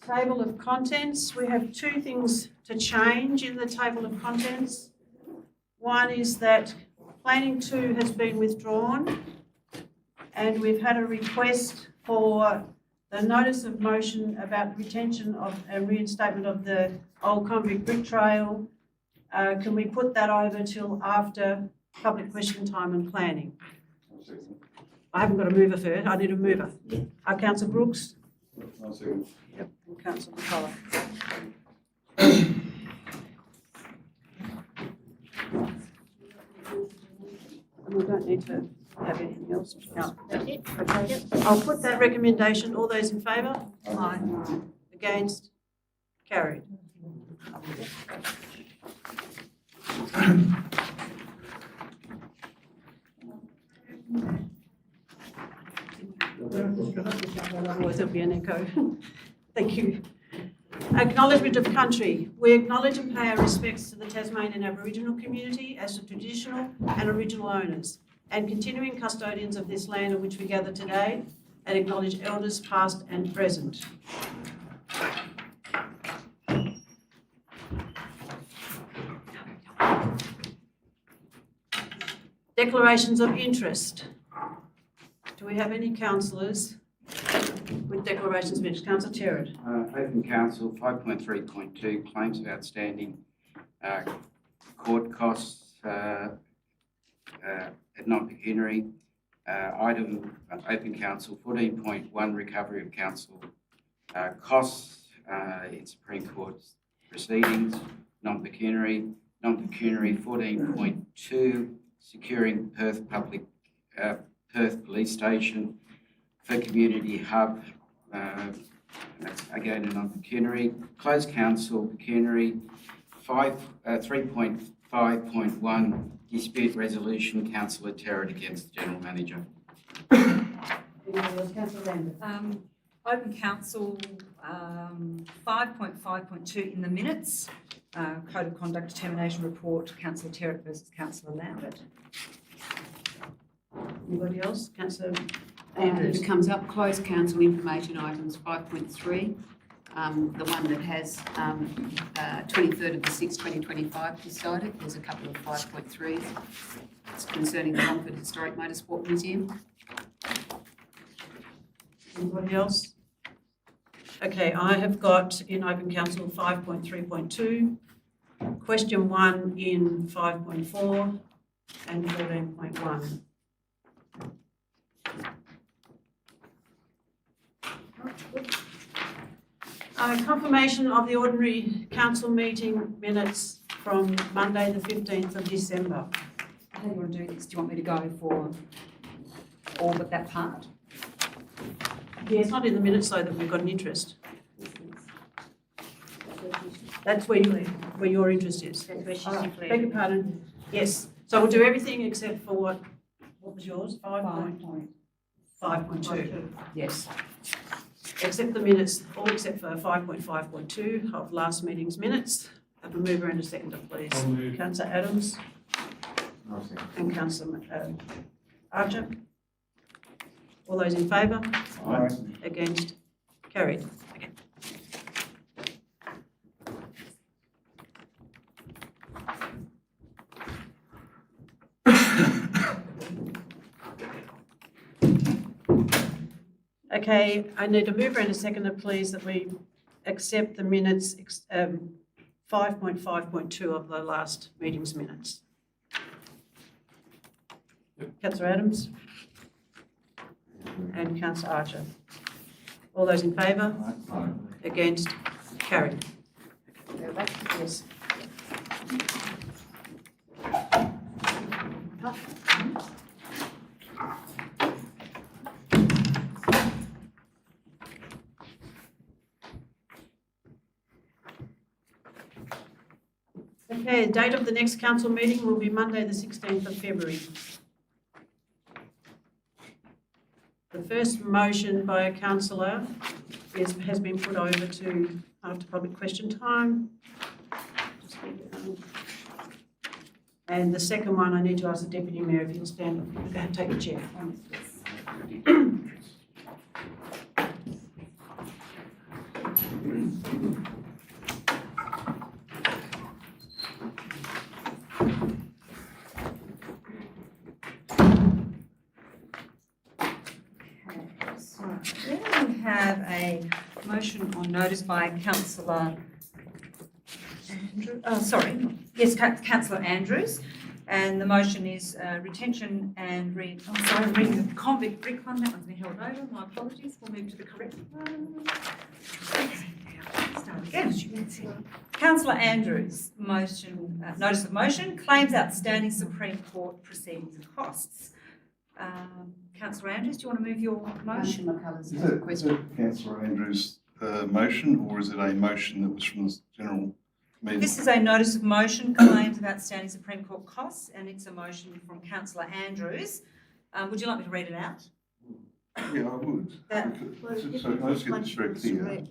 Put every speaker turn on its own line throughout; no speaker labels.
Table of contents. We have two things to change in the table of contents. One is that planning 2 has been withdrawn, and we've had a request for the notice of motion about retention of and reinstatement of the old convict brick trail. Can we put that over till after public question time and planning? I haven't got a mover first. I need a mover. Councillor Brooks. Yep, and Councillor McCullough. We don't need to have anything else. No, that's it. Okay. I'll put that recommendation. All those in favour? Aye. Against? Carried. Otherwise there'll be an echo. Thank you. Acknowledgement of country. We acknowledge and pay our respects to the Tasmanian Aboriginal community as the traditional and original owners and continuing custodians of this land on which we gather today, and acknowledge elders past and present. Declarations of interest. Do we have any councillors with declarations of interest? Councillor Terrett.
Open Council 5.3.2, claims of outstanding court costs at non-pecuniary. Item Open Council 14.1, recovery of council costs in Supreme Court proceedings, non-pecuniary. Non-pecuniary 14.2, securing Perth Police Station for community hub. That's again a non-pecuniary. Closed council pecuniary 3.5.1, dispute resolution. Councillor Terrett against the General Manager.
Open Council 5.5.2 in the minutes. Code of Conduct Determination Report, Councillor Terrett versus Councillor Lambert.
Anybody else? Councillor
If
Andrews.
it comes up, closed council information items 5.3, the one that has 23rd of the 6th, 2025 decided. There's a couple of 5.3s. It's concerning the Longford Historic Motorsport Museum.
Anybody else? Okay, I have got in Open Council 5.3.2, question 1 in 5.4 and 14.1. Confirmation of the ordinary council meeting minutes from Monday the 15th of December.
How do you want to do this? Do you want me to go for all but that part?
Yeah, it's not in the minutes though that we've got an interest. That's where your interest is.
That's where she's
Beg your pardon. Yes. So we'll do everything except for what was yours? 5.2.
Yes.
Except the minutes, all except for 5.5.2 of last meeting's minutes. Have a mover and a seconder, please. Councillor Adams and Councillor Archer. All those in favour?
Aye.
Against? Carried. Okay. Okay, I need a mover and a seconder, please, that we accept the minutes 5.5.2 of the last meeting's minutes. Councillor Adams and Councillor Archer. All those in favour? Against? Carried. Go back to this. Okay, the date of the next council meeting will be Monday the 16th of February. The first motion by a councillor has been put over to after public question time. And the second one, I need to ask the Deputy Mayor if he'll stand up and take a chair.
motion on notice by Councillor Councillor Andrews. And the motion is retention and reading of convict recon. That one's been held over. My apologies. We'll move to the correct one. Start again. Councillor Andrews, motion, notice of motion, claims outstanding Supreme Court proceedings and costs. Councillor Andrews, do you want to move your motion?
McCullers
Is
has a
it
question.
Councillor Andrews' motion, or is it a motion that was from the general meeting?
This is a notice of motion, claims of outstanding Supreme Court costs, and it's a motion from Councillor Andrews. Would you like me to read it out?
Yeah, I would. So can I just get this very clear?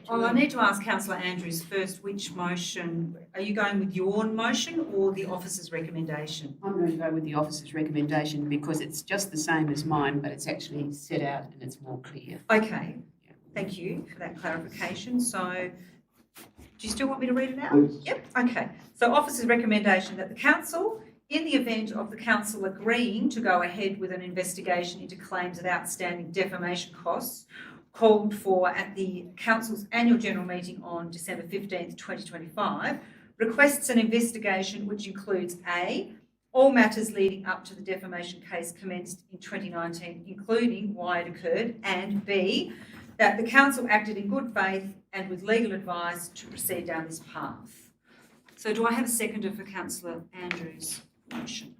Well, I need to ask Councillor Andrews first, which motion, are you going with your motion or the officer's recommendation?
I'm going to go with the officer's recommendation because it's just the same as mine, but it's actually set out and it's more clear.
Okay, thank you for that clarification. So, do you still want me to read it out?
Please.
Yep, okay. So officer's recommendation that the council, in the event of the council agreeing to go ahead with an investigation into claims of outstanding defamation costs called for at the council's annual general meeting on December 15th, 2025, requests an investigation which includes A, all matters leading up to the defamation case commenced in 2019, including why it occurred, and B, that the council acted in good faith and with legal advice to proceed down this path. So do I have a seconder for Councillor Andrews' motion?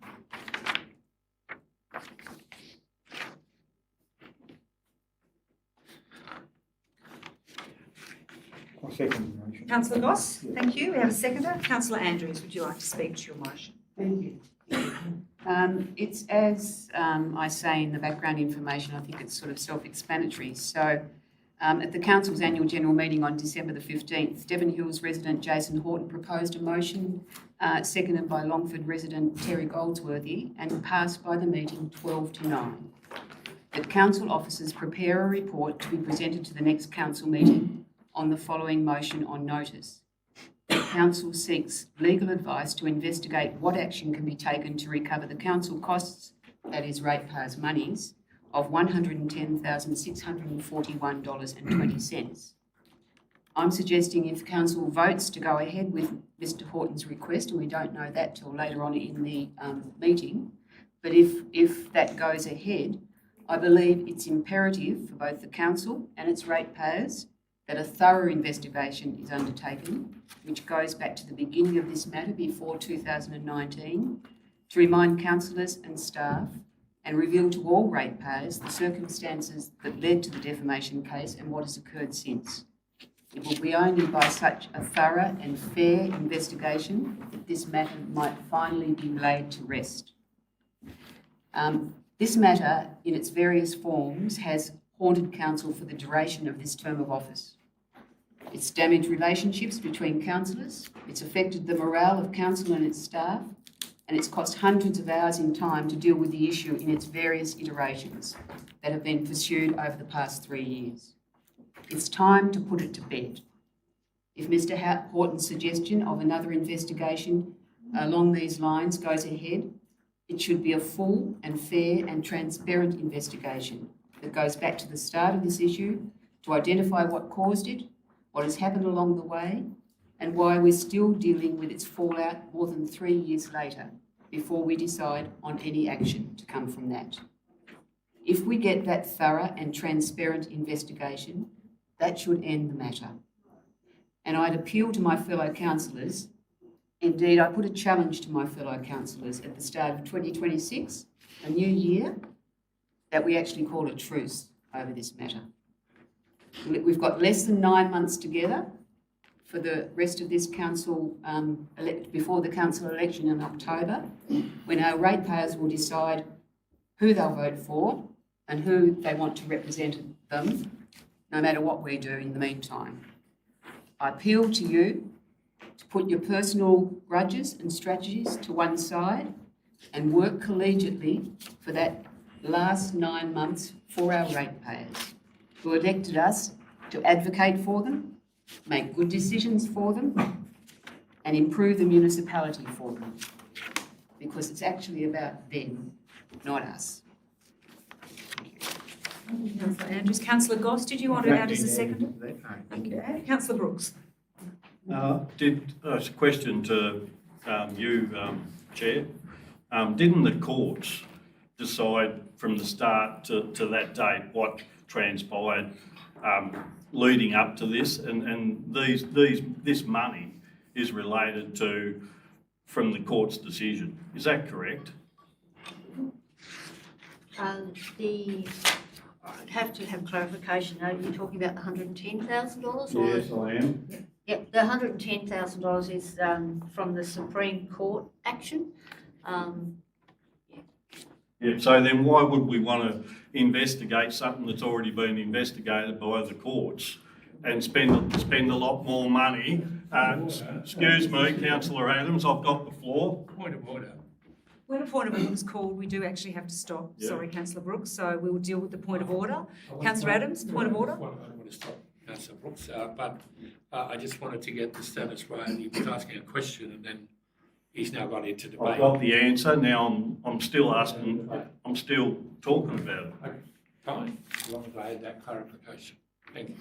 I second the motion.
Councillor Goss, thank you. We have a seconder. Councillor Andrews, would you like to speak to your motion?
Thank you. It's as I say in the background information, I think it's sort of self-explanatory. So at the council's annual general meeting on December the 15th, Devon Hills resident Jason Horton proposed a motion seconded by Longford resident Terry Goldsworthy and passed by the meeting 12-9. That council officers prepare a report to be presented to the next council meeting on the following motion on notice. The council seeks legal advice to investigate what action can be taken to recover the council costs, that is ratepayers' monies, of $110,641.20. I'm suggesting if council votes to go ahead with Mr Horton's request, and we don't know that till later on in the meeting, but if that goes ahead, I believe it's imperative for both the council and its ratepayers that a thorough investigation is undertaken, which goes back to the beginning of this matter before 2019, to remind councillors and staff and reveal to all ratepayers the circumstances that led to the defamation case and what has occurred since. It will be only by such a thorough and fair investigation that this matter might finally be laid to rest. This matter, in its various forms, has haunted council for the duration of this term of office. It's damaged relationships between councillors, it's affected the morale of council and its staff, and it's cost hundreds of hours in time to deal with the issue in its various iterations that have been pursued over the past 3 years. It's time to put it to bed. If Mr Horton's suggestion of another investigation along these lines goes ahead, it should be a full and fair and transparent investigation that goes back to the start of this issue to identify what caused it, what has happened along the way, and why we're still dealing with its fallout more than 3 years later before we decide on any action to come from that. If we get that thorough and transparent investigation, that should end the matter. And I'd appeal to my fellow councillors, indeed I put a challenge to my fellow councillors at the start of 2026, a new year, that we actually call a truce over this matter. We've got less than 9 months together for the rest of this council, before the council election in October, when our ratepayers will decide who they'll vote for and who they want to represent them, no matter what we do in the meantime. I appeal to you to put your personal grudges and strategies to one side and work collegiately for that last 9 months for our ratepayers who elected us to advocate for them, make good decisions for them, and improve the municipality for them. Because it's actually about them, not us. Thank you.
Councillor Andrews. Councillor Goss, did you want to add as a second? Okay. Councillor Brooks.
It's a question to you, Chair. Didn't the courts decide from the start to that date what transpired leading up to this? And this money is related to from the court's decision. Is that correct?
I'd have to have clarification. Are you talking about the $110,000?
Yes, I am.
Yeah, the $110,000 is from the Supreme Court action.
Yeah, so then why would we want to investigate something that's already been investigated by the courts and spend a lot more money? Excuse me, Councillor Adams, I've got the floor.
Point of order.
When a point of order is called, we do actually have to stop.
Yeah.
Sorry, Councillor Brooks, so we will deal with the point of order. Councillor Adams, point of order.
I don't want to stop Councillor Brooks, but I just wanted to get the status right. He was asking a question and then he's now got into
I've
debate.
got the answer, now I'm still asking, I'm still talking about it.
Okay, fine, as long as I had that clarification. Thank you.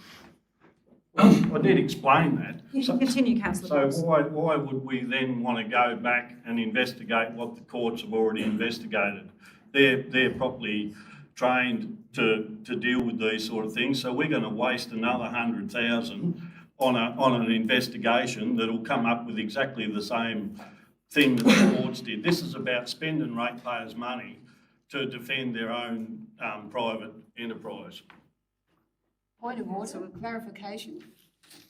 I did explain that.
You can continue, Councillor
So
Brooks.
why would we then want to go back and investigate what the courts have already investigated? They're properly trained to deal with these sort of things, so we're going to waste another 100,000 on an investigation that'll come up with exactly the same thing that the courts did. This is about spending ratepayers' money to defend their own private enterprise.
Point of order, a clarification.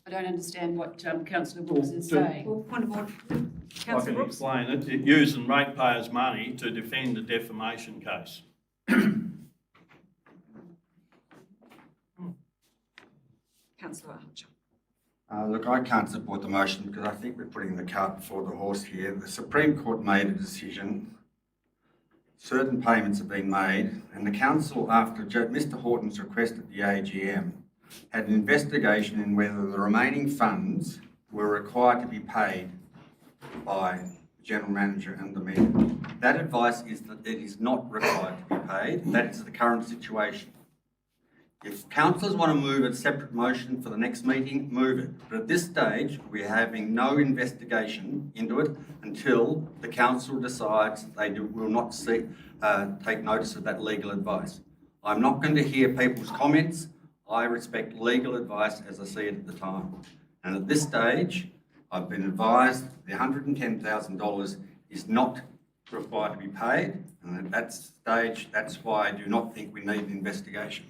I don't understand what Councillor Brooks is saying.
Well, point of order.
I
Councillor
can
Brooks.
explain it. Using ratepayers' money to defend a defamation case.
Councillor Archer.
Look, I can't support the motion because I think we're putting the cart before the horse here. The Supreme Court made a decision. Certain payments have been made, and the council, after Mr. Horton's request at the AGM, had an investigation in whether the remaining funds were required to be paid by the General Manager and the Mayor. That advice is that it is not required to be paid. That is the current situation. If councillors want to move a separate motion for the next meeting, move it. But at this stage, we're having no investigation into it until the council decides they will not take notice of that legal advice. I'm not going to hear people's comments. I respect legal advice as I see it at the time. And at this stage, I've been advised the $110,000 is not required to be paid. And at that stage, that's why I do not think we need an investigation.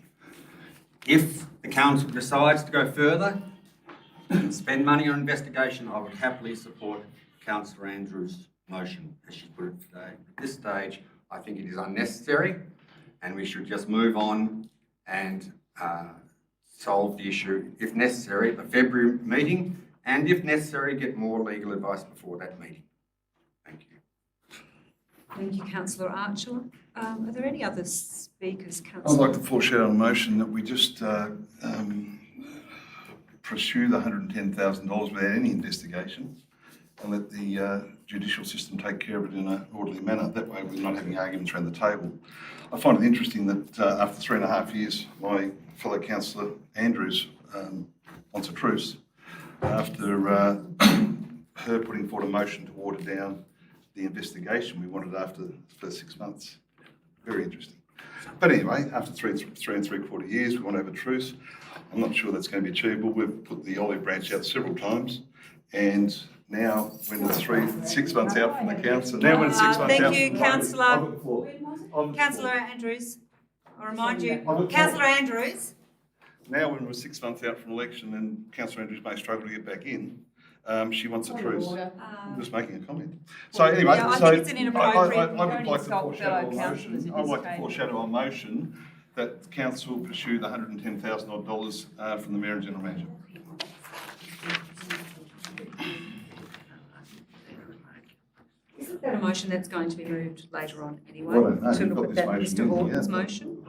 If the council decides to go further and spend money on investigation, I would happily support Councillor Andrews' motion as she put it today. At this stage, I think it is unnecessary and we should just move on and solve the issue, if necessary, at the February meeting, and if necessary, get more legal advice before that meeting. Thank you.
Thank you, Councillor Archer. Are there any other speakers,
I'd
Councillor?
like to foreshadow a motion that we just pursue the $110,000 without any investigation and let the judicial system take care of it in an orderly manner. That way we're not having arguments around the table. I find it interesting that after 3.5 years, my fellow councillor Andrews wants a truce after her putting forward a motion to water down the investigation we wanted after the first 6 months. Very interesting. But anyway, after three and 3/4 years, we want to have a truce. I'm not sure that's going to be achievable. We've put the olive branch out several times, and now when it's 6 months out from the council, now when it's 6 months out.
Thank you, Councillor.
I've got the floor.
Councillor Andrews. I remind you,
I've-
Councillor Andrews.
Now when we're 6 months out from election and Councillor Andrews may struggle to get back in, she wants a
Point of
truce.
order.
I'm just making a comment. So anyway,
Yeah, I
so
think it's an inappropriate-
I
you
would
don't
like to
insult
foreshadow
fellow
a
councillors
motion.
in
I'd
this
like to
case.
foreshadow a motion that council pursue the $110,000 odd from the Mayor and General Manager.
Isn't that a motion that's going to be moved later on anyway?
Well, I don't know.
To
You've got
look at
this
that
motion
Mr
in here,
Horton's
but-
motion?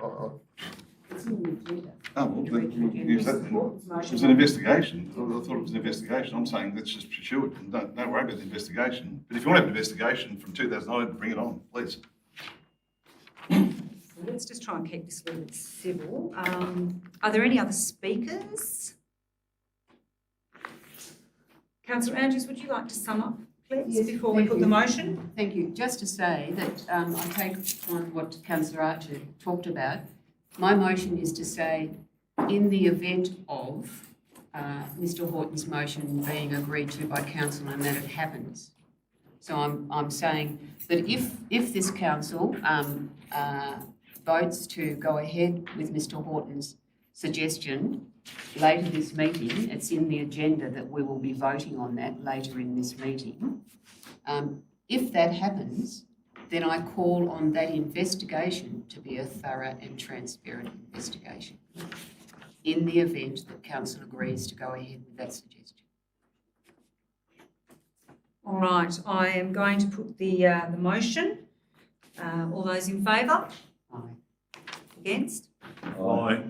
Oh, well, then use that then. It was an investigation. I thought it was an investigation. I'm saying let's just pursue it and don't worry about the investigation. But if you want to have an investigation from 2009, bring it on, please.
let's just try and keep this a little bit civil. Are there any other speakers? Councillor Andrews, would you like to sum up, please,
Yes,
before we
thank
put
you.
the motion?
Thank you. Just to say that I take on what Councillor Archer talked about. My motion is to say, in the event of Mr Horton's motion being agreed to by council and that it happens. So I'm saying that if this council votes to go ahead with Mr Horton's suggestion later this meeting, it's in the agenda that we will be voting on that later in this meeting. If that happens, then I call on that investigation to be a thorough and transparent investigation in the event that council agrees to go ahead with that suggestion.
All right, I am going to put the motion. All those in favour?
Aye.
Against?
Aye.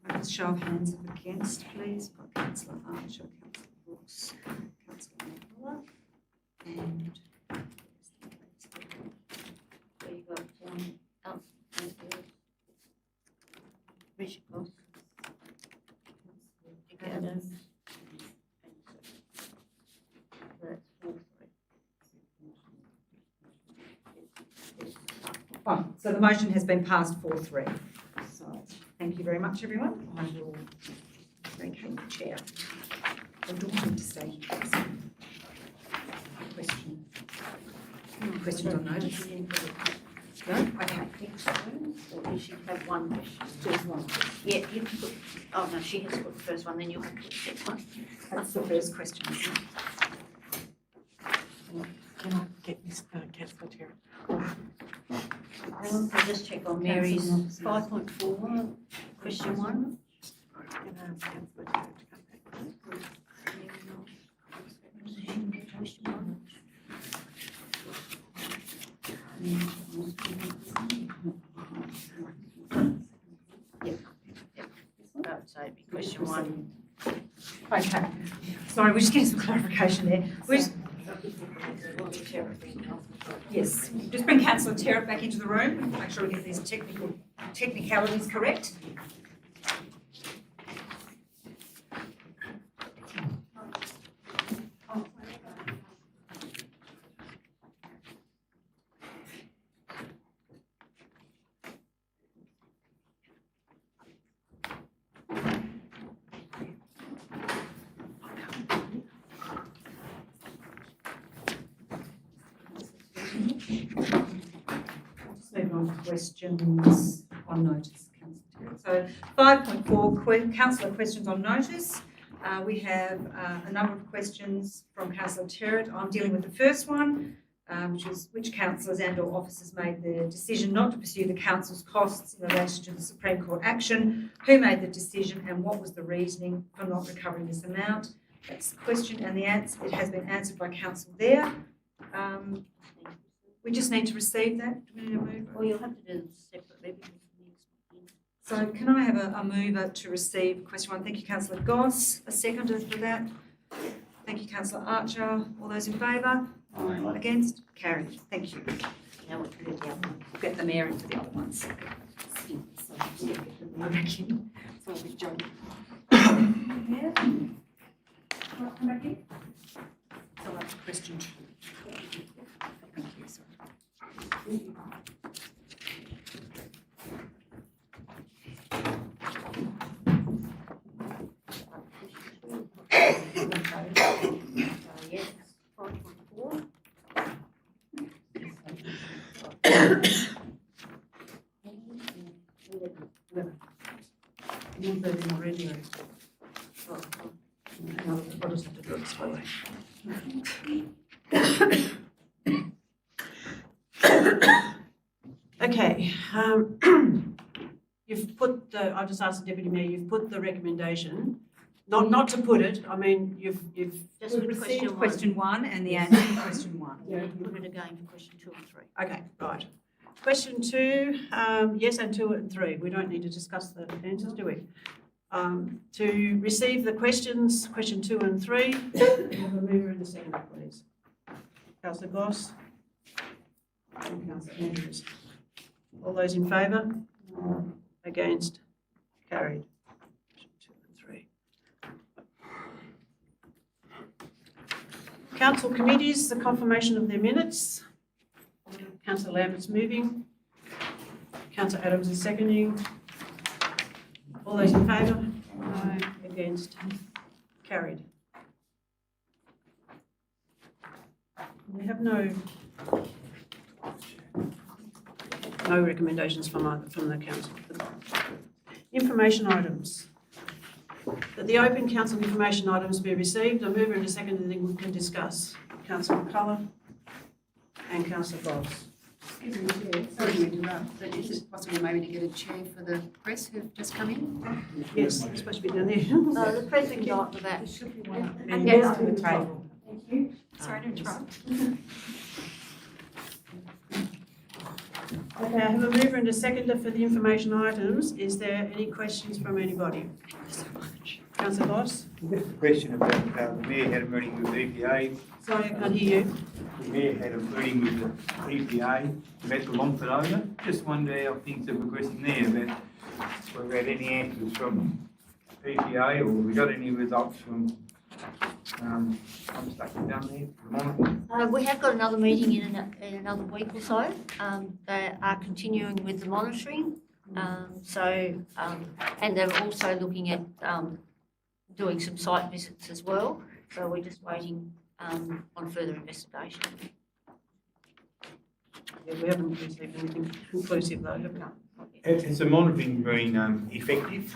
Let's show of hands against, please. Got Councillor Archer, Councillor Brooks, Councillor Miller, and
So you got Richard Goss.
Adams.
That's 4-3.
Oh, so the motion has been passed 4-3. So thank you very much, everyone. I will vacate the chair. I'm daunting to stay here. Question. Questions on notice? No? Okay.
Or does she have one question?
Just one.
Yeah, you can put, oh no, she has put the first one, then you'll have to put the second one.
That's the first question, isn't it?
Can I get this councillor Terry?
I'll just check on Mary's 5.4, question 1.
Can I ask councillor Terry to come back?
Question 1. Yep. That would say it'd be question 1.
Okay. Sorry, we're just getting some clarification there. We're just, yes, just bring councillor Terrett back into the room, make sure we get these technicalities correct. Just move on to questions on notice, councillor Terrett. So 5.4, councillor questions on notice. We have a number of questions from councillor Terrett. I'm dealing with the first one, which is which councillors and or officers made the decision not to pursue the council's costs in relation to the Supreme Court action? Who made the decision and what was the reasoning for not recovering this amount? That's the question, and the answer, it has been answered by council there. We just need to receive that. Do we need to move?
Well, you'll have to do them separately because the next one.
So can I have a mover to receive question 1? Thank you, councillor Goss. A seconder for that. Thank you, councillor Archer. All those in favour?
Aye.
Against? Carried. Thank you.
Now we'll do the other one.
Get the mayor in for the other ones. So I'll be joking. Yeah. Come back in. So that's question 2. Thank you, sorry.
Yes, 5.4.
You've voted already. Oh, no, I'll just have to do it this way. Okay, you've put the, I'll just ask the Deputy Mayor, you've put the recommendation, not to put it, I mean, you've
Just with
received
question 1.
question 1 and the answer to question 1.
Yeah, put it again for question 2 and 3.
Okay, right. Question 2, yes, and 2 and 3. We don't need to discuss the answers, do we? To receive the questions, question 2 and 3, have a mover and a seconder, please. Councillor Goss and Councillor Andrews.
All those in favour? Against? Carried. 2 and 3. Council committees, the confirmation of their minutes. Councillor Lambert's moving. Councillor Adams is seconding. All those in favour? Against? Carried. We have no recommendations from the council. Information items. That the open council information items be received. I move in a second and then we can discuss. Councillor McCullough and Councillor Boss.
Excuse me, Chair, sorry to interrupt, but is it possible maybe to get a chair for the press who've just come in?
Yes, it's supposed to be down there.
The present not the back.
And yes to the table.
Thank you.
Sorry to interrupt.
Okay, I have a mover and a seconder for the information items. Is there any questions from anybody? Councillor Boss?
Just a question about, the Mayor had a meeting with the EPA.
Sorry, I can't hear you.
The Mayor had a meeting with the EPA about the Longford owner. Just wonder how things are progressing there, about whether we had any answers from EPA or we got any results from, stuff down there, monitoring.
We have got another meeting in another week or so. They are continuing with the monitoring. And they're also looking at doing some site visits as well. So we're just waiting on further investigation.
Yeah, we haven't received anything conclusive though, have we?
Has the monitoring been effective?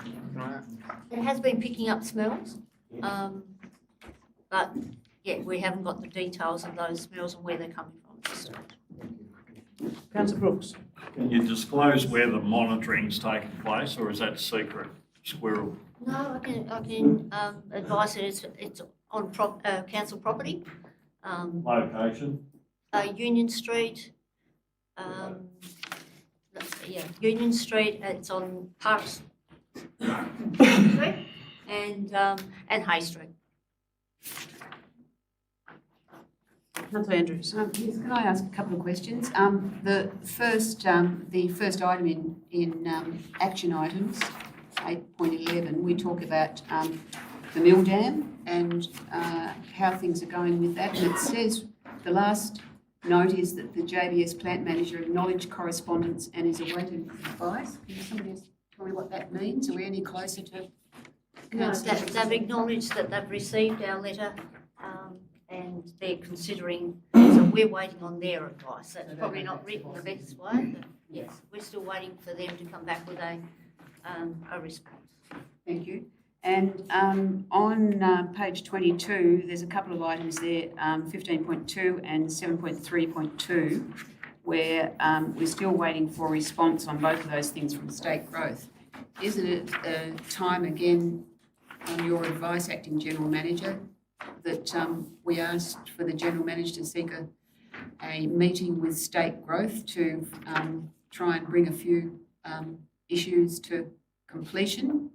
It has been picking up smells, but yeah, we haven't got the details of those smells and where they're coming from.
Councillor Brooks?
Can you disclose where the monitoring's taking place, or is that secret? Squirrel.
No, I can advise that it's on council property.
Location?
Union Street. Union Street. It's on Parks Street and Hay Street.
Councillor Andrews?
Yes, can I ask a couple of questions? The first item in action items, 8.11, we talk about the mill dam and how things are going with that. And it says the last note is that the JBS plant manager acknowledged correspondence and is awaiting advice. Can somebody else tell me what that means? Are we any closer to?
They've acknowledged that they've received our letter and they're considering, so we're waiting on their advice. That's probably not written the best way, but yes, we're still waiting for them to come back with a response.
Thank you. And on page 22, there's a couple of items there, 15.2 and 7.3.2, where we're still waiting for a response on both of those things from state growth. Isn't it time again on your advice, Acting General Manager, that we asked for the General Manager to seek a meeting with state growth to try and bring a few issues to completion?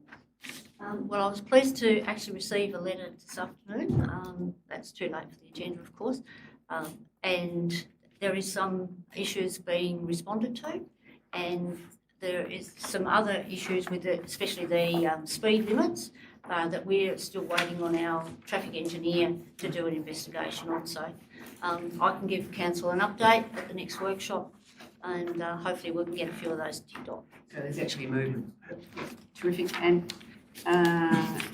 Well, I was pleased to actually receive a letter this afternoon. That's too late for the agenda, of course. And there is some issues being responded to, and there is some other issues with especially the speed limits that we're still waiting on our traffic engineer to do an investigation on. So I can give council an update at the next workshop, and hopefully we can get a few of those ticked off.
So there's actually movement. Terrific. And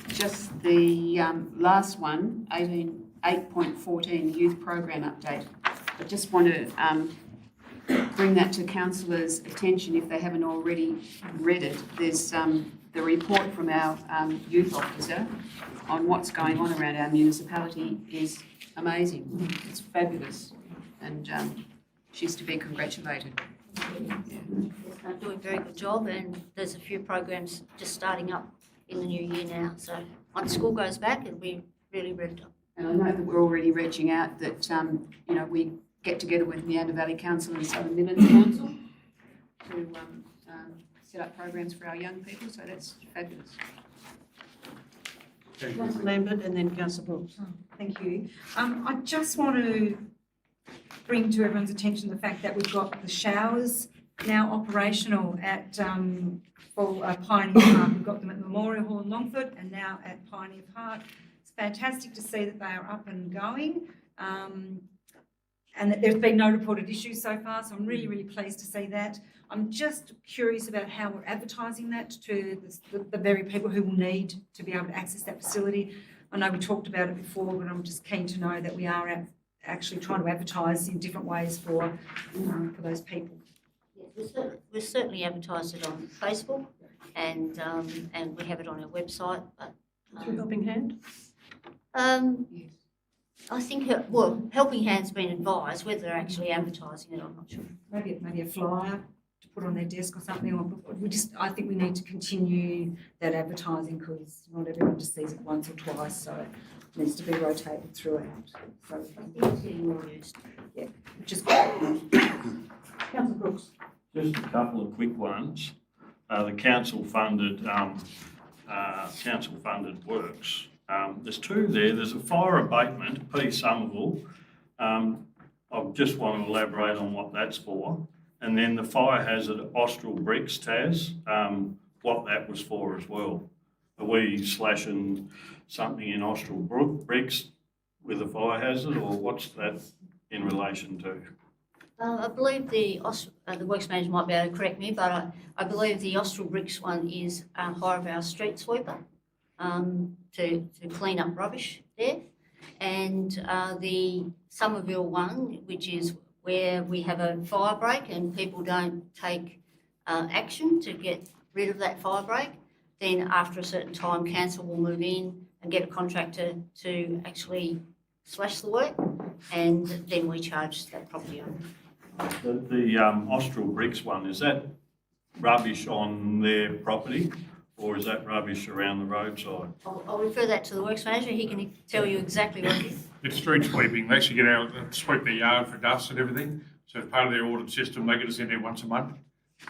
just the last one, 8.14 youth program update. I just want to bring that to councillors' attention if they haven't already read it. There's the report from our youth officer on what's going on around our municipality is amazing. It's fabulous, and she's to be congratulated.
They're doing a very good job, and there's a few programs just starting up in the new year now. So once school goes back, it'll be really revved up.
And I know that we're already reaching out that, we get together with Meander Valley Council and Southern Midlands Council to set up programs for our young people, so that's fabulous.
Councillor Lambert and then Councillor Brooks.
Thank you. I just want to bring to everyone's attention the fact that we've got the showers now operational at Pioneer Park. We've got them at Memorial Hall in Longford and now at Pioneer Park. It's fantastic to see that they are up and going. And that there's been no reported issues so far, so I'm really, really pleased to see that. I'm just curious about how we're advertising that to the very people who will need to be able to access that facility. I know we talked about it before, but I'm just keen to know that we are actually trying to advertise in different ways for those people.
Yeah, we've certainly advertised it on Facebook and we have it on our website. But,
Through Helping Hand?
I think, Helping Hand's been advised. Whether they're actually advertising it, I'm not sure.
Maybe a flyer to put on their desk or something. Or I think we need to continue that advertising because not everyone just sees it once or twice, so it needs to be rotated throughout. So
I think it's getting more used.
which is great.
Councillor Brooks.
Just a couple of quick ones. The council funded works. There's two there. There's a fire abatement, P. Somerville. I just want to elaborate on what that's for. And then the fire hazard Austral Bricks, Taz, what that was for as well. Are we slashing something in Austral Bricks with a fire hazard, or what's that in relation to?
I believe the works manager might be able to correct me, but I believe the Austral Bricks one is hire of our street sweeper to clean up rubbish there. And the Somerville one, which is where we have a fire break and people don't take action to get rid of that fire break, then after a certain time, council will move in and get a contractor to actually slash the work, and then we charge that property owner.
The Austral Bricks one, is that rubbish on their property, or is that rubbish around the roadside?
I'll refer that to the works manager. He can tell you exactly what it is.
It's street sweeping. They actually get out and sweep their yard for dust and everything. So as part of their audit system, they get us in there once a month.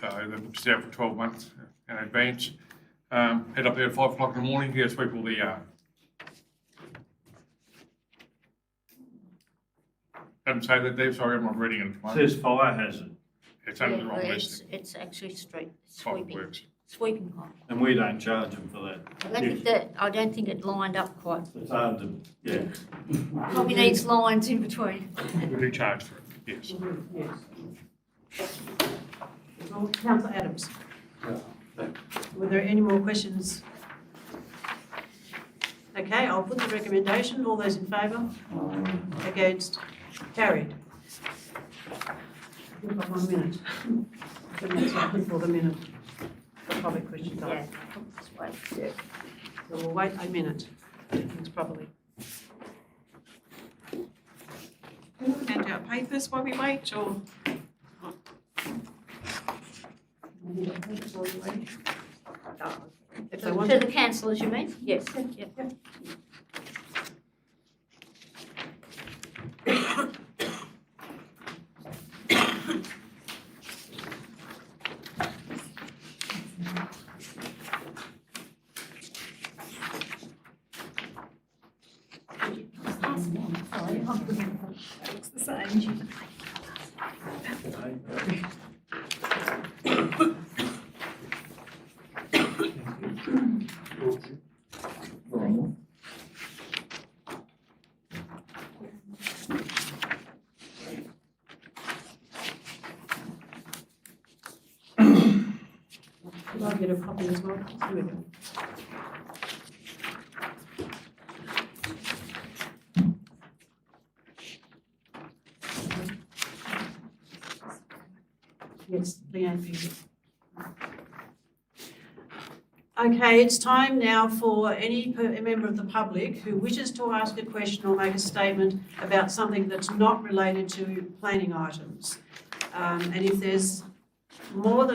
So they book us out for 12 months in advance. Head up there at 5 o'clock in the morning, here sweep all their yard. Doesn't say that, Dave. Sorry, I'm not reading it at the
It
moment.
says fire hazard,
It's under the wrong
Yeah,
list.
it's actually street
Public
sweeping.
Works.
Sweeping hire.
and we don't charge them for that.
I don't think it lined up quite.
It's hard to, yeah.
Probably needs lines in between.
We do charge for it, yes.
Yes. Councillor Adams. Were there any more questions? Okay, I'll put the recommendation. All those in favour? Against? Carried. We've got 1 minute. Before the minute. For public question time.
Yeah, just wait.
Yeah. So we'll wait a minute to do things properly.
Hand out papers while we wait, or?
If they want
To
to.
the councillors, you mean? Yes. Yep.
Looks the same.
Could I get a copy as well? Here we go. Yes, Leanne, thank you. Okay, it's time now for any member of the public who wishes to ask a question or make a statement about something that's not related to planning items. And if there's a lot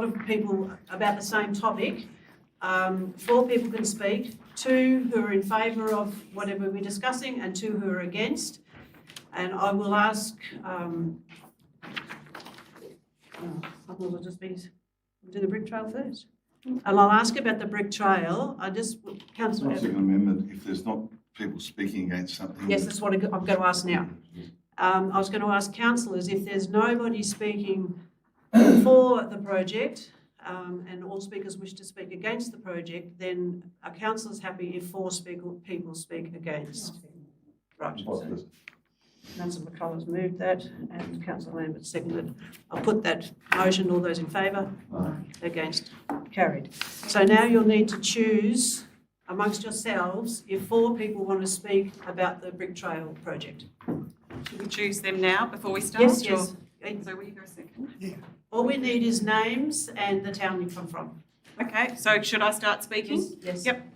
of people about the same topic, 4 people can speak, 2 who are in favour of whatever we're discussing and 2 who are against. And I will ask, we'll just do the brick trail first. And I'll ask about the brick trail. Councillor.
Second amendment, if there's not people speaking against something.
Yes, that's what I'm going to ask now. I was going to ask councillors if there's nobody speaking for the project, and all speakers wish to speak against the project, then are councillors happy if 4 people speak against? Right. Councillor McCullough's moved that and Councillor Lambert seconded. I'll put that motion. All those in favour? Against? Carried. So now you'll need to choose amongst yourselves if 4 people want to speak about the Brick Trail project.
Should we choose them now before we start?
Yes, yes.
So will you go second?
All we need is names and the town you come from.
Okay, so should I start speaking?
Yes.
Yep.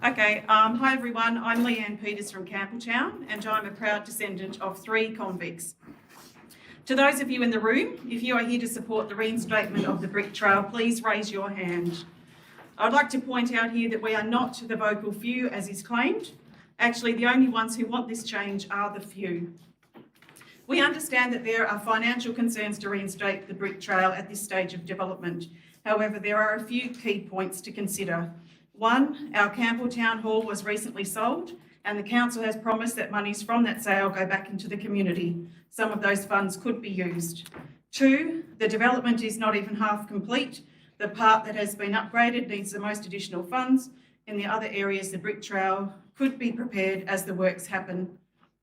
Okay, hi everyone, I'm Leanne Peters from Campbelltown and I'm a proud descendant of 3 convicts. To those of you in the room, if you are here to support the reinstatement of the Brick Trail, please raise your hand. I'd like to point out here that we are not the vocal few as is claimed. Actually, the only ones who want this change are the few. We understand that there are financial concerns to reinstate the Brick Trail at this stage of development. However, there are a few key points to consider. 1, our Campbelltown Hall was recently sold and the council has promised that monies from that sale go back into the community. Some of those funds could be used. 2, the development is not even half complete. The part that has been upgraded needs the most additional funds. In the other areas, the Brick Trail could be prepared as the works happen.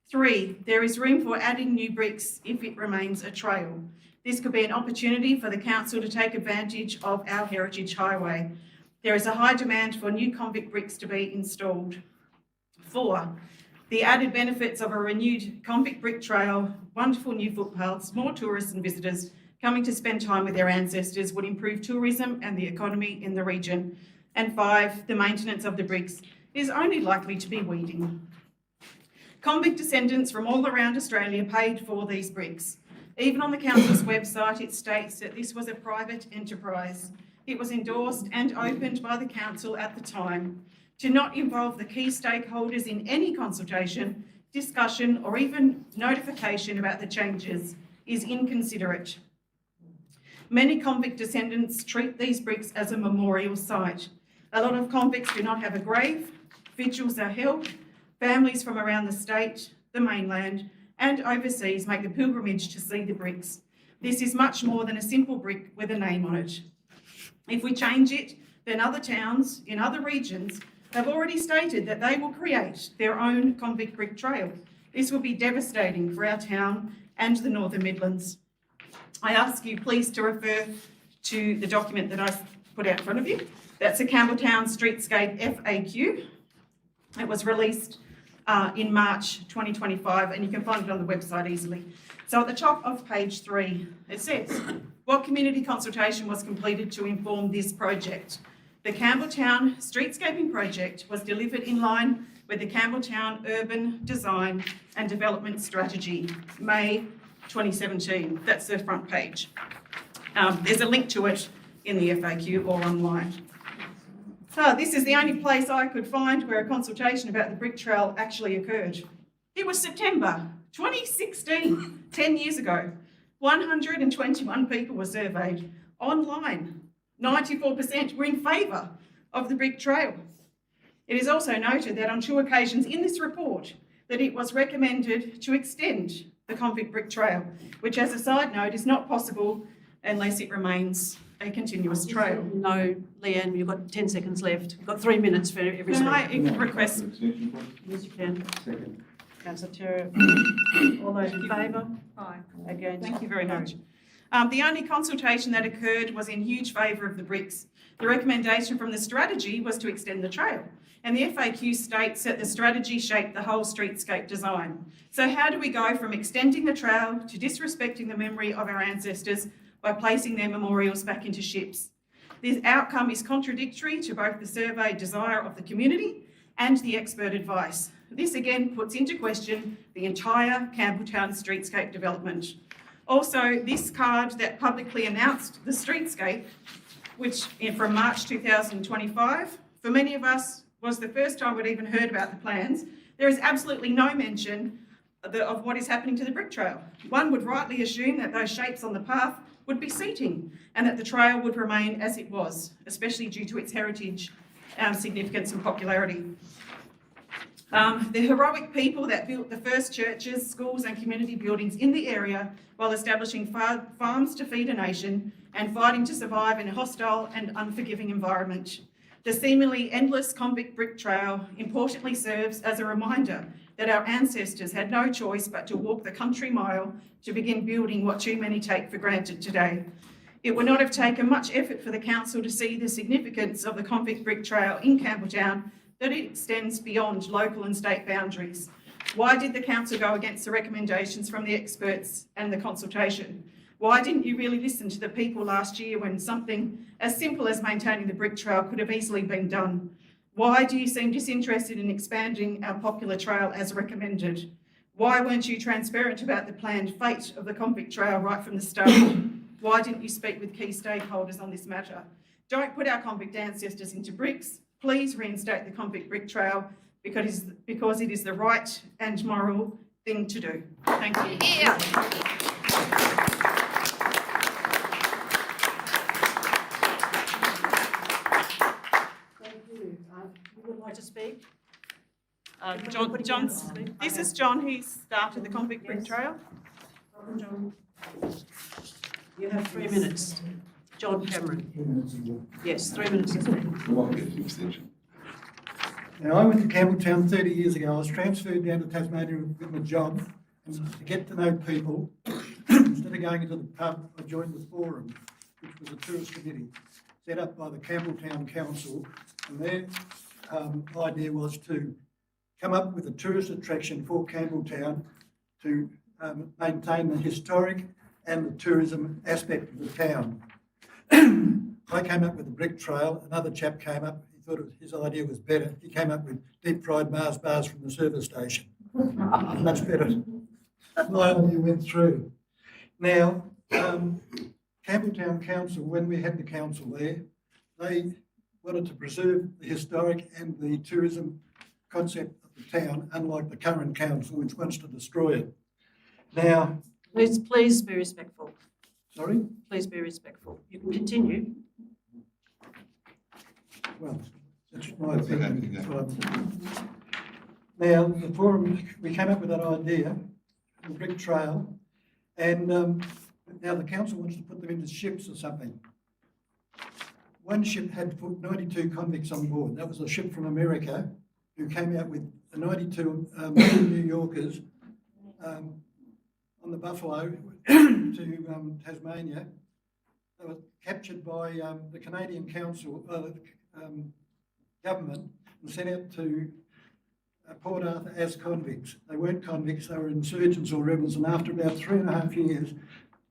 3, there is room for adding new bricks if it remains a trail. This could be an opportunity for the council to take advantage of our heritage highway. There is a high demand for new convict bricks to be installed. 4, the added benefits of a renewed convict brick trail, wonderful new footpaths, more tourists and visitors coming to spend time with their ancestors would improve tourism and the economy in the region. And 5, the maintenance of the bricks is only likely to be weeding. Convict descendants from all around Australia paid for these bricks. Even on the council's website, it states that this was a private enterprise. It was endorsed and opened by the council at the time. To not involve the key stakeholders in any consultation, discussion, or even notification about the changes is inconsiderate. Many convict descendants treat these bricks as a memorial site. A lot of convicts do not have a grave, vigils are held, families from around the state, the mainland, and overseas make the pilgrimage to see the bricks. This is much more than a simple brick with a name on it. If we change it, then other towns in other regions have already stated that they will create their own convict brick trail. This will be devastating for our town and the Northern Midlands. I ask you please to refer to the document that I put out in front of you. That's a Campbelltown Streetscape FAQ. It was released in March 2025 and you can find it on the website easily. So at the top of page 3, it says, what community consultation was completed to inform this project? The Campbelltown Streetscaping Project was delivered in line with the Campbelltown Urban Design and Development Strategy, May 2017. That's the front page. There's a link to it in the FAQ or online. So this is the only place I could find where a consultation about the brick trail actually occurred. It was September 2016, 10 years ago. 121 people were surveyed online. 94% were in favour of the brick trail. It is also noted that on 2 occasions in this report that it was recommended to extend the convict brick trail, which as a side note is not possible unless it remains a continuous trail.
No, Leanne, you've got 10 seconds left. You've got 3 minutes for every
Can I
speaker.
request?
Yes, you can. Second. Councillor Terra, all those in favour?
Aye.
Against?
Thank you very much. The only consultation that occurred was in huge favour of the bricks. The recommendation from the strategy was to extend the trail. And the FAQ states that the strategy shaped the whole streetscape design. So how do we go from extending the trail to disrespecting the memory of our ancestors by placing their memorials back into ships? This outcome is contradictory to both the survey desire of the community and the expert advice. This again puts into question the entire Campbelltown streetscape development. Also, this card that publicly announced the streetscape, which from March 2025, for many of us was the first time we'd even heard about the plans. There is absolutely no mention of what is happening to the brick trail. One would rightly assume that those shapes on the path would be seating and that the trail would remain as it was, especially due to its heritage, significance and popularity. The heroic people that built the first churches, schools and community buildings in the area while establishing farms to feed a nation and fighting to survive in a hostile and unforgiving environment. The seemingly endless convict brick trail importantly serves as a reminder that our ancestors had no choice but to walk the country mile to begin building what too many take for granted today. It would not have taken much effort for the council to see the significance of the convict brick trail in Campbelltown, that it extends beyond local and state boundaries. Why did the council go against the recommendations from the experts and the consultation? Why didn't you really listen to the people last year when something as simple as maintaining the brick trail could have easily been done? Why do you seem disinterested in expanding our popular trail as recommended? Why weren't you transparent about the planned fate of the convict trail right from the start? Why didn't you speak with key stakeholders on this matter? Don't put our convict ancestors into bricks. Please reinstate the convict brick trail because it is the right and moral thing to do. Thank you.
Yeah.
Thank you. You would like to speak?
John's. This is John, who started the convict brick trail.
John. You have 3 minutes. John Cameron. Yes, 3 minutes to speak.
Now, I went to Campbelltown 30 years ago. I was transferred down to Tasmania with my job and to get to know people. Instead of going into the pub, I joined the Forum, which was a tourist committee set up by the Campbelltown Council. And their idea was to come up with a tourist attraction for Campbelltown to maintain the historic and the tourism aspect of the town. I came up with a brick trail. Another chap came up. He thought his idea was better. He came up with deep fried Mars bars from the service station. Much better. My idea went through. Now, Campbelltown Council, when we had the council there, they wanted to preserve the historic and the tourism concept of the town, unlike the current council, which wants to destroy it. Now,
Please be respectful.
sorry?
Please be respectful. You can continue.
Well, that's my opinion. Now, the Forum, we came up with that idea, the brick trail, and now the council wants to put them into ships or something. One ship had 92 convicts on board. That was a ship from America who came out with 92 New Yorkers on the Buffalo to Tasmania. They were captured by the Canadian Council, government, and sent out to Port Arthur as convicts. They weren't convicts, they were insurgents or rebels, and after about 3.5 years,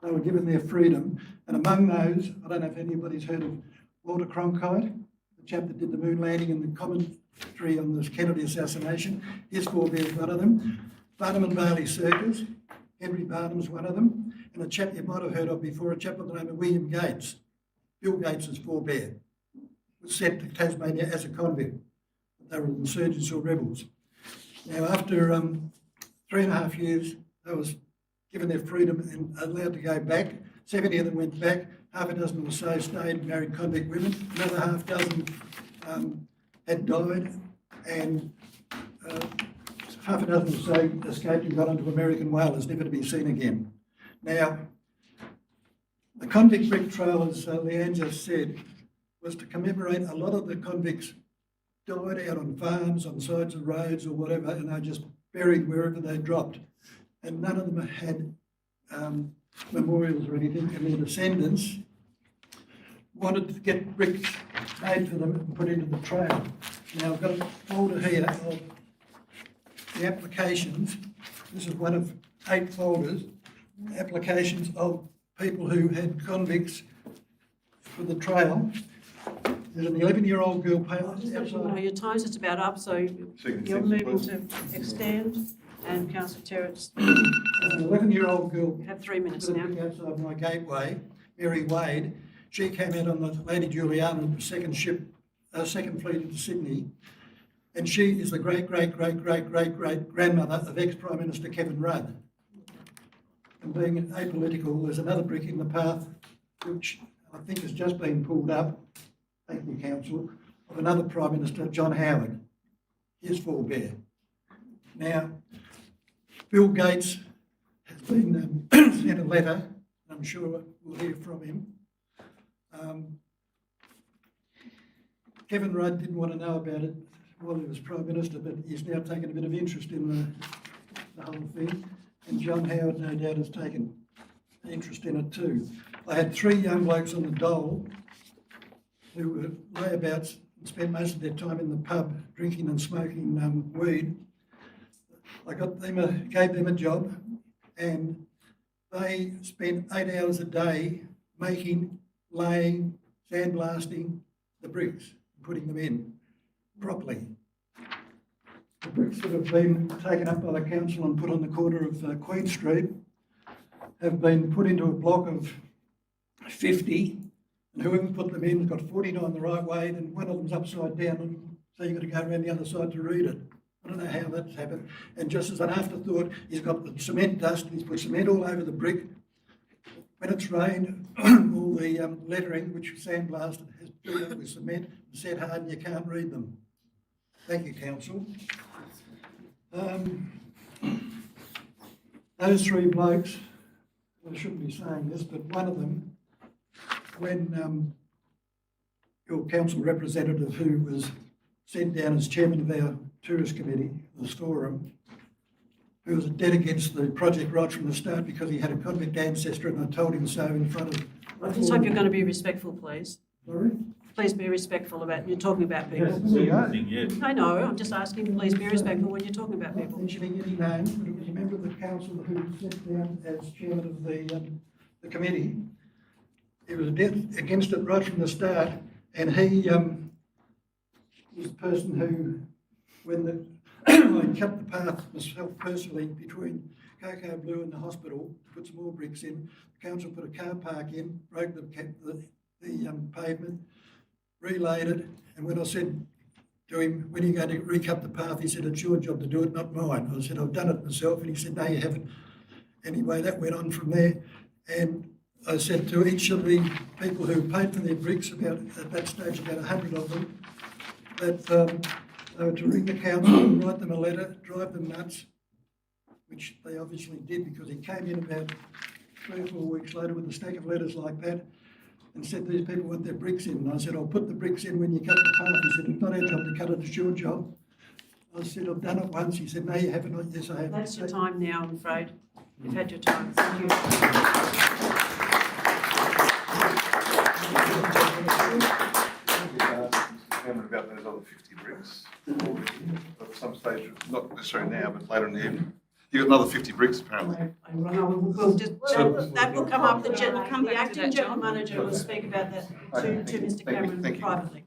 they were given their freedom. And among those, I don't know if anybody's heard of Walter Cronkite, the chap that did the moon landing and the commentary on the Kennedy assassination. His forebears, one of them. Barnum and Bailey Circus, Henry Barnum's one of them, and a chap you might have heard of before, a chap by the name of William Gates. Bill Gates's forebear was sent to Tasmania as a convict. They were insurgents or rebels. Now, after 3.5 years, they was given their freedom and allowed to go back. 70 of them went back. Half a dozen or so stayed, married convict women. Another half dozen had died, and half a dozen or so escaped and got onto American whalers, never to be seen again. Now, the convict brick trail, as Leanne just said, was to commemorate a lot of the convicts died out on farms, on sides of roads or whatever, and they just buried wherever they dropped. And none of them had memorials or anything, and their descendants wanted to get bricks made for them and put into the trail. Now, I've got a folder here of the applications. This is one of 8 folders, applications of people who had convicts for the trail. There's an 11-year-old girl outside.
Your time's just about up, so you're moving to extend, and Councillor Terrence.
An 11-year-old girl.
You have 3 minutes now.
Outside my gateway, Mary Wade. She came out on the Lady Juliana, the second fleet into Sydney, and she is the great-great-great-great-great-grandmother of ex-Prime Minister Kevin Rudd. And being apolitical, there's another brick in the path, which I think has just been pulled up, thank you, Council, of another Prime Minister, John Howard, his forebear. Now, Bill Gates has been sent a letter, I'm sure we'll hear from him. Kevin Rudd didn't want to know about it while he was Prime Minister, but he's now taken a bit of interest in the whole thing. And John Howard, no doubt, has taken interest in it too. I had 3 young blokes on the dole who were layabouts and spent most of their time in the pub drinking and smoking weed. I gave them a job, and they spent 8 hours a day making, laying, sandblasting the bricks, putting them in properly. The bricks that have been taken up by the council and put on the corner of Queen Street have been put into a block of 50, and whoever put them in has got 49 the right way, and one of them's upside down, and so you've got to go around the other side to read it. I don't know how that's happened. And just as an afterthought, he's got the cement dust, he's put cement all over the brick. When it's rained, all the lettering, which was sandblasted, has built up with cement and set hard, and you can't read them. Thank you, Council. Those 3 blokes, I shouldn't be saying this, but one of them, when your council representative, who was sent down as chairman of our tourist committee, the forum, who was dead against the project right from the start because he had a convict ancestor, and I told him so in front of...
I just hope you're going to be respectful, please.
Sorry?
Please be respectful about, you're talking about people.
Yes, there you go.
Yet.
I know, I'm just asking, please be respectful when you're talking about
Not
people.
mentioning any names, but it was a member of the council who was sent down as chairman of the committee. He was dead against it right from the start, and he was the person who, when I cut the path myself personally between Cocoa Blue and the hospital, put some more bricks in. The council put a car park in, broke the pavement, relayed it, and when I said to him, when are you going to recut the path, he said, it's your job to do it, not mine. I said, I've done it myself, and he said, no, you haven't. Anyway, that went on from there, and I said to each of the people who paid for their bricks, about at that stage about 100 of them, that they were to ring the council and write them a letter, drive them nuts, which they obviously did, because he came in about 3 or 4 weeks later with a stack of letters like that and said these people want their bricks in. And I said, I'll put the bricks in when you cut the path. He said, it's not our job to cut it, it's your job. I said, I've done it once. He said, no, you haven't. Yes, I have.
That's your time now, I'm afraid. You've had your time. Thank you.
Chairman, about those other 50 bricks. At some stage, not necessarily now, but later in the evening. You've got another 50 bricks apparently.
We'll just, that will come up, the
back to
acting
that,
general
John.
manager will speak about that to Mr Cameron
Thank you.
privately.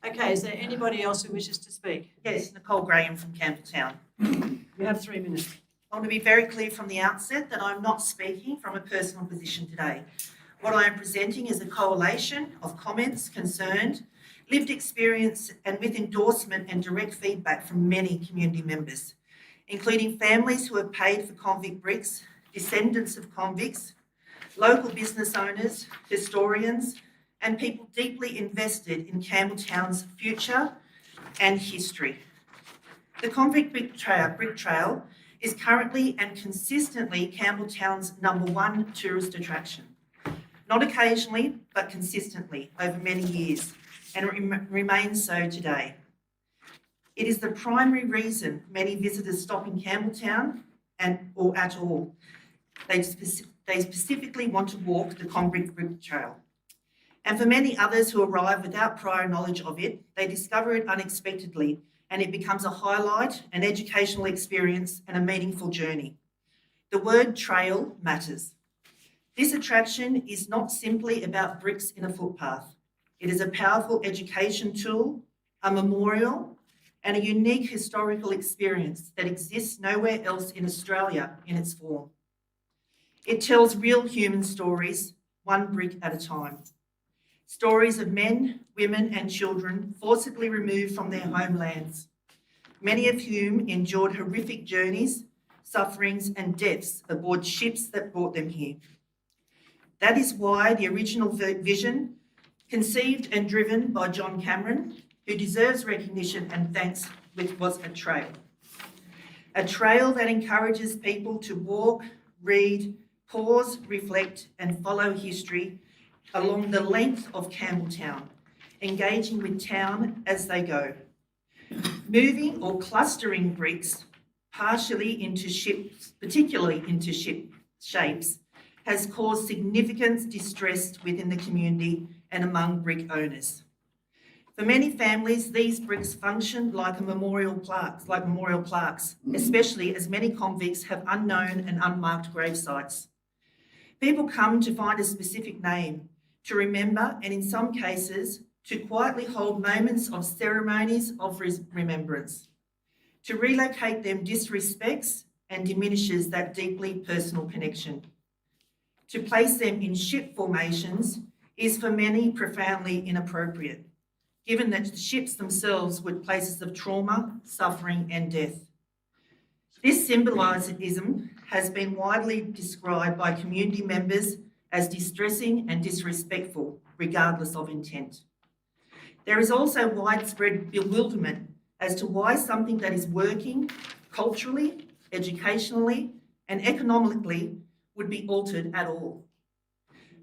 Okay, is there anybody else who wishes to speak?
Yes, Nicole Graham from Campbelltown.
You have 3 minutes.
I want to be very clear from the outset that I'm not speaking from a personal position today. What I am presenting is a coalition of comments, concerned, lived experience, and with endorsement and direct feedback from many community members, including families who have paid for convict bricks, descendants of convicts, local business owners, historians, and people deeply invested in Campbelltown's future and history. The convict brick trail is currently and consistently Campbelltown's #1 tourist attraction. Not occasionally, but consistently over many years, and it remains so today. It is the primary reason many visitors stop in Campbelltown or at all. They specifically want to walk the convict brick trail. And for many others who arrive without prior knowledge of it, they discover it unexpectedly, and it becomes a highlight, an educational experience, and a meaningful journey. The word trail matters. This attraction is not simply about bricks in a footpath. It is a powerful education tool, a memorial, and a unique historical experience that exists nowhere else in Australia in its form. It tells real human stories, one brick at a time. Stories of men, women, and children forcibly removed from their homelands, many of whom endured horrific journeys, sufferings, and deaths aboard ships that brought them here. That is why the original vision, conceived and driven by John Cameron, who deserves recognition and thanks, was a trail. A trail that encourages people to walk, read, pause, reflect and follow history along the length of Campbelltown, engaging with town as they go. Moving or clustering bricks partially into ships, particularly into shapes, has caused significant distress within the community and among brick owners. For many families, these bricks function like memorial plaques, especially as many convicts have unknown and unmarked grave sites. People come to find a specific name, to remember, and in some cases, to quietly hold moments of ceremonies of remembrance. To relocate them disrespects and diminishes that deeply personal connection. To place them in ship formations is for many profoundly inappropriate, given that the ships themselves were places of trauma, suffering and death. This symbolism has been widely described by community members as distressing and disrespectful, regardless of intent. There is also widespread bewilderment as to why something that is working culturally, educationally and economically would be altered at all.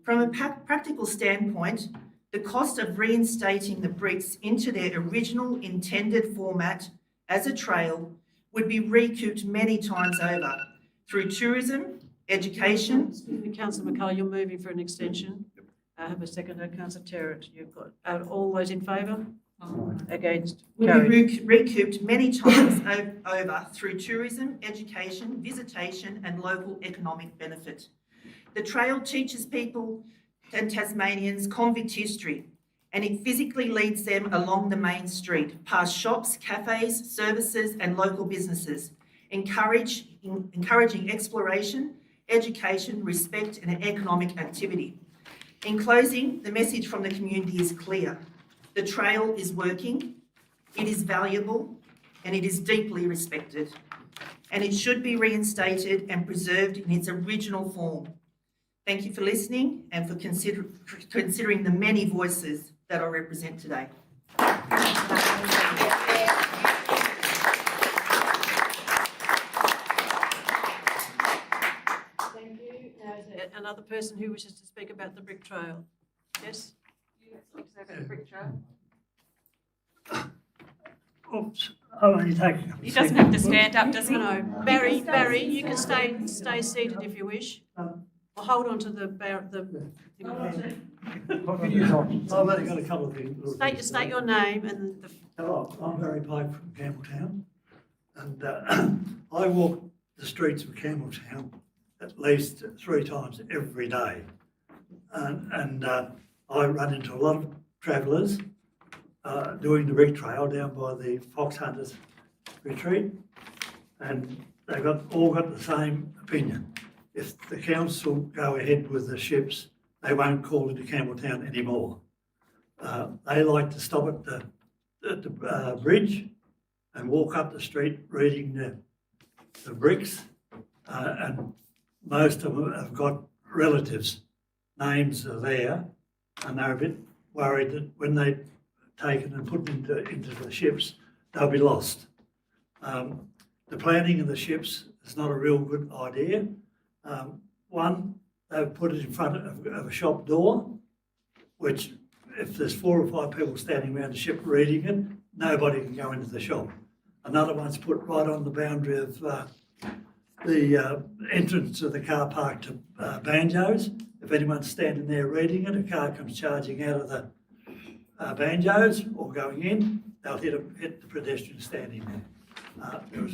From a practical standpoint, the cost of reinstating the bricks into their original intended format as a trail would be recouped many times over through tourism, education.
Excuse me, Councillor McCullough, you're moving for an extension. I have a seconder, Councillor Terrett. You've got all those in favour? Against?
Will be recouped many times over through tourism, education, visitation and local economic benefit. The trail teaches people and Tasmanians convict history, and it physically leads them along the main street, past shops, cafes, services and local businesses, encouraging exploration, education, respect and economic activity. In closing, the message from the community is clear. The trail is working, it is valuable and it is deeply respected, and it should be reinstated and preserved in its original form. Thank you for listening and for considering the many voices that I represent today.
Thank you. Now, is there another person who wishes to speak about the brick trail? Yes? About the brick trail?
Oops, I'm only taking
He doesn't have to stand up, does he?
No, Barry, you can stay seated if you wish. Or hold on to the.
I've only got a couple of things.
State your name and the.
Hello, I'm Barry Pike from Campbelltown, and I walk the streets of Campbelltown at least 3 times every day, and I run into a lot of travellers doing the brick trail down by the Fox Hunters retreat, and they've all got the same opinion. If the council go ahead with the ships, they won't call into Campbelltown anymore. They like to stop at the bridge and walk up the street reading the bricks, and most of them have got relatives. Names are there, and they're a bit worried that when they're taken and put into the ships, they'll be lost. The planning of the ships is not a real good idea. One, they've put it in front of a shop door, which if there's 4 or 5 people standing around the ship reading it, nobody can go into the shop. Another one's put right on the boundary of the entrance of the car park to Banjos. If anyone's standing there reading it, a car comes charging out of the Banjos or going in, they'll hit the pedestrian standing there. There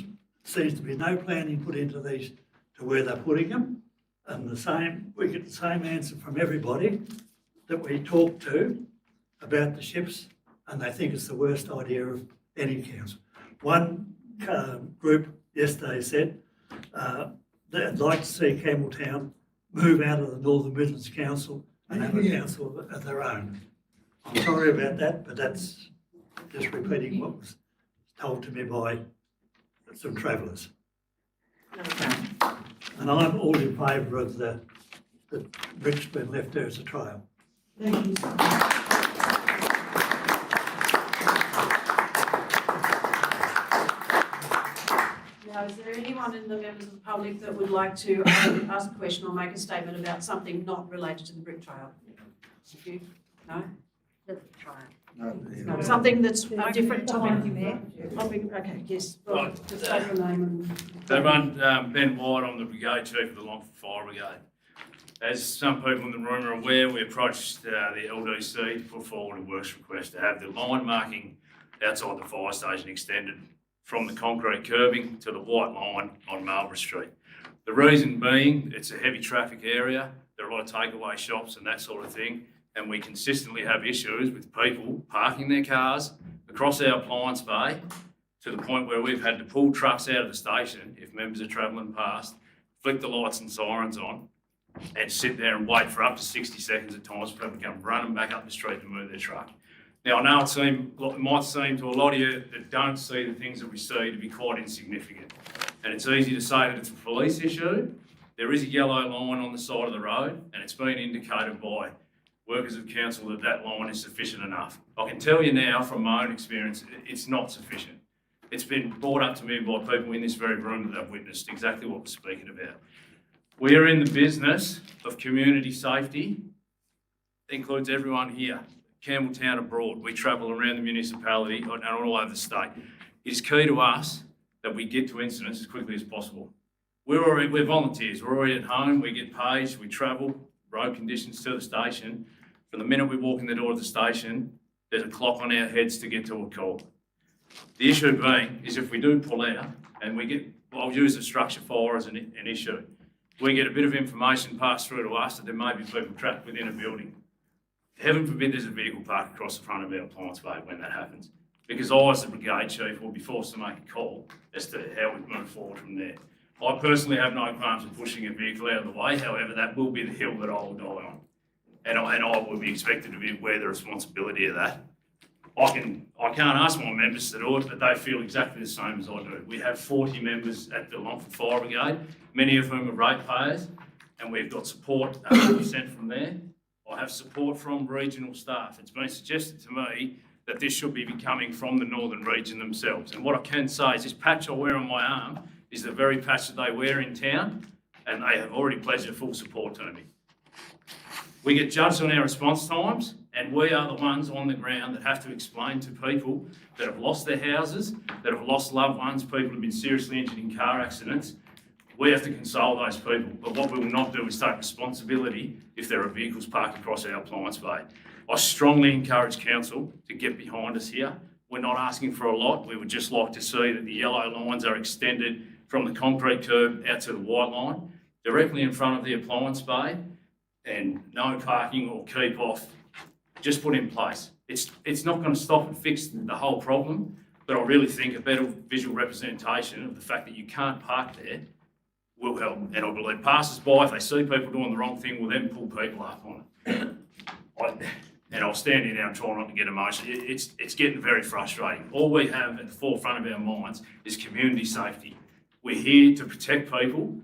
seems to be no planning put into these to where they're putting them, and we get the same answer from everybody that we talk to about the ships, and they think it's the worst idea of any council. One group yesterday said they'd like to see Campbelltown move out of the Northern Midlands Council and have a council of their own. I'm sorry about that, but that's just repeating what was told to me by some travellers. And I'm all in favour of the bricks being left there as a trail.
Thank you. Now, is there anyone in the members of the public that would like to ask a question or make a statement about something not related to the brick trail? Thank you. No? No, something that's a different topic. Okay, yes. Well, just say your name and.
So everyone, Ben White, I'm the Brigade Chief of the Longford Fire Brigade. As some people in the room are aware, we approached the LDC to put forward a works request to have the line marking outside the fire station extended from the concrete curbing to the white line on Marlborough Street. The reason being, it's a heavy traffic area, there are a lot of takeaway shops and that sort of thing, and we consistently have issues with people parking their cars across our appliance bay to the point where we've had to pull trucks out of the station if members are travelling past, flick the lights and sirens on, and sit there and wait for up to 60 seconds at times for people to come running back up the street to move their truck. Now, I know it might seem to a lot of you that don't see the things that we see to be quite insignificant. And it's easy to say that it's a police issue. There is a yellow line on the side of the road, and it's been indicated by workers of council that that line is sufficient enough. I can tell you now from my own experience, it's not sufficient. It's been brought up to me by people in this very room that have witnessed exactly what we're speaking about. We are in the business of community safety. It includes everyone here, Campbelltown abroad. We travel around the municipality and all over the state. It is key to us that we get to incidents as quickly as possible. We're volunteers. We're already at home. We get paid. We travel, road conditions to the station. From the minute we walk in the door of the station, there's a clock on our heads to get to a call. The issue being is if we do pull out and we get, I'll use the structure fire as an issue. We get a bit of information passed through to us that there may be people trapped within a building. Heaven forbid there's a vehicle parked across the front of our appliance bay when that happens. Because I, as the brigade chief, will be forced to make a call as to how we move forward from there. I personally have no qualms with pushing a vehicle out of the way, however, that will be the hill that I will die on. And I will be expected to be aware of the responsibility of that. I can't ask my members to do it, but they feel exactly the same as I do. We have 40 members at the Longford Fire Brigade, many of whom are ratepayers, and we've got support 100% from there. I have support from regional staff. It's been suggested to me that this should be coming from the northern region themselves. And what I can say is this patch I wear on my arm is the very patch that they wear in town, and they have already pledged their full support to me. We get judged on our response times, and we are the ones on the ground that have to explain to people that have lost their houses, that have lost loved ones, people who have been seriously injured in car accidents. We have to console those people, but what we will not do is take responsibility if there are vehicles parked across our appliance bay. I strongly encourage council to get behind us here. We're not asking for a lot. We would just like to see that the yellow lines are extended from the concrete curb out to the white line, directly in front of the appliance bay, and no parking or keep off just put in place. It's not going to stop and fix the whole problem, but I really think a better visual representation of the fact that you can't park there will help. And I believe passers-by, if they see people doing the wrong thing, will then pull people up on it. And I'll stand here now and try not to get emotional. It's getting very frustrating. All we have at the forefront of our minds is community safety. We're here to protect people,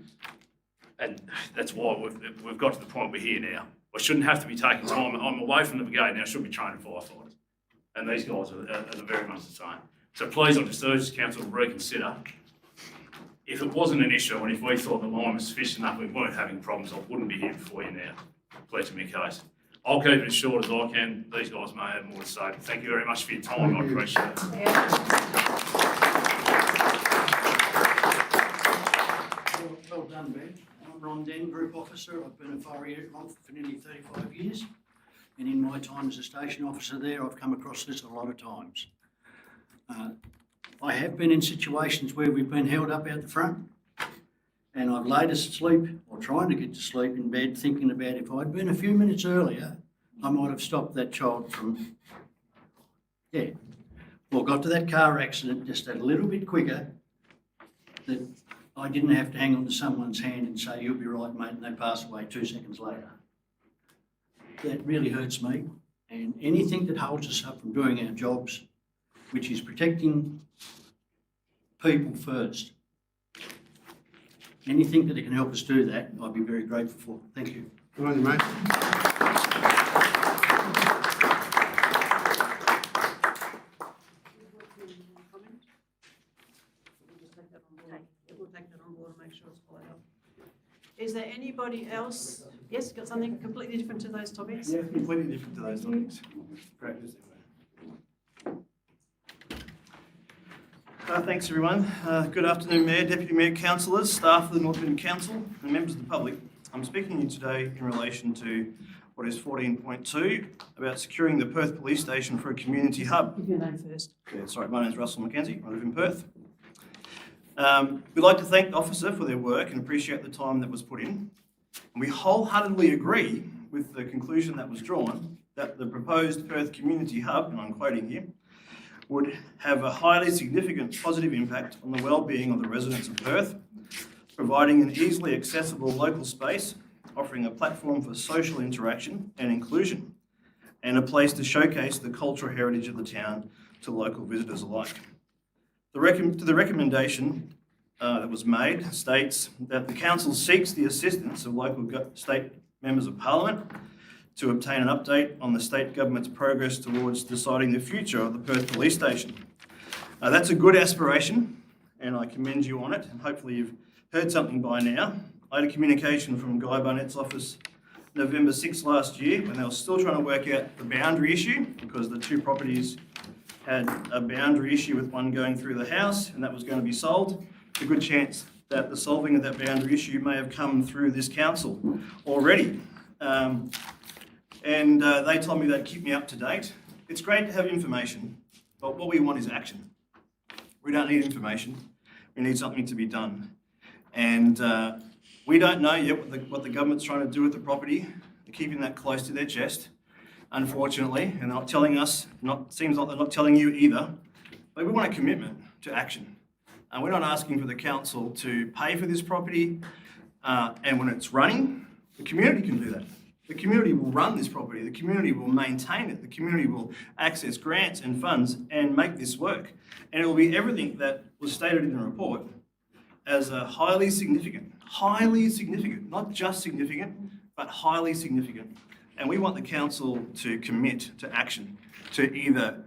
and that's why we've got to the point we're here now. I shouldn't have to be taking time. I'm away from the brigade now. I should be training firefighters. And these guys are very much the same. So please, I just urge the council to reconsider. If it wasn't an issue and if we thought the line was sufficient enough, we weren't having problems, I wouldn't be here before you now. Please, me case. I'll keep it as short as I can. These guys may have more to say. But thank you very much for your time. I appreciate it.
Well done, Ben. I'm Ron Den, Group Officer. I've been a fire at Longford for nearly 35 years. And in my time as a station officer there, I've come across this a lot of times. I have been in situations where we've been held up out the front and I've laid asleep or trying to get to sleep in bed thinking about if I'd been a few minutes earlier, I might have stopped that child from, or got to that car accident just a little bit quicker, that I didn't have to hang on to someone's hand and say, you'll be right, mate, and they pass away 2 seconds later. That really hurts me. And anything that holds us up from doing our jobs, which is protecting people first, anything that can help us do that, I'd be very grateful for. Thank you.
Good on you, mate.
want to make sure it's followed up. Is there anybody else? Yes, got something completely different to those topics?
Yeah, completely different to those topics. Great. Thanks, everyone. Good afternoon, Mayor, Deputy Mayor, councillors, staff of the North Midlands Council, and members of the public. I'm speaking to you today in relation to what is 14.2 about securing the Perth Police Station for a community hub.
Give your name first.
Yeah, sorry, my name's Russell Mackenzie. I live in Perth. We'd like to thank the officer for their work and appreciate the time that was put in. And we wholeheartedly agree with the conclusion that was drawn that the proposed Perth Community Hub, and I'm quoting here, would have a highly significant positive impact on the well-being of the residents of Perth, providing an easily accessible local space, offering a platform for social interaction and inclusion, and a place to showcase the cultural heritage of the town to local visitors alike. The recommendation that was made states that the council seeks the assistance of local state members of parliament to obtain an update on the state government's progress towards deciding the future of the Perth Police Station. That's a good aspiration, and I commend you on it, and hopefully you've heard something by now. I had a communication from Guy Barnett's office November 6 last year when they were still trying to work out the boundary issue because the two properties had a boundary issue with one going through the house and that was going to be solved. There's a good chance that the solving of that boundary issue may have come through this council already. They told me they'd keep me up to date. It's great to have information, but what we want is action. We don't need information. We need something to be done. And we don't know yet what the government's trying to do with the property. They're keeping that close to their chest, unfortunately, and they're not telling us, seems like they're not telling you either, but we want a commitment to action. And we're not asking for the council to pay for this property, and when it's running, the community can do that. The community will run this property, the community will maintain it, the community will access grants and funds and make this work. And it will be everything that was stated in the report as a highly significant, not just significant, but highly significant. And we want the council to commit to action, to either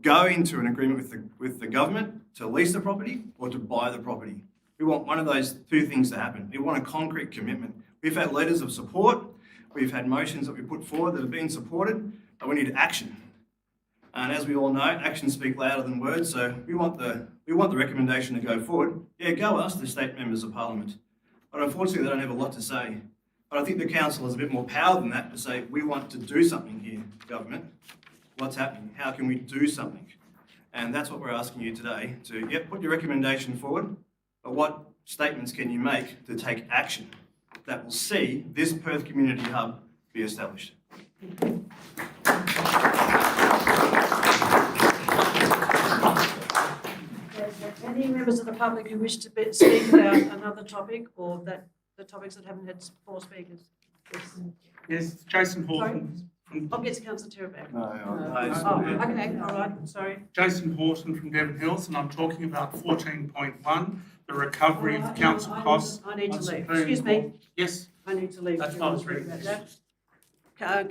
go into an agreement with the government to lease the property or to buy the property. We want one of those two things to happen. We want a concrete commitment. We've had letters of support, we've had motions that we put forward that have been supported, but we need action. And as we all know, actions speak louder than words, so we want the recommendation to go forward. Yeah, go ask the state members of parliament. But unfortunately, they don't have a lot to say. But I think the council has a bit more power than that to say, we want to do something here, government. What's happening? How can we do something? And that's what we're asking you today, to put your recommendation forward, but what statements can you make to take action that will see this Perth Community Hub be established?
Any members of the public who wish to speak about another topic or that the topics that haven't had four speakers?
Yes, Jason Horton.
I'll get to Councillor Terry back.
Okay,
all right, sorry.
Jason Horton from Devon Hills, and I'm talking about 14.1, the recovery of council costs.
I need to leave. Excuse me.
Yes.
I need to leave.
That's fine, Rick.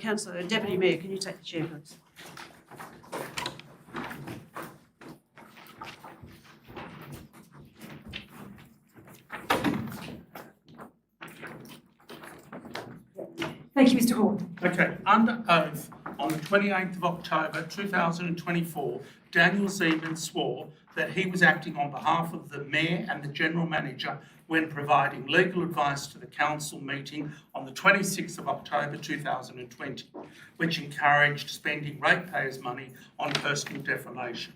Councillor, Deputy Mayor, can you take the chair, please?
Thank you, Mr. Horton.
Okay, under oath, on the 28th of October 2024, Daniel Zeman swore that he was acting on behalf of the Mayor and the General Manager when providing legal advice to the Council meeting on the 26th of October 2020, which encouraged spending ratepayers' money on personal defamation.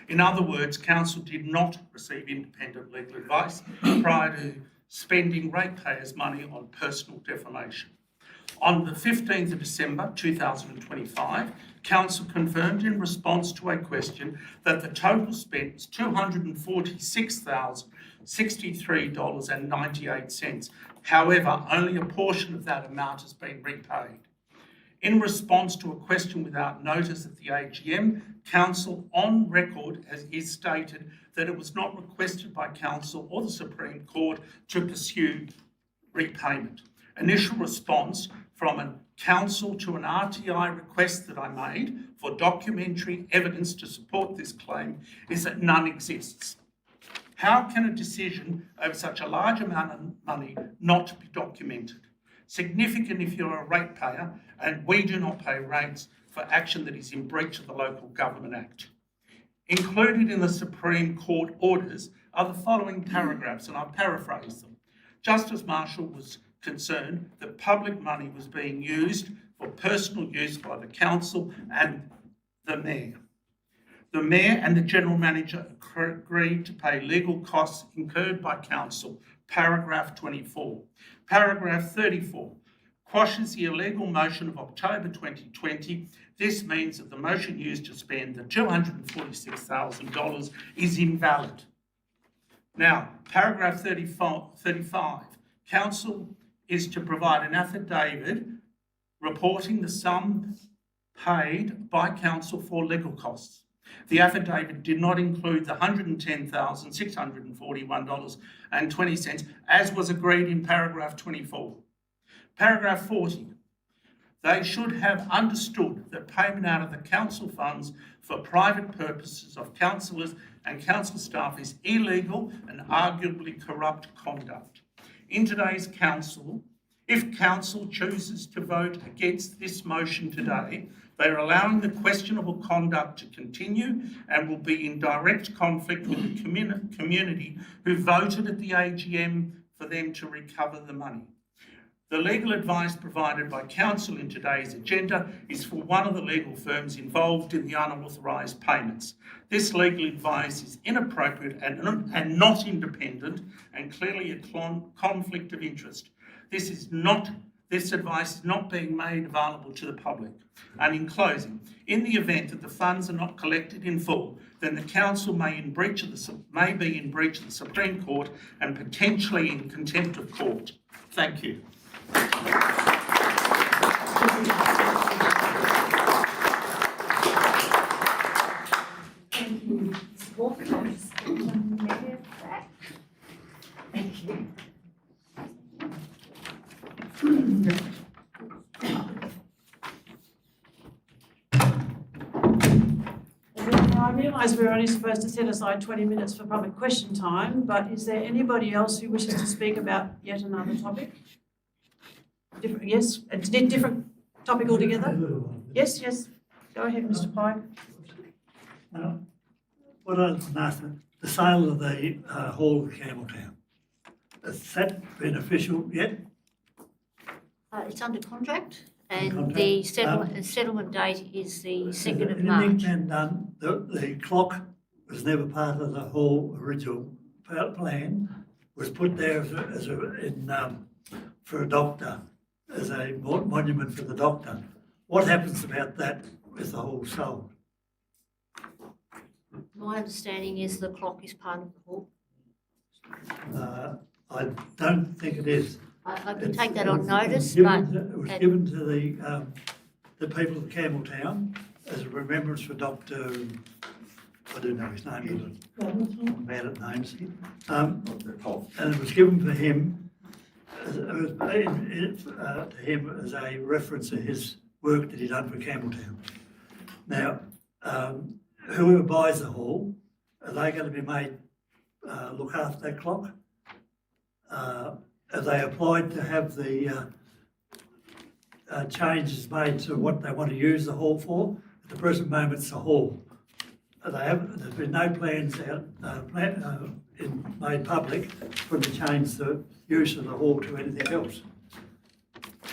In other words, Council did not receive independent legal advice prior to spending ratepayers' money on personal defamation. On the 15th of December 2025, Council confirmed in response to a question that the total spent was $246,063.98. However, only a portion of that amount has been repaid. In response to a question without notice at the AGM, Council on record is stated that it was not requested by Council or the Supreme Court to pursue repayment. Initial response from a Council to an RTI request that I made for documentary evidence to support this claim is that none exists. How can a decision over such a large amount of money not be documented? Significant if you're a ratepayer, and we do not pay rates for action that is in breach of the Local Government Act. Included in the Supreme Court orders are the following paragraphs, and I'll paraphrase them. Justice Marshall was concerned that public money was being used for personal use by the council and the mayor. The mayor and the general manager agreed to pay legal costs incurred by council, paragraph 24. Paragraph 34 quashes the illegal motion of October 2020. This means that the motion used to spend the $246,000 is invalid. Now, paragraph 35, council is to provide an affidavit reporting the sum paid by council for legal costs. The affidavit did not include the $110,641.20 as was agreed in paragraph 24. Paragraph 40, they should have understood that payment out of the council funds for private purposes of councillors and council staff is illegal and arguably corrupt conduct. In today's council, if council chooses to vote against this motion today, they are allowing the questionable conduct to continue and will be in direct conflict with the community who voted at the AGM for them to recover the money. The legal advice provided by council in today's agenda is for one of the legal firms involved in the unauthorised payments. This legal advice is inappropriate and not independent and clearly a conflict of interest. This advice is not being made available to the public. And in closing, in the event that the funds are not collected in full, then the council may be in breach of the Supreme Court and potentially in contempt of court. Thank you.
Thank you, Ms. Walker. I'll just get one there back. Thank you.
Now, I realise we're only supposed to set aside 20 minutes for public question time, but is there anybody else who wishes to speak about yet another topic? Yes, a different topic altogether? Yes, go ahead, Mr. Pike.
What I was asking, the sale of the hall at Campbelltown, has that been official yet?
It's under contract, and
Contract.
the settlement date is the 2nd of March.
Anything been done? The clock was never part of the whole original plan, was put there for a doctor, as a monument for the doctor. What happens about that with the hall sold?
My understanding is the clock is part of the hall.
I don't think it is.
I can take that on notice,
It
but
was given to the people of Campbelltown as a remembrance for Dr. I don't know his name, but I'm bad at names. And it was given for him, to him as a reference to his work that he done for Campbelltown. Now, whoever buys the hall, are they going to be made look after that clock? Have they applied to have the changes made to what they want to use the hall for? At the present moment, it's a hall. There's been no plans made public for them to change the use of the hall to anything else.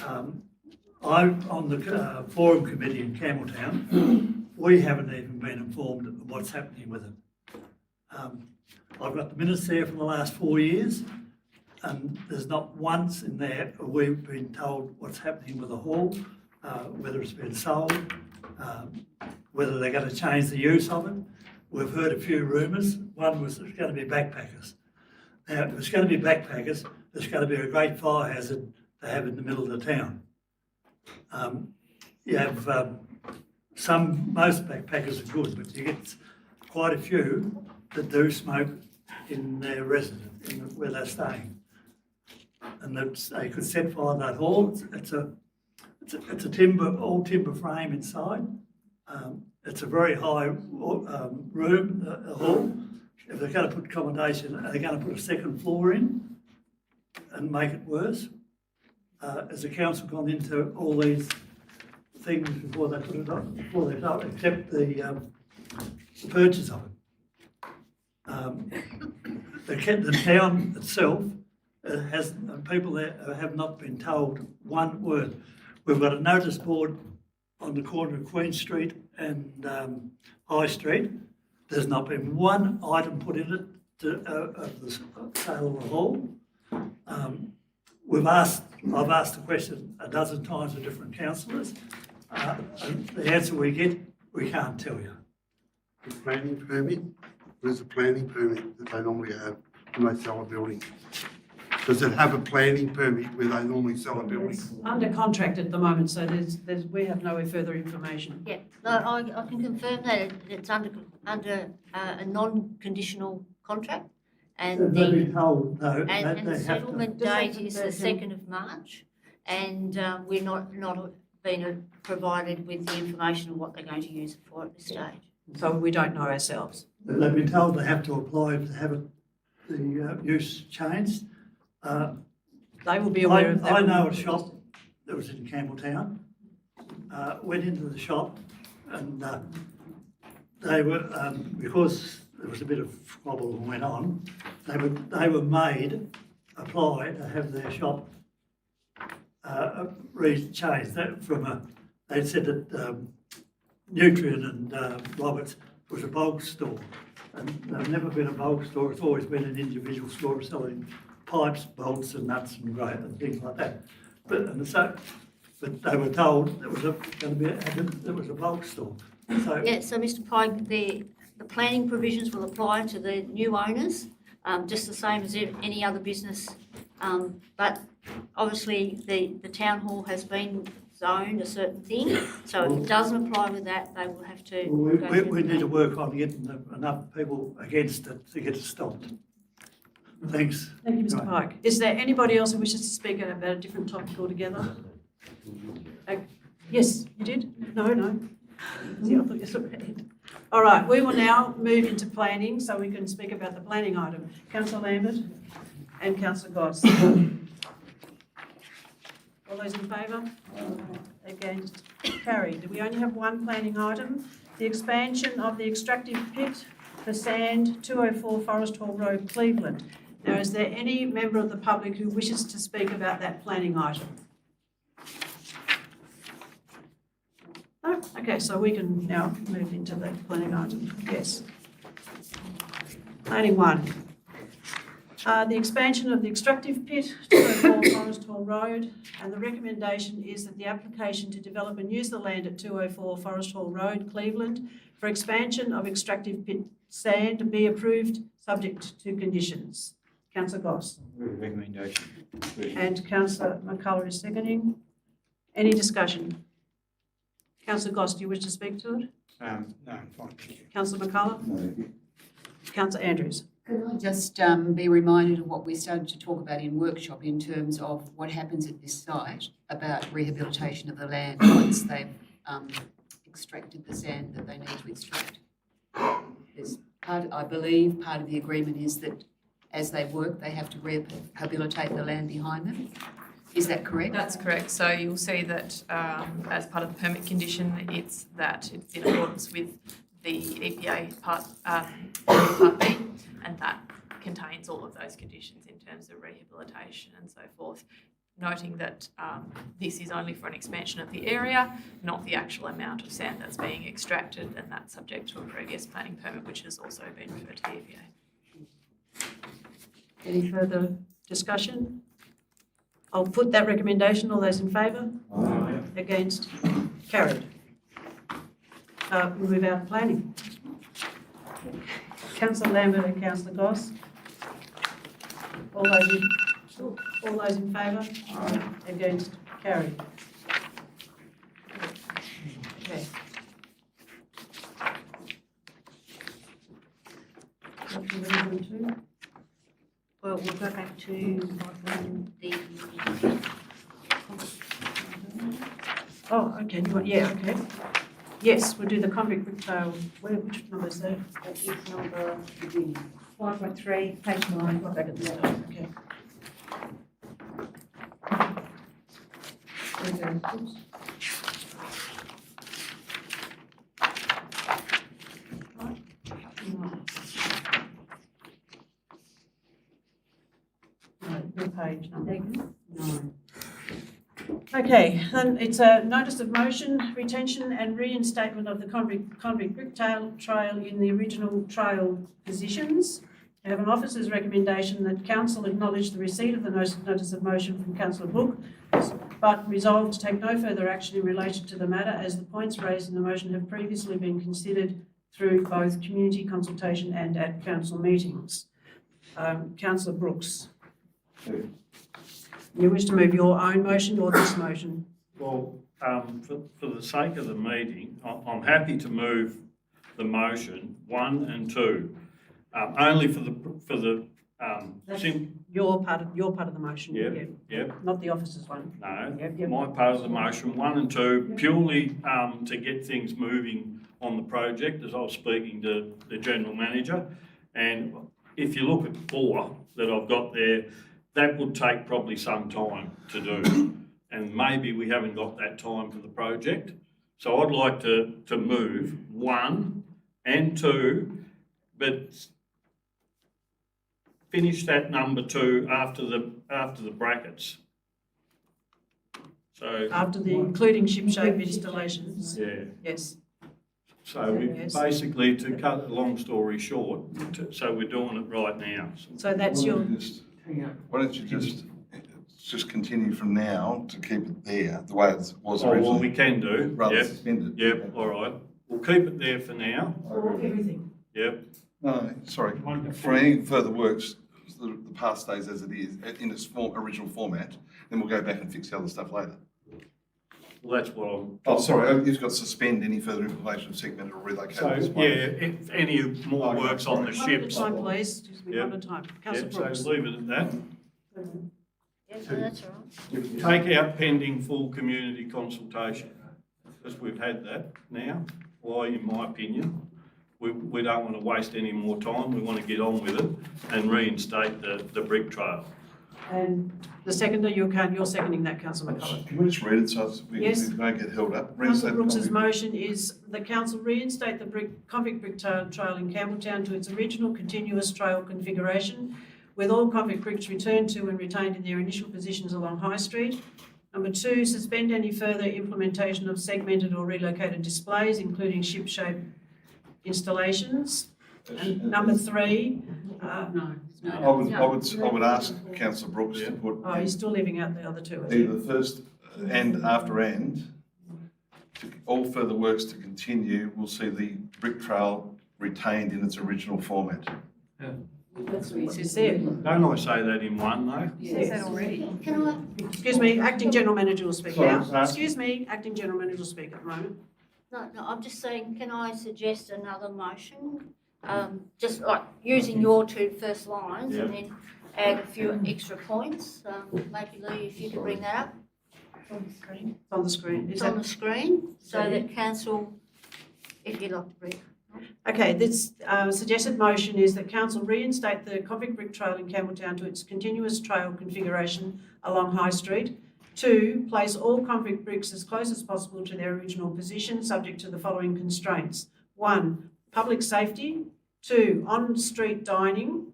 I'm on the forum committee in Campbelltown. We haven't even been informed of what's happening with it. I've got the minutes there for the last 4 years, and there's not once in there we've been told what's happening with the hall, whether it's been sold, whether they're going to change the use of it. We've heard a few rumours. One was it's going to be backpackers. Now, if it's going to be backpackers, there's going to be a great fire hazard to have in the middle of the town. You have most backpackers are good, but you get quite a few that do smoke in their residence, where they're staying. And they could set fire to that hall. It's a timber, all timber frame inside. It's a very high room, hall. if they're going to put accommodation, are they going to put a second floor in and make it worse? Has the council gone into all these things before they put it on, before they start, except the purchase of it? The town itself has, people there have not been told one word. We've got a notice board on the corner of Queen Street and High Street. There's not been one item put in it of the sale of the hall. I've asked the question a dozen times to different councillors. And the answer we get, we can't tell you.
The planning permit, where's the planning permit that they normally have when they sell a building? Does it have a planning permit where they normally sell a building?
It's under contract at the moment, so we have no further information.
Yeah, no, I can confirm that it's under a non-conditional contract, and
They've been told, no,
and
they
the
have
settlement
to.
date is the 2nd of March, and we're not been provided with the information of what they're going to use it for at this stage.
So we don't know ourselves.
They've been told they have to apply to have the use changed.
They will be aware of that.
I know a shop that was in Campbelltown, went into the shop and they were, because there was a bit of squabble that went on, they were made apply to have their shop changed. That from they said that Nutrient and Roberts was a bulk store, and they've never been a bulk store. It's always been an individual store selling pipes, bolts, and nuts and grate and things like that. But they were told it was a bulk store. So
Yeah, so Mr Pike, the planning provisions will apply to the new owners, just the same as any other business. But obviously the town hall has been zoned a certain thing, so if it doesn't apply with that, they will have to.
we need to work on getting enough people against it to get it stopped. Thanks.
Thank you, Mr Pike. Is there anybody else who wishes to speak about a different topic altogether? Yes, you did? No. See, I thought you said it. All right, we will now move into planning, so we can speak about the planning item. Councillor Lambert and Councillor Goss. All those in favour? Against? Carried. We only have one planning item, the expansion of the extractive pit for sand, 204 Forest Hall Road, Cleveland. Now, is there any member of the public who wishes to speak about that planning item? No? Okay, so we can now move into the planning item. Yes. Planning one. The expansion of the extractive pit, 204 Forest Hall Road, and the recommendation is that the application to develop and use the land at 204 Forest Hall Road, Cleveland, for expansion of extractive pit sand be approved, subject to conditions. Councillor Goss.
Recommendation.
And Councillor McCullough is seconding. Any discussion? Councillor Goss, do you wish to speak to it?
No, I'm fine, thank you.
Councillor McCullough? No. Councillor Andrews?
Could I just be reminded of what we started to talk about in workshop in terms of what happens at this site about rehabilitation of the land once they've extracted the sand that they need to extract? I believe part of the agreement is that as they work, they have to rehabilitate the land behind them. Is that correct?
That's correct. So you'll see that as part of the permit condition, it's in accordance with the EPA Part B, and that contains all of those conditions in terms of rehabilitation and so forth, noting that this is only for an expansion of the area, not the actual amount of sand that's being extracted, and that's subject to a previous planning permit, which has also been referred to the EPA.
Any further discussion? I'll put that recommendation. All those in favour? Aye. Against? Carried. We move out of planning. Councillor Lambert and Councillor Goss. All those in favour? Aye. Against? Carried. Okay. What are we going to?
Well, we'll go back to the.
Oh, okay. Okay. Yes, we'll do the convict brick trail. Which number is that?
That is number 5.3, page 9, back at the top.
Okay. The page number 9. Okay, then it's a notice of motion, retention and reinstatement of the convict brick trail in the original trail positions. I have an officer's recommendation that council acknowledge the receipt of the notice of motion from Councillor Brook, but resolve to take no further action in relation to the matter as the points raised in the motion have previously been considered through both community consultation and at council meetings. Councillor Brooks. You wish to move your own motion or this motion?
Well, for the sake of the meeting, I'm happy to move the motion 1 and 2, only for the
Your part of the motion.
Yep.
Not the officer's one.
No,
Yep.
my part of the motion 1 and 2 purely to get things moving on the project. As I was speaking to the general manager, and if you look at 4 that I've got there, that would take probably some time to do, and maybe we haven't got that time for the project. So I'd like to move 1 and 2, but finish that number 2 after the brackets. So
After the including ship shape installations.
yeah.
Yes.
So we
Yes.
basically, to cut a long story short, so we're doing it right now.
So that's your.
Why don't you just continue from now to keep it there, the way it was
Oh,
originally?
well, we can do.
Rather
Yep.
suspend it.
Yep, all right. We'll keep it there for now.
For everything.
Yep.
No, sorry, for any further works, the path stays as it is, in its original format, then we'll go back and fix the other stuff later.
Well, that's what I'm.
Oh, sorry, you've got to suspend any further implementation of segmented or relocated.
So,
display.
yeah, if any more works on the
One at a
ships.
time, please. Just
Yep.
one at a time. Councillor
Yep,
Brooks.
so leave it at that.
Yes, that's all right.
Take out pending full community consultation, because we've had that now. Why, in my opinion, we don't want to waste any more time. We want to get on with it and reinstate the brick trail.
And the seconder, you're seconding that, Councillor McCullough.
Can we just read it so we
Yes.
don't get held up?
Councillor Brooks's
Reinstate-
motion is the council reinstate the convict brick trail in Campbelltown to its original continuous trail configuration, with all convict bricks returned to and retained in their initial positions along High Street. Number 2, suspend any further implementation of segmented or relocated displays, including ship-shape installations. And number 3,
I would ask Councillor Brooks to put
oh, he's still leaving out the other 2. is he?
either first and after and, all further works to continue will see the brick trail retained in its original format.
That's what he says there.
Don't I say that in 1 though?
Says that already.
Can I,
Excuse me, Acting General Manager will speak
Sorry,
now.
sorry.
Excuse me, Acting General Manager will speak at the moment.
no, I'm just saying, can I suggest another motion? Just like using your 2 first lines and then add a few extra points. Maybe Lee, if you could bring that up.
On the screen.
It's on the screen.
It's on the screen, so that council, if you'd like to bring.
Okay, this suggested motion is that council reinstate the convict brick trail in Campbelltown to its continuous trail configuration along High Street. 2, place all convict bricks as close as possible to their original position, subject to the following constraints. 1, public safety. 2, on-street dining.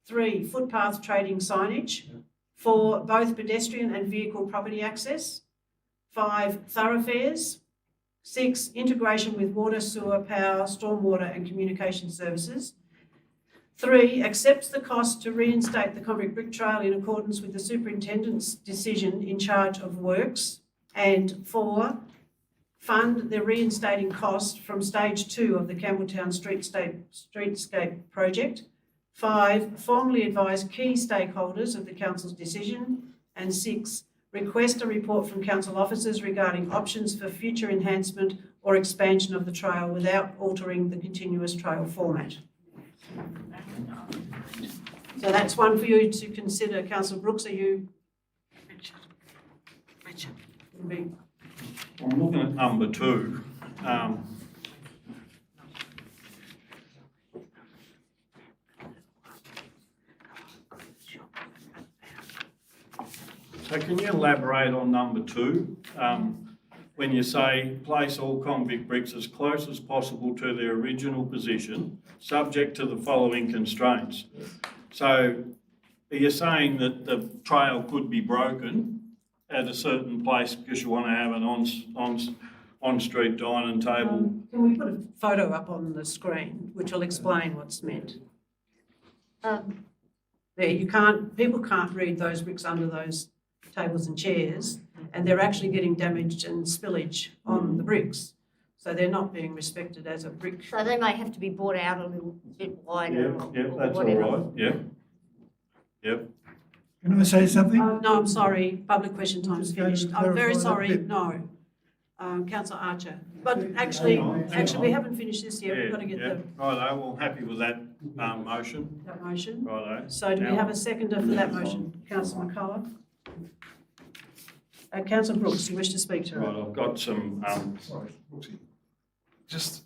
3, footpath trading signage. 4, both pedestrian and vehicle property access. 5, thoroughfares. 6, integration with water, sewer, power, stormwater and communication services. 3, accepts the cost to reinstate the convict brick trail in accordance with the superintendent's decision in charge of works. And 4, fund the reinstating cost from stage 2 of the Campbelltown Streetscape project. 5, formally advise key stakeholders of the council's decision. And 6, request a report from council officers regarding options for future enhancement or expansion of the trail without altering the continuous trail format. So that's one for you to consider. Councillor Brooks, are you?
I'm looking at number 2, So can you elaborate on number 2? When you say place all convict bricks as close as possible to their original position, subject to the following constraints. So are you saying that the trail could be broken at a certain place because you want to have an on-street dining table?
Can we put a photo up on the screen which will explain what's meant? There, people can't read those bricks under those tables and chairs, and they're actually getting damaged and spillage on the bricks. So they're not being respected as a brick.
So they may have to be brought out a little bit wider or
That's
whatever.
all right, Yep.
Can I say something?
No, I'm sorry, public question time's
Just going to
finished. I'm very
clarify that
sorry,
bit.
no. Councillor Archer. But actually, we haven't finished this yet. We've got to get
Righto, well, happy with that motion.
that motion.
Righto.
So do we have a seconder for that motion? Councillor McCullough? Councillor Brooks, you wish to speak to it?
Right, I've got some,
Sorry, Brooksy. Just,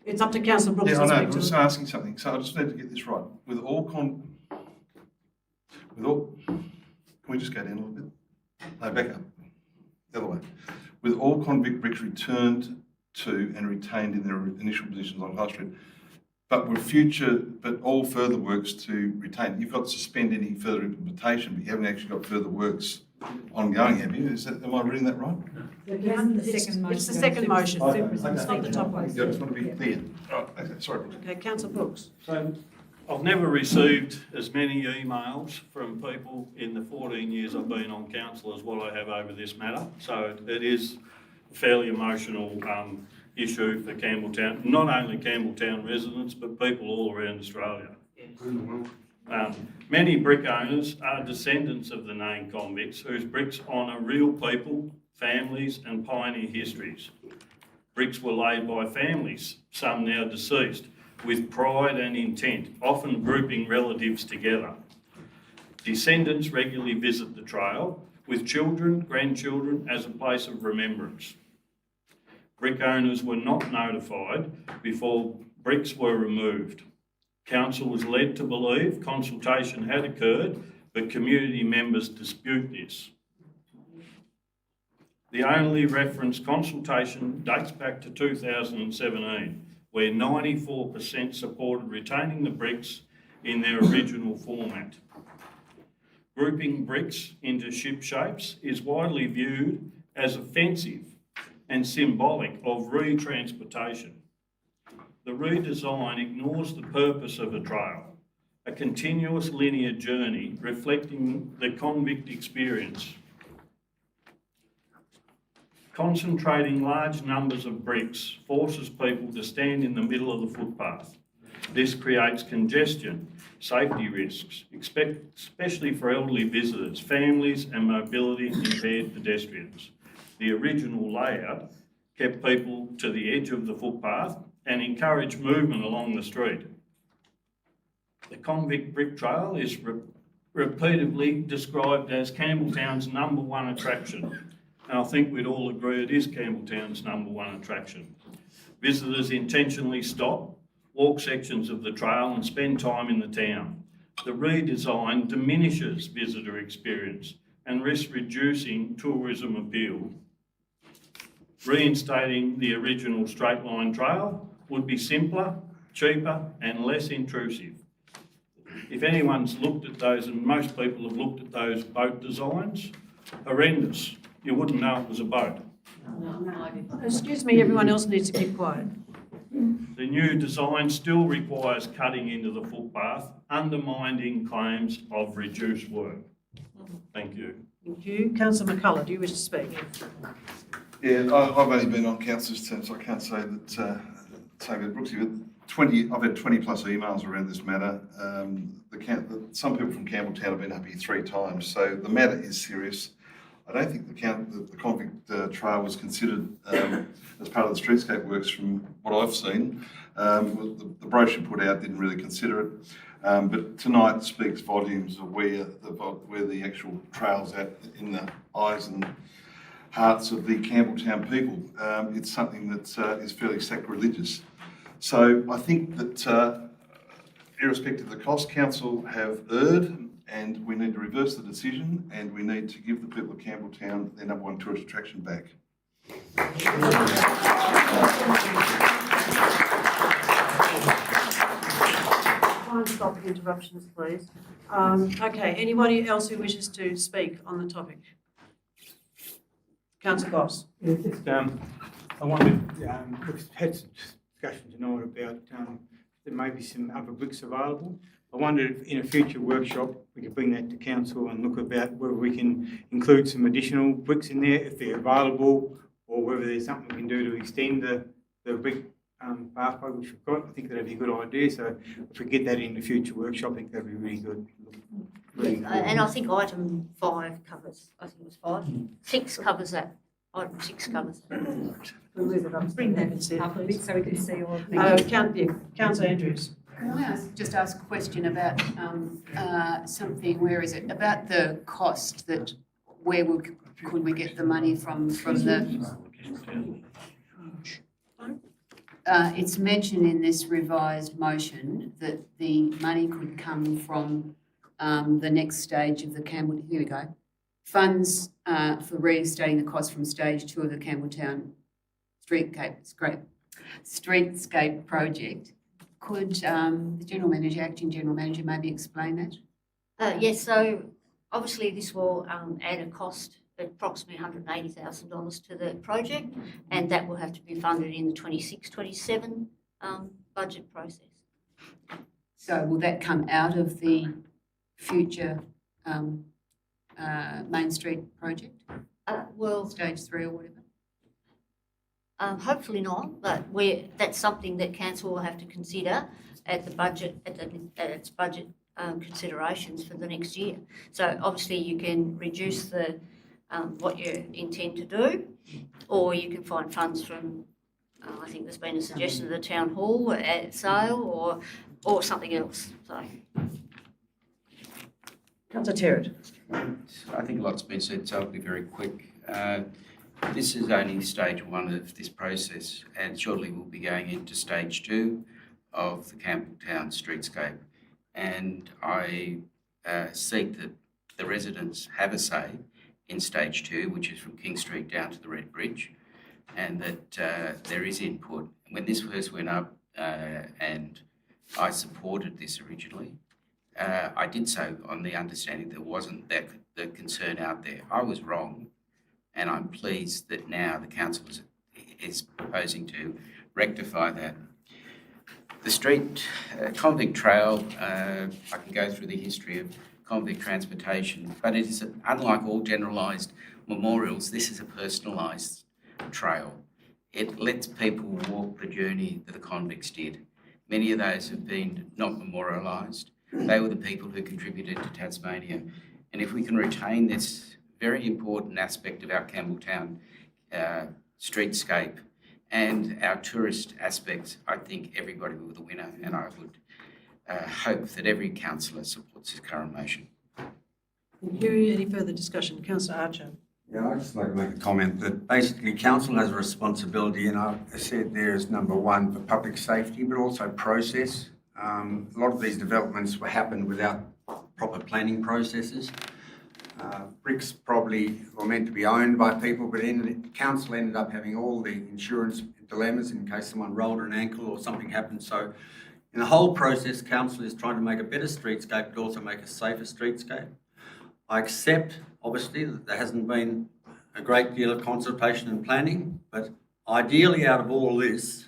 It's up to Councillor Brooks
yeah,
to
I know,
speak
I'm
to
just
it.
asking something, so I just need to get this right. Can we just go down a little bit? No, back up, the other way. With all convict bricks returned to and retained in their initial positions on High Street, but all further works to retain. You've got to suspend any further implementation, but you haven't actually got further works ongoing, have you? Am I reading that right?
It's the second motion. It's not the top one.
I just want to be clear. Oh, okay, sorry.
Okay, Councillor Brooks.
so I've never received as many emails from people in the 14 years I've been on council as what I have over this matter. So it is a fairly emotional issue for Campbelltown, not only Campbelltown residents, but people all around Australia. Many brick owners are descendants of the named convicts whose bricks honour real people, families and pioneer histories. Bricks were laid by families, some now deceased, with pride and intent, often grouping relatives together. Descendants regularly visit the trail with children, grandchildren as a place of remembrance. Brick owners were not notified before bricks were removed. Council was led to believe consultation had occurred, but community members dispute this. The only referenced consultation dates back to 2017, where 94% supported retaining the bricks in their original format. Grouping bricks into ship shapes is widely viewed as offensive and symbolic of retransportation. The redesign ignores the purpose of a trail, a continuous linear journey reflecting the convict experience. Concentrating large numbers of bricks forces people to stand in the middle of the footpath. This creates congestion, safety risks, especially for elderly visitors, families and mobility impaired pedestrians. The original layout kept people to the edge of the footpath and encouraged movement along the street. The convict brick trail is repeatedly described as Campbelltown's #1 attraction. And I think we'd all agree it is Campbelltown's #1 attraction. Visitors intentionally stop, walk sections of the trail and spend time in the town. The redesign diminishes visitor experience and risks reducing tourism appeal. Reinstating the original straight line trail would be simpler, cheaper and less intrusive. If anyone's looked at those, and most people have looked at those boat designs, horrendous. You wouldn't know it was a boat.
Excuse me, everyone else needs to keep quiet.
The new design still requires cutting into the footpath, undermining claims of reduced work. Thank you.
Thank you. Councillor McCullough, do you wish to speak?
Yeah, I've only been on council's term, so I can't say that, Brooksy, but I've had 20 plus emails around this matter. Some people from Campbelltown have been up here 3 times, so the matter is serious. I don't think the convict trail was considered as part of the streetscape works from what I've seen. The brochure put out didn't really consider it, but tonight speaks volumes of where the actual trail's at in the eyes and parts of the Campbelltown people. It's something that is fairly sacrilegious. So I think that irrespective of the cost, council have erred, and we need to reverse the decision, and we need to give the people of Campbelltown their number one tourist attraction back.
Try and stop interruptions, please. Okay, anybody else who wishes to speak on the topic? Councillor Goss.
Yeah, just, I wondered, we've had some discussion tonight about there may be some other bricks available. I wondered if in a future workshop we could bring that to council and look about whether we can include some additional bricks in there if they're available, or whether there's something we can do to extend the brick pathway which we've got. I think that'd be a good idea. So if we get that in the future workshop, I think that'd be really good.
Yes, and I think item 5 covers, I think it was 5. 6 covers that. Item 6 covers that.
We'll move it up.
Bring that up a bit so we can see all of them.
Councillor Andrews.
Can I just ask a question about something, where is it, about the cost, that where could we get the money from the... It's mentioned in this revised motion that the money could come from the next stage of the here we go, funds for reinstating the cost from stage 2 of the Campbelltown streetscape project. Could the acting general manager maybe explain that?
Yes, so obviously this will add a cost of approximately $180,000 to the project, and that will have to be funded in the 26-27 budget process.
So will that come out of the future Main Street project?
Well,
stage 3 or whatever?
Hopefully not, but that's something that council will have to consider at the budget, at its budget considerations for the next year. So obviously you can reduce the what you intend to do, or you can find funds from, I think there's been a suggestion of the town hall at sale, or something else. So.
Councillor Terrett.
I think a lot's been said, so I'll be very quick. This is only stage 1 of this process, and shortly we'll be going into stage 2 of the Campbelltown streetscape. And I seek that the residents have a say in stage 2, which is from King Street down to the Red Bridge, and that there is input. When this first went up, and I supported this originally, I did so on the understanding there wasn't the concern out there. I was wrong, and I'm pleased that now the council is proposing to rectify that. The street convict trail, I can go through the history of convict transportation, but it is, unlike all generalised memorials, this is a personalised trail. It lets people walk the journey that the convicts did. Many of those have been not memorialised. They were the people who contributed to Tasmania. And if we can retain this very important aspect of our Campbelltown streetscape and our tourist aspects, I think everybody will be the winner, and I would hope that every councillor supports this current motion.
Thank you. Any further discussion? Councillor Archer.
Yeah, I'd just like to make a comment that basically council has a responsibility, and I said there is number 1 for public safety, but also process. A lot of these developments happened without proper planning processes. Bricks probably were meant to be owned by people, but council ended up having all the insurance dilemmas in case someone rolled an ankle or something happened. So in the whole process, council is trying to make a better streetscape, but also make a safer streetscape. I accept, obviously, that there hasn't been a great deal of consultation and planning, but ideally out of all this,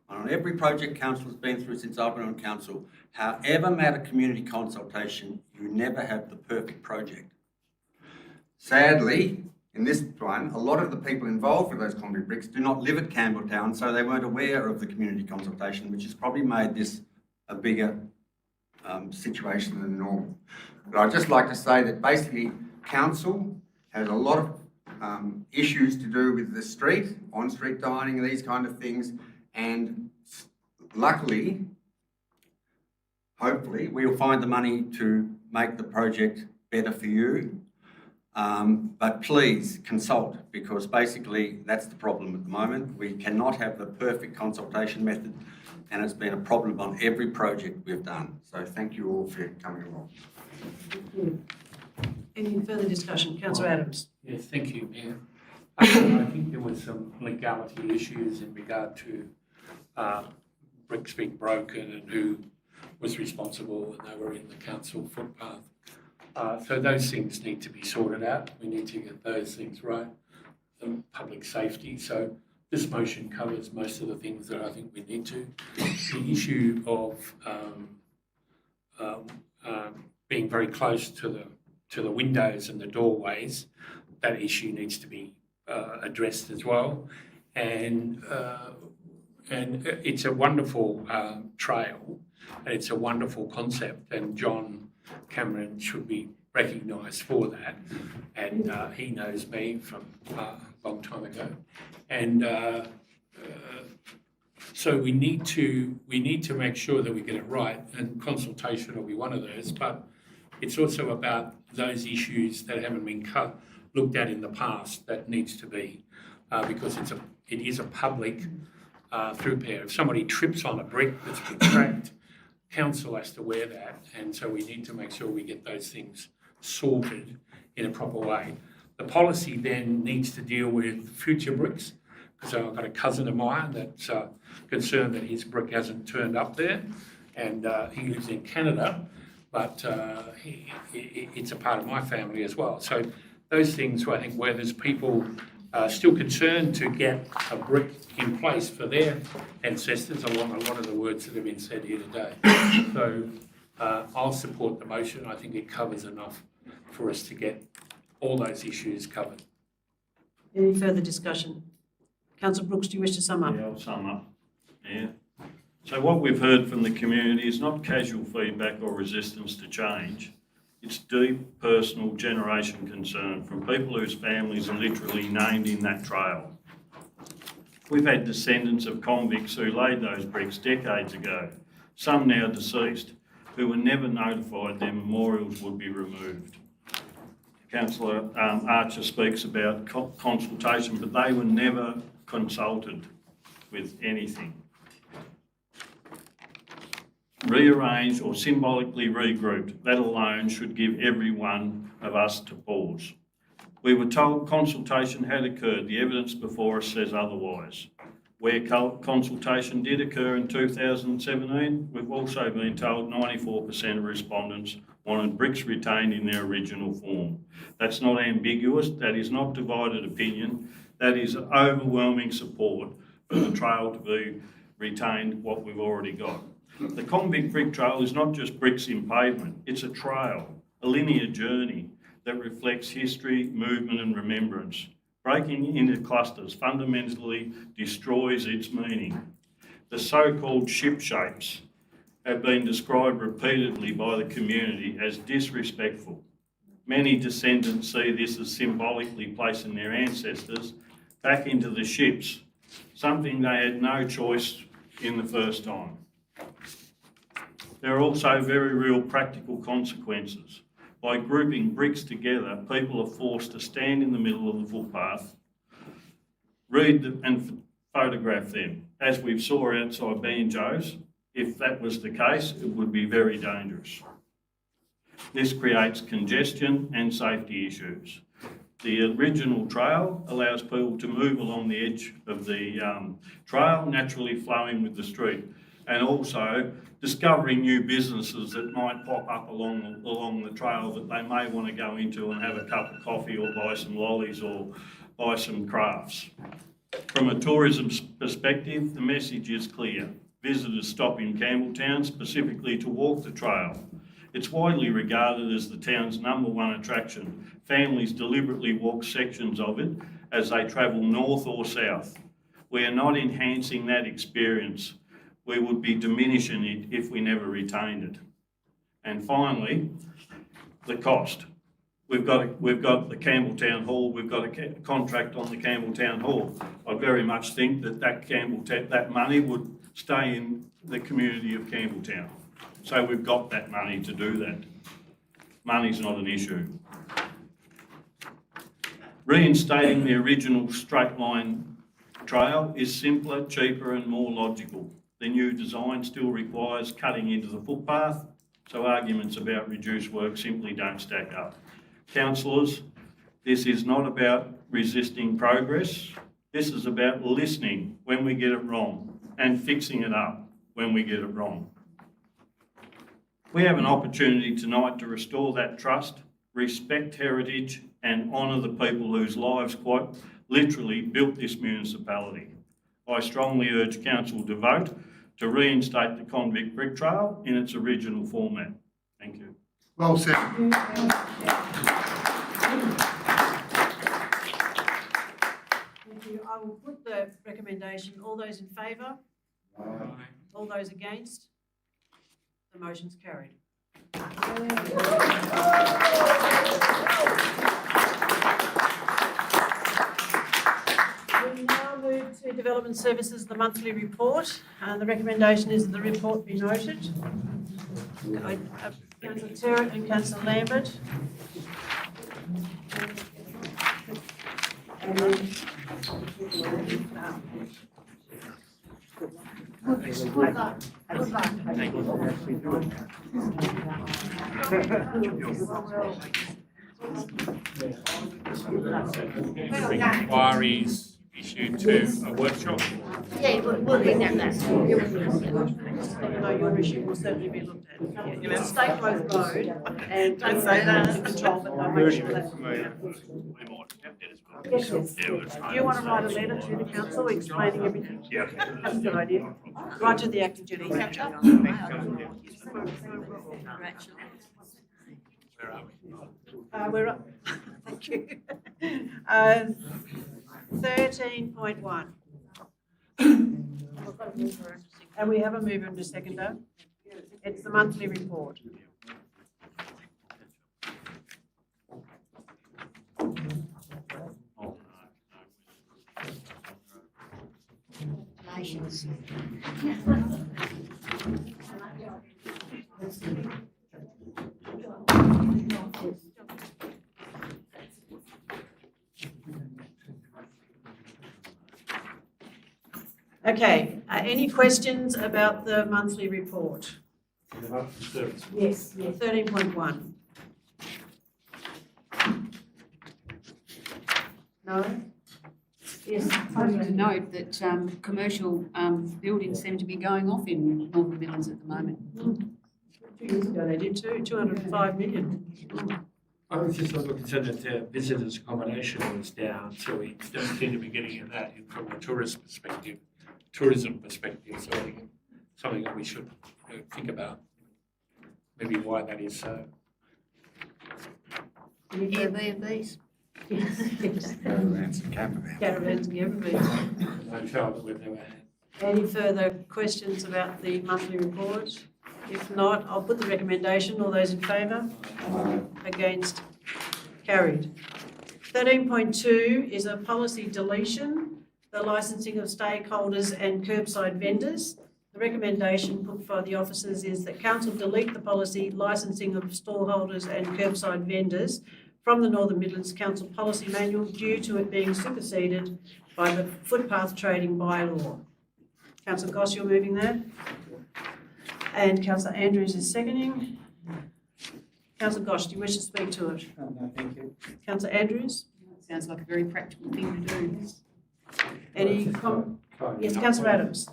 on every project council has been through since I've been on council, however matter community consultation, you never have the perfect project. Sadly, in this one, a lot of the people involved with those concrete bricks do not live at Campbelltown, so they weren't aware of the community consultation, which has probably made this a bigger situation than normal. But I'd just like to say that basically council has a lot of issues to do with the street, on-street dining and these kind of things, and luckily, hopefully, we'll find the money to make the project better for you. But please consult, because basically that's the problem at the moment. We cannot have the perfect consultation method, and it's been a problem on every project we've done. So thank you all for coming along.
Any further discussion? Councillor Adams.
Yes, thank you, Mayor. I think there was some legality issues in regard to bricks being broken and who was responsible when they were in the council footpath. So those things need to be sorted out. We need to get those things right. Public safety. So this motion covers most of the things that I think we need to. The issue of being very close to the windows and the doorways, that issue needs to be addressed as well. And it's a wonderful trail, and it's a wonderful concept, and John Cameron should be recognised for that. And he knows me from a long time ago. And so we need to make sure that we get it right, and consultation will be one of those. But it's also about those issues that haven't been looked at in the past that needs to be, because it is a public throughfare. If somebody trips on a brick that's been cracked, council has to wear that, and so we need to make sure we get those things sorted in a proper way. The policy then needs to deal with future bricks, because I've got a cousin of mine that's concerned that his brick hasn't turned up there, and he lives in Canada, but it's a part of my family as well. So those things, I think, where there's people still concerned to get a brick in place for their ancestors, along a lot of the words that have been said here today. So I'll support the motion. I think it covers enough for us to get all those issues covered.
Any further discussion? Councillor Brooks, do you wish to sum up?
Yeah, I'll sum up. Yeah. So what we've heard from the community is not casual feedback or resistance to change. It's deep personal generation concern from people whose families are literally named in that trail. We've had descendants of convicts who laid those bricks decades ago, some now deceased, who were never notified their memorials would be removed. Councillor Archer speaks about consultation, but they were never consulted with anything. Rearranged or symbolically regrouped, that alone should give every one of us to pause. We were told consultation had occurred. The evidence before us says otherwise. Where consultation did occur in 2017, we've also been told 94% of respondents wanted bricks retained in their original form. That's not ambiguous, that is not divided opinion, that is overwhelming support for the trail to be retained what we've already got. The convict brick trail is not just bricks in pavement, it's a trail, a linear journey that reflects history, movement and remembrance. Breaking into clusters fundamentally destroys its meaning. The so-called ship shapes have been described repeatedly by the community as disrespectful. Many descendants see this as symbolically placing their ancestors back into the ships, something they had no choice in the first time. There are also very real practical consequences. By grouping bricks together, people are forced to stand in the middle of the footpath, read them and photograph them. As we saw outside Banjo's, if that was the case, it would be very dangerous. This creates congestion and safety issues. The original trail allows people to move along the edge of the trail, naturally flowing with the street, and also discovering new businesses that might pop up along the trail that they may want to go into and have a cup of coffee or buy some lollies or buy some crafts. From a tourism perspective, the message is clear. Visitors stop in Campbelltown specifically to walk the trail. It's widely regarded as the town's #1 attraction. Families deliberately walk sections of it as they travel north or south. We are not enhancing that experience. We would be diminishing it if we never retained it. And finally, the cost. We've got the Campbelltown Hall, we've got a contract on the Campbelltown Hall. I very much think that money would stay in the community of Campbelltown. So we've got that money to do that. Money's not an issue. Reinstating the original straight line trail is simpler, cheaper and more logical. The new design still requires cutting into the footpath, so arguments about reduced work simply don't stack up. Councillors, this is not about resisting progress. This is about listening when we get it wrong and fixing it up when we get it wrong. We have an opportunity tonight to restore that trust, respect heritage and honour the people whose lives quite literally built this municipality. I strongly urge Council to vote to reinstate the convict brick trail in its original format. Thank you.
Well said.
Thank you. I will put the recommendation. All those in favour?
Aye.
All those against? The motion's carried. We now move to Development Services, the monthly report. The recommendation is that the report be noted. Councillor Terrett and Councillor Lambert. And then, Good luck.
Inquiries issued to a workshop.
Yeah, we'll bring that back.
No, your issue will certainly be looked at. It's a state road and
Don't say that.
control, but they'll make sure that's. Yes, yes. Do you want to write a letter to the council explaining everything?
Yeah.
That's a good idea. Write to the acting duty.
Where are we?
We're up. Thank you. 13.1. And we have a mover and a seconder. It's the monthly report.
Donations.
Okay, any questions about the monthly report? Yes, 13.1. No? Yes.
I want to note that commercial buildings seem to be going off in Northern Midlands at the moment.
2 years ago they did too, 205 million.
I was just also concerned that visitors' accommodation was down, so we don't seem to be getting at that from a tourism perspective. So I think something that we should think about, maybe why that is so.
Airbnbs.
Caravans and campervans.
Caravans and everything.
No child that we've never had.
Any further questions about the monthly report? If not, I'll put the recommendation. All those in favour? Against? Carried. 13.2 is a policy deletion, the licensing of stakeholders and curbside vendors. The recommendation put by the officers is that council delete the policy licensing of stallholders and curbside vendors from the Northern Midlands Council Policy Manual due to it being superseded by the footpath trading bylaw. Councillor Goss, you're moving that? And Councillor Andrews is seconding. Councillor Goss, do you wish to speak to it?
No, thank you.
Councillor Andrews?
Sounds like a very practical thing to do.
Any Yes, Councillor Adams.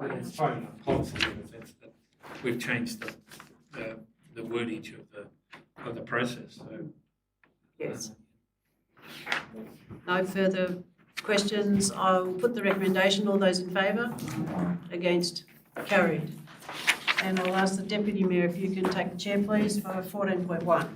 It's fine enough policy in the sense that we've changed the wordage of the process, so.
Yes. No further questions. I'll put the recommendation. All those in favour? Against? Carried. And I'll ask the Deputy Mayor if you can take the chair, please, for 14.1.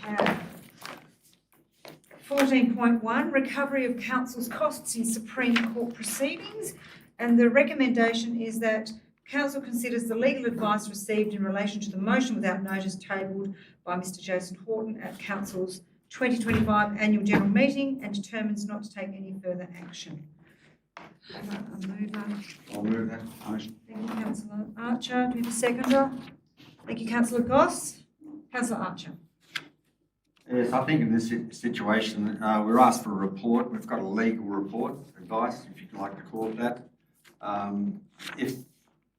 Okay. 14.1, recovery of council's costs in Supreme Court proceedings. And the recommendation is that Council considers the legal advice received in relation to the motion without notice tabled by Mr Jason Horton at Council's 2025 Annual General Meeting and determines not to take any further action.
I'll move that motion.
Thank you, Councillor Archer. Do we have a seconder? Thank you, Councillor Goss. Councillor Archer.
Yes, I think in this situation, we're asked for a report. We've got a legal report, advice, if you'd like to call it that. If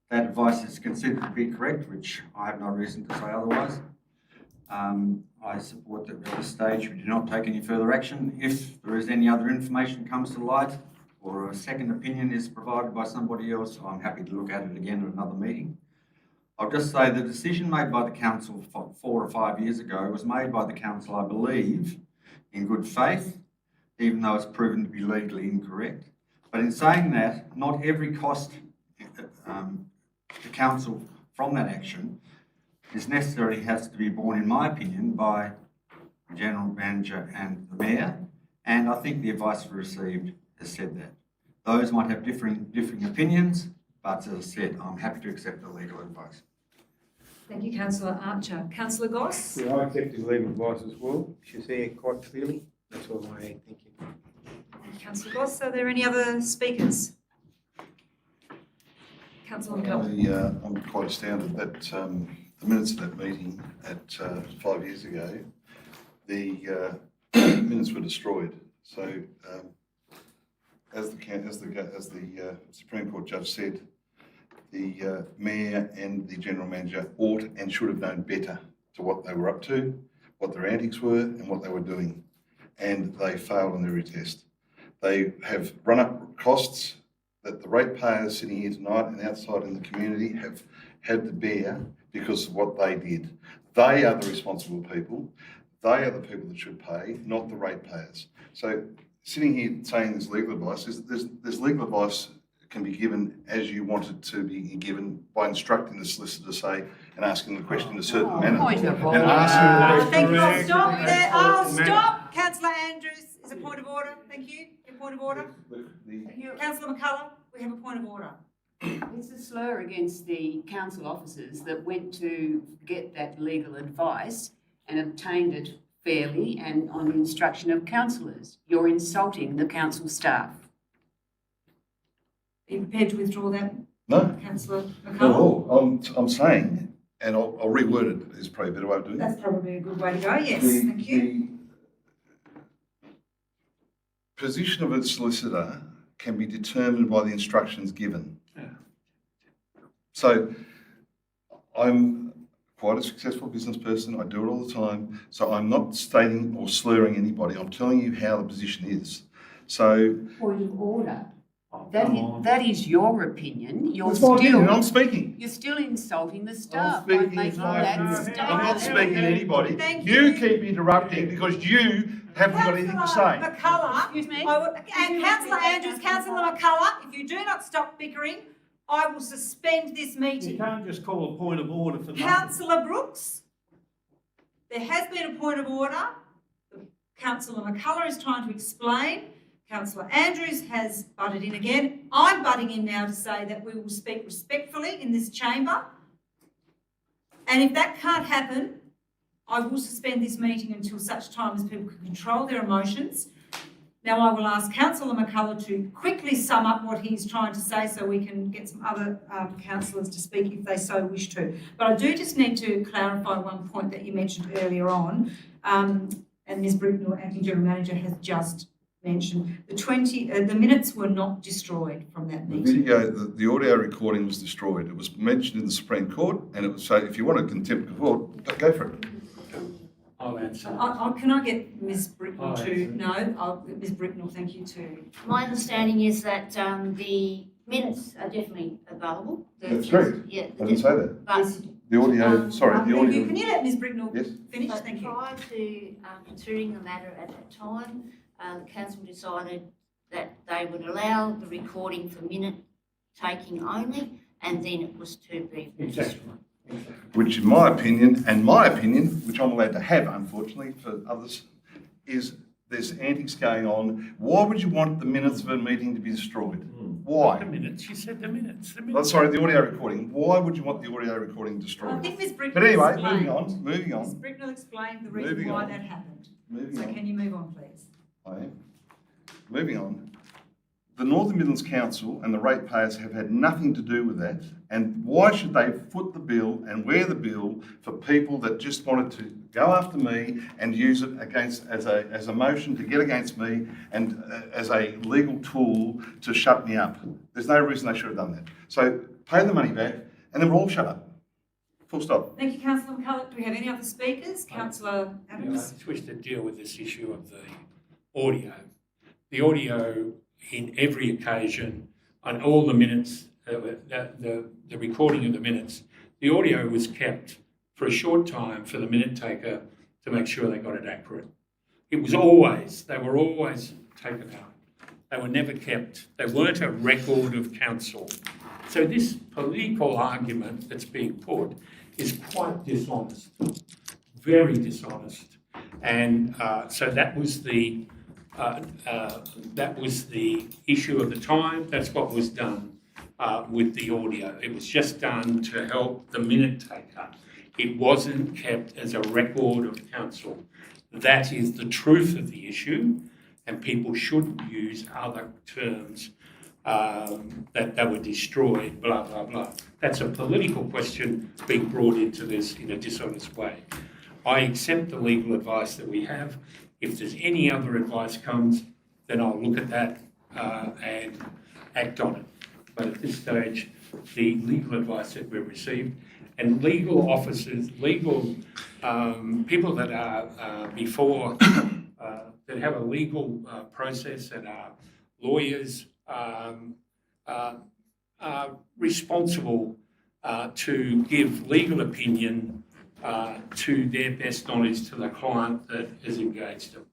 that advice is considered to be correct, which I have no reason to say otherwise, I support that at this stage we do not take any further action. If there is any other information comes to light or a second opinion is provided by somebody else, I'm happy to look at it again at another meeting. I'll just say the decision made by the council 4 or 5 years ago was made by the council, I believe, in good faith, even though it's proven to be legally incorrect. But in saying that, not every cost the council from that action is necessarily has to be borne, in my opinion, by the General Manager and the Mayor, and I think the advice we received has said that. Those might have differing opinions, but as I said, I'm happy to accept the legal advice.
Thank you, Councillor Archer. Councillor Goss?
Yeah, I accept the legal advice as well. She's there quite clearly. That's all I add. Thank you.
Thank you, Councillor Goss. Are there any other speakers? Councillor McCullough.
I'm quite astounded that the minutes of that meeting at 5 years ago, the minutes were destroyed. So, as the Supreme Court judge said, the Mayor and the General Manager ought and should have known better to what they were up to, what their antics were and what they were doing. And they failed on every test. They have run up costs that the ratepayers sitting here tonight and outside in the community have had to bear because of what they did. They are the responsible people. They are the people that should pay, not the ratepayers. So sitting here saying there's legal advice, there's legal advice can be given as you want it to be given by instructing the solicitor, say, and asking the question in a certain manner.
Point of
And asking
Thank you. I'll stop there. I'll stop. Councillor Andrews is a point of order. Thank you. Your point of order. Councillor McCullough, we have a point of order.
It's a slur against the council officers that went to get that legal advice and obtained it fairly and on the instruction of councillors. You're insulting the council staff.
Are you prepared to withdraw that?
No.
Councillor McCullough?
No, I'm saying, and I'll reword it, is probably a better way of doing it.
That's probably a good way to go. Yes, thank you.
The position of a solicitor can be determined by the instructions given. So I'm quite a successful business person. I do it all the time. So I'm not stating or slurring anybody. I'm telling you how the position is. So
Point of order. That is your opinion.
That's my opinion. I'm speaking.
You're still insulting the staff.
I'm speaking.
by making that statement.
I'm not speaking to anybody.
Thank
You keep interrupting because you haven't got anything to say.
McCullough, excuse me. And Councillor Andrews, Councillor McCullough, if you do not stop bickering, I will suspend this meeting.
You can't just call a point of order for nothing.
Councillor Brooks, there has been a point of order. Councillor McCullough is trying to explain. Councillor Andrews has butted in again. I'm butting in now to say that we will speak respectfully in this chamber. And if that can't happen, I will suspend this meeting until such time as people can control their emotions. Now I will ask Councillor McCullough to quickly sum up what he's trying to say so we can get some other councillors to speak if they so wish to. But I do just need to clarify one point that you mentioned earlier on, and Ms Bricknell, Acting General Manager, has just mentioned. The minutes were not destroyed from that meeting.
The audio recording was destroyed. It was mentioned in the Supreme Court, and it was say if you want a contempt of court, go for it.
I'll answer.
Can I get Ms Bricknell to? No, Ms Bricknell, thank you too.
My understanding is that the minutes are definitely available.
That's correct.
Yeah.
I didn't say that.
But
The audio, the audio.
Can you let Ms Bricknell
Yes.
finish?
but
Thank you.
prior to considering the matter at that time, the council decided that they would allow the recording for minute taking only, and then it was to be registered.
Which in my opinion, which I'm allowed to have unfortunately for others, is there's antics going on. Why would you want the minutes of a meeting to be destroyed?
The
Why?
minutes, you said the minutes.
Oh, sorry, the audio recording. Why would you want the audio recording
I
destroyed?
think Ms Bricknell
But anyway,
explained.
moving
Ms
on.
Bricknell explained the reason
Moving
why
on.
that happened.
Moving
So
on.
can you move on, please?
I am. Moving on. The Northern Midlands Council and the ratepayers have had nothing to do with that. And why should they foot the bill and wear the bill for people that just wanted to go after me and use it against as a motion to get against me and as a legal tool to shut me up? There's no reason they should have done that. So pay the money back and then we'll all shut up. Full stop.
Thank you, Councillor McCulloch. Do we have any other speakers? Councillor
Yeah, I
Adams?
just wish to deal with this issue of the audio. The audio in every occasion, on all the minutes, the recording of the minutes, the audio was kept for a short time for the minute taker to make sure they got it accurate. It was always, they were always taken out. They were never kept. They weren't a record of council. So this political argument that's being put is quite dishonest, very dishonest. And so that was the issue of the time. That's what was done with the audio. It was just done to help the minute taker. It wasn't kept as a record of council. That is the truth of the issue, and people shouldn't use other terms that were destroyed, blah, blah, blah. That's a political question being brought into this in a dishonest way. I accept the legal advice that we have. If there's any other advice comes, then I'll look at that and act on it. But at this stage, the legal advice that we've received and legal officers, legal people that are before, that have a legal process and are lawyers, are responsible to give legal opinion to their best knowledge to the client that has engaged them,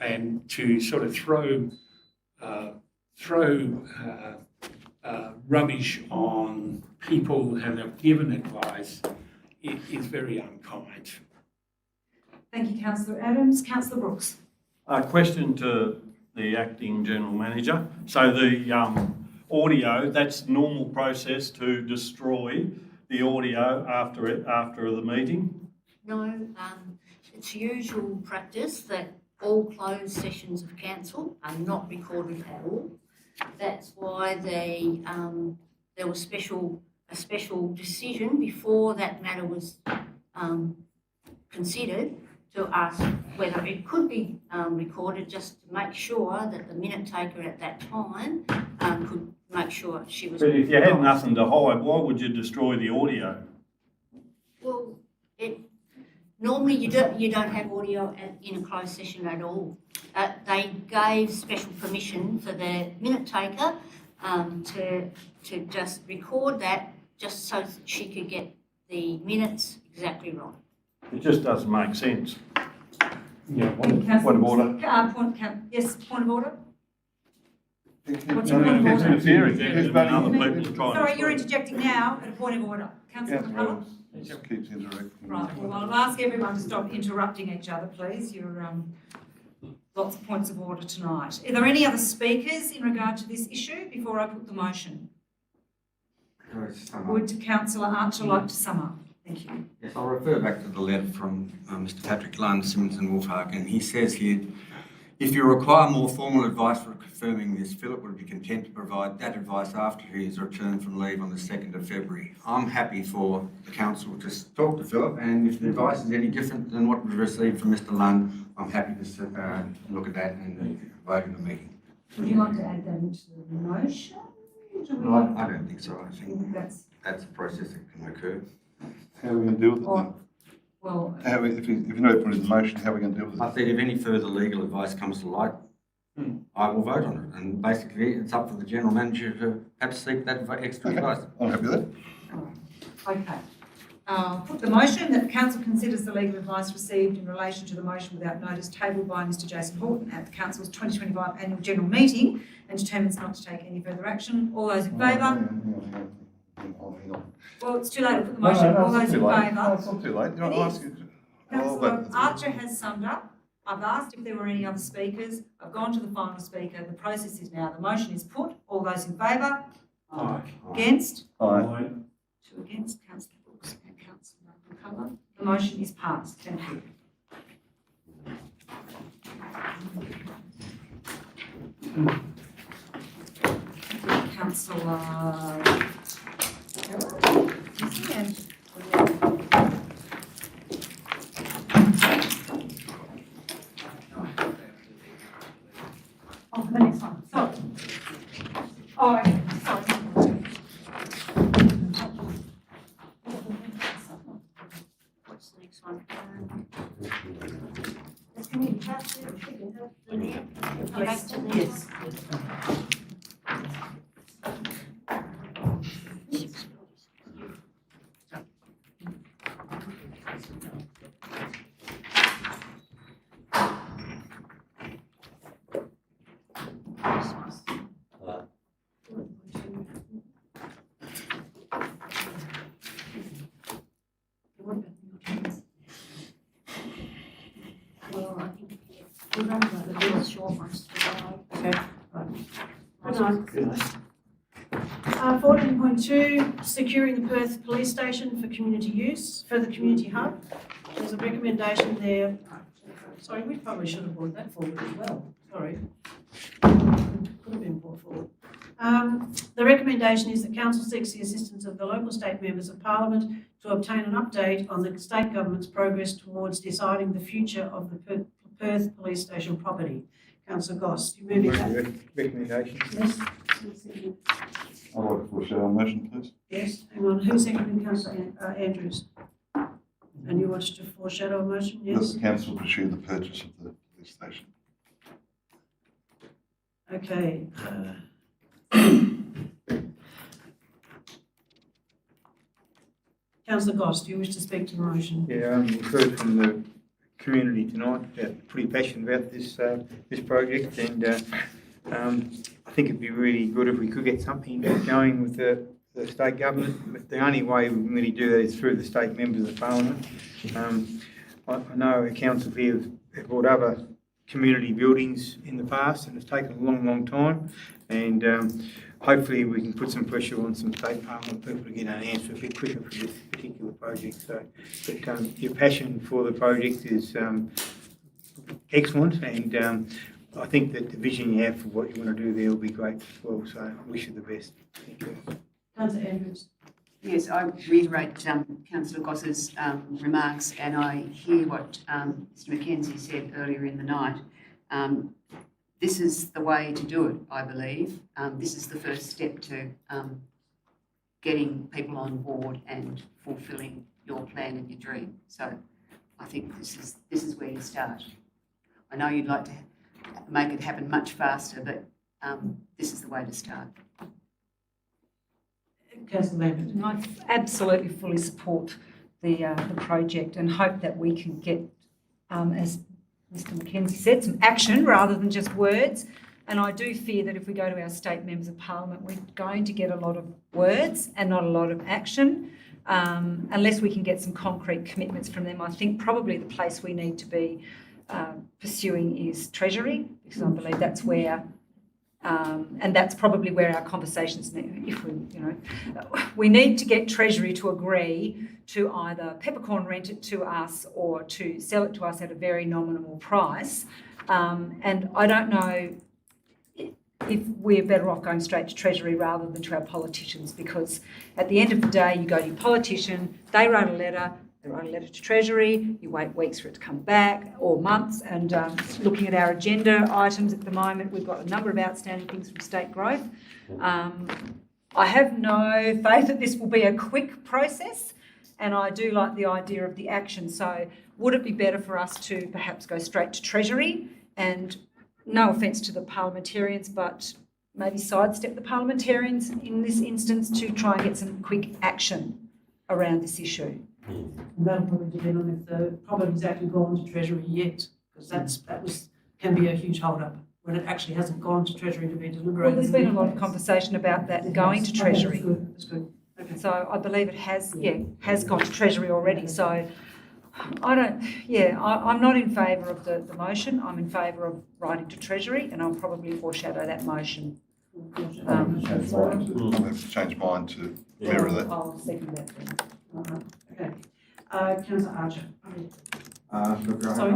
and to sort of throw rubbish on people who have given advice is very unkind.
Thank you, Councillor Adams. Councillor Brooks.
A question to the acting general manager. So the audio, that's normal process to destroy the audio after the meeting?
No, it's usual practice that all closed sessions of council are not recorded at all. That's why there was a special decision before that matter was considered to ask whether it could be recorded, just to make sure that the minute taker at that time could make sure she was.
But if you had nothing to hide, why would you destroy the audio?
Well, normally you don't have audio in a closed session at all. They gave special permission for the minute taker to just record that, just so she could get the minutes exactly right.
It just doesn't make sense.
Yeah, point of order.
Yes, point of order.
What's your point of order? Interfering.
Sorry, you're interjecting now at a point of order. Councillor McCulloch.
Just keeps interrupting.
Right, well, I'll ask everyone to stop interrupting each other, please. You're lots of points of order tonight. Are there any other speakers in regard to this issue before I put the motion? Would Councillor Archer like to sum up? Thank you.
Yes, I'll refer back to the letter from Mr Patrick Lund, Simmons and Wolfhagen. He says here, if you require more formal advice for confirming this, Philip would be content to provide that advice after his return from leave on the 2nd of February. I'm happy for the council to talk to Philip, and if the advice is any different than what we've received from Mr Lund, I'm happy to look at that and vote in the meeting.
Would you like to add that into the motion?
No, I don't think so. I think that's a process that can occur.
How are we going to deal with it then?
Well,
If you know put it in motion, how are we going to deal with it?
I said if any further legal advice comes to light, I will vote on it. And basically, it's up for the General Manager to perhaps seek that extra advice.
I'm happy with that.
okay. Put the motion that the council considers the legal advice received in relation to the motion without notice tabled by Mr Jason Horton at the council's 2025 annual general meeting and determines not to take any further action. All those in favour?
Hang on.
Well, it's too late to put the motion. All those in favour?
No, it's not too late. You're not asking.
Councillor Archer has summed up. I've asked if there were any other speakers. I've gone to the final speaker. The process is now, the motion is put. All those in favour?
Aye.
Against?
Aye.
2 against, Councillor Brooks and Councillor McCullough. The motion is passed. Thank you. Councillor Oh, the next one, sorry. Oh, okay, sorry.
What's the next one?
Yes.
Well, I think we're running out of the short ones today.
Okay. Good night. 14.2, securing the Perth Police Station for community use, for the community hub. There's a recommendation there. Sorry, we probably should have brought that forward as well. Sorry. Could have been brought forward. The recommendation is that council seeks the assistance of the local state members of parliament to obtain an update on the state government's progress towards deciding the future of the Perth Police Station property. Councillor Goss, you moving that?
Recommendation.
Yes.
I'd like to foreshadow a motion, please.
Yes, hang on, who's seconding councillor Andrews? And you want to foreshadow a motion,
Let
yes?
the council pursue the purchase of the police station.
Okay. Councillor Goss, do you wish to speak to the motion?
Yeah, we've heard from the community tonight, they're pretty passionate about this this project, and I think it'd be really good if we could get something going with the state government. But the only way we can really do that is through the state members of parliament. I know the council here have bought other community buildings in the past, and it's taken a long, long time. And hopefully we can put some pressure on some state parliament people to get an answer a bit quicker for this particular project. So, but your passion for the project is excellent, and I think that the vision you have for what you want to do there will be great as well. So I wish you the best. Thank you.
Councillor Andrews.
Yes, I reiterate Councillor Goss's remarks, and I hear what Mr Mackenzie said earlier in the night. This is the way to do it, I believe. This is the first step to getting people on board and fulfilling your plan and your dream. So I think this is where you start. I know you'd like to make it happen much faster, but this is the way to start.
Councillor Lambert.
I absolutely fully support the project and hope that we can get, as Mr Mackenzie said, some action rather than just words. And I do fear that if we go to our state members of parliament, we're going to get a lot of words and not a lot of action, unless we can get some concrete commitments from them. I think probably the place we need to be pursuing is Treasury, because I believe that's where, and that's probably where our conversations need. If we need to get Treasury to agree to either peppercorn rent it to us or to sell it to us at a very nominal price. And I don't know if we're better off going straight to Treasury rather than to our politicians, because at the end of the day, you go to your politician, they write a letter to Treasury, you wait weeks for it to come back, or months, and looking at our agenda items at the moment, we've got a number of outstanding things from state growth. I have no faith that this will be a quick process, and I do like the idea of the action. So would it be better for us to perhaps go straight to Treasury, and no offence to the parliamentarians, but maybe sidestep the parliamentarians in this instance to try and get some quick action around this issue?
And that'll probably depend on if the property's actually gone to Treasury yet, because can be a huge hold-up when it actually hasn't gone to Treasury to be deliberated.
Well, there's been a lot of conversation about that going to Treasury.
Okay, that's good. Okay.
So I believe it has gone to Treasury already. So I'm not in favour of the motion. I'm in favour of writing to Treasury, and I'll probably foreshadow that motion.
I'm going to have to change mine to mirror that.
I'll second that then.
Okay. Councillor Archer.
Sorry.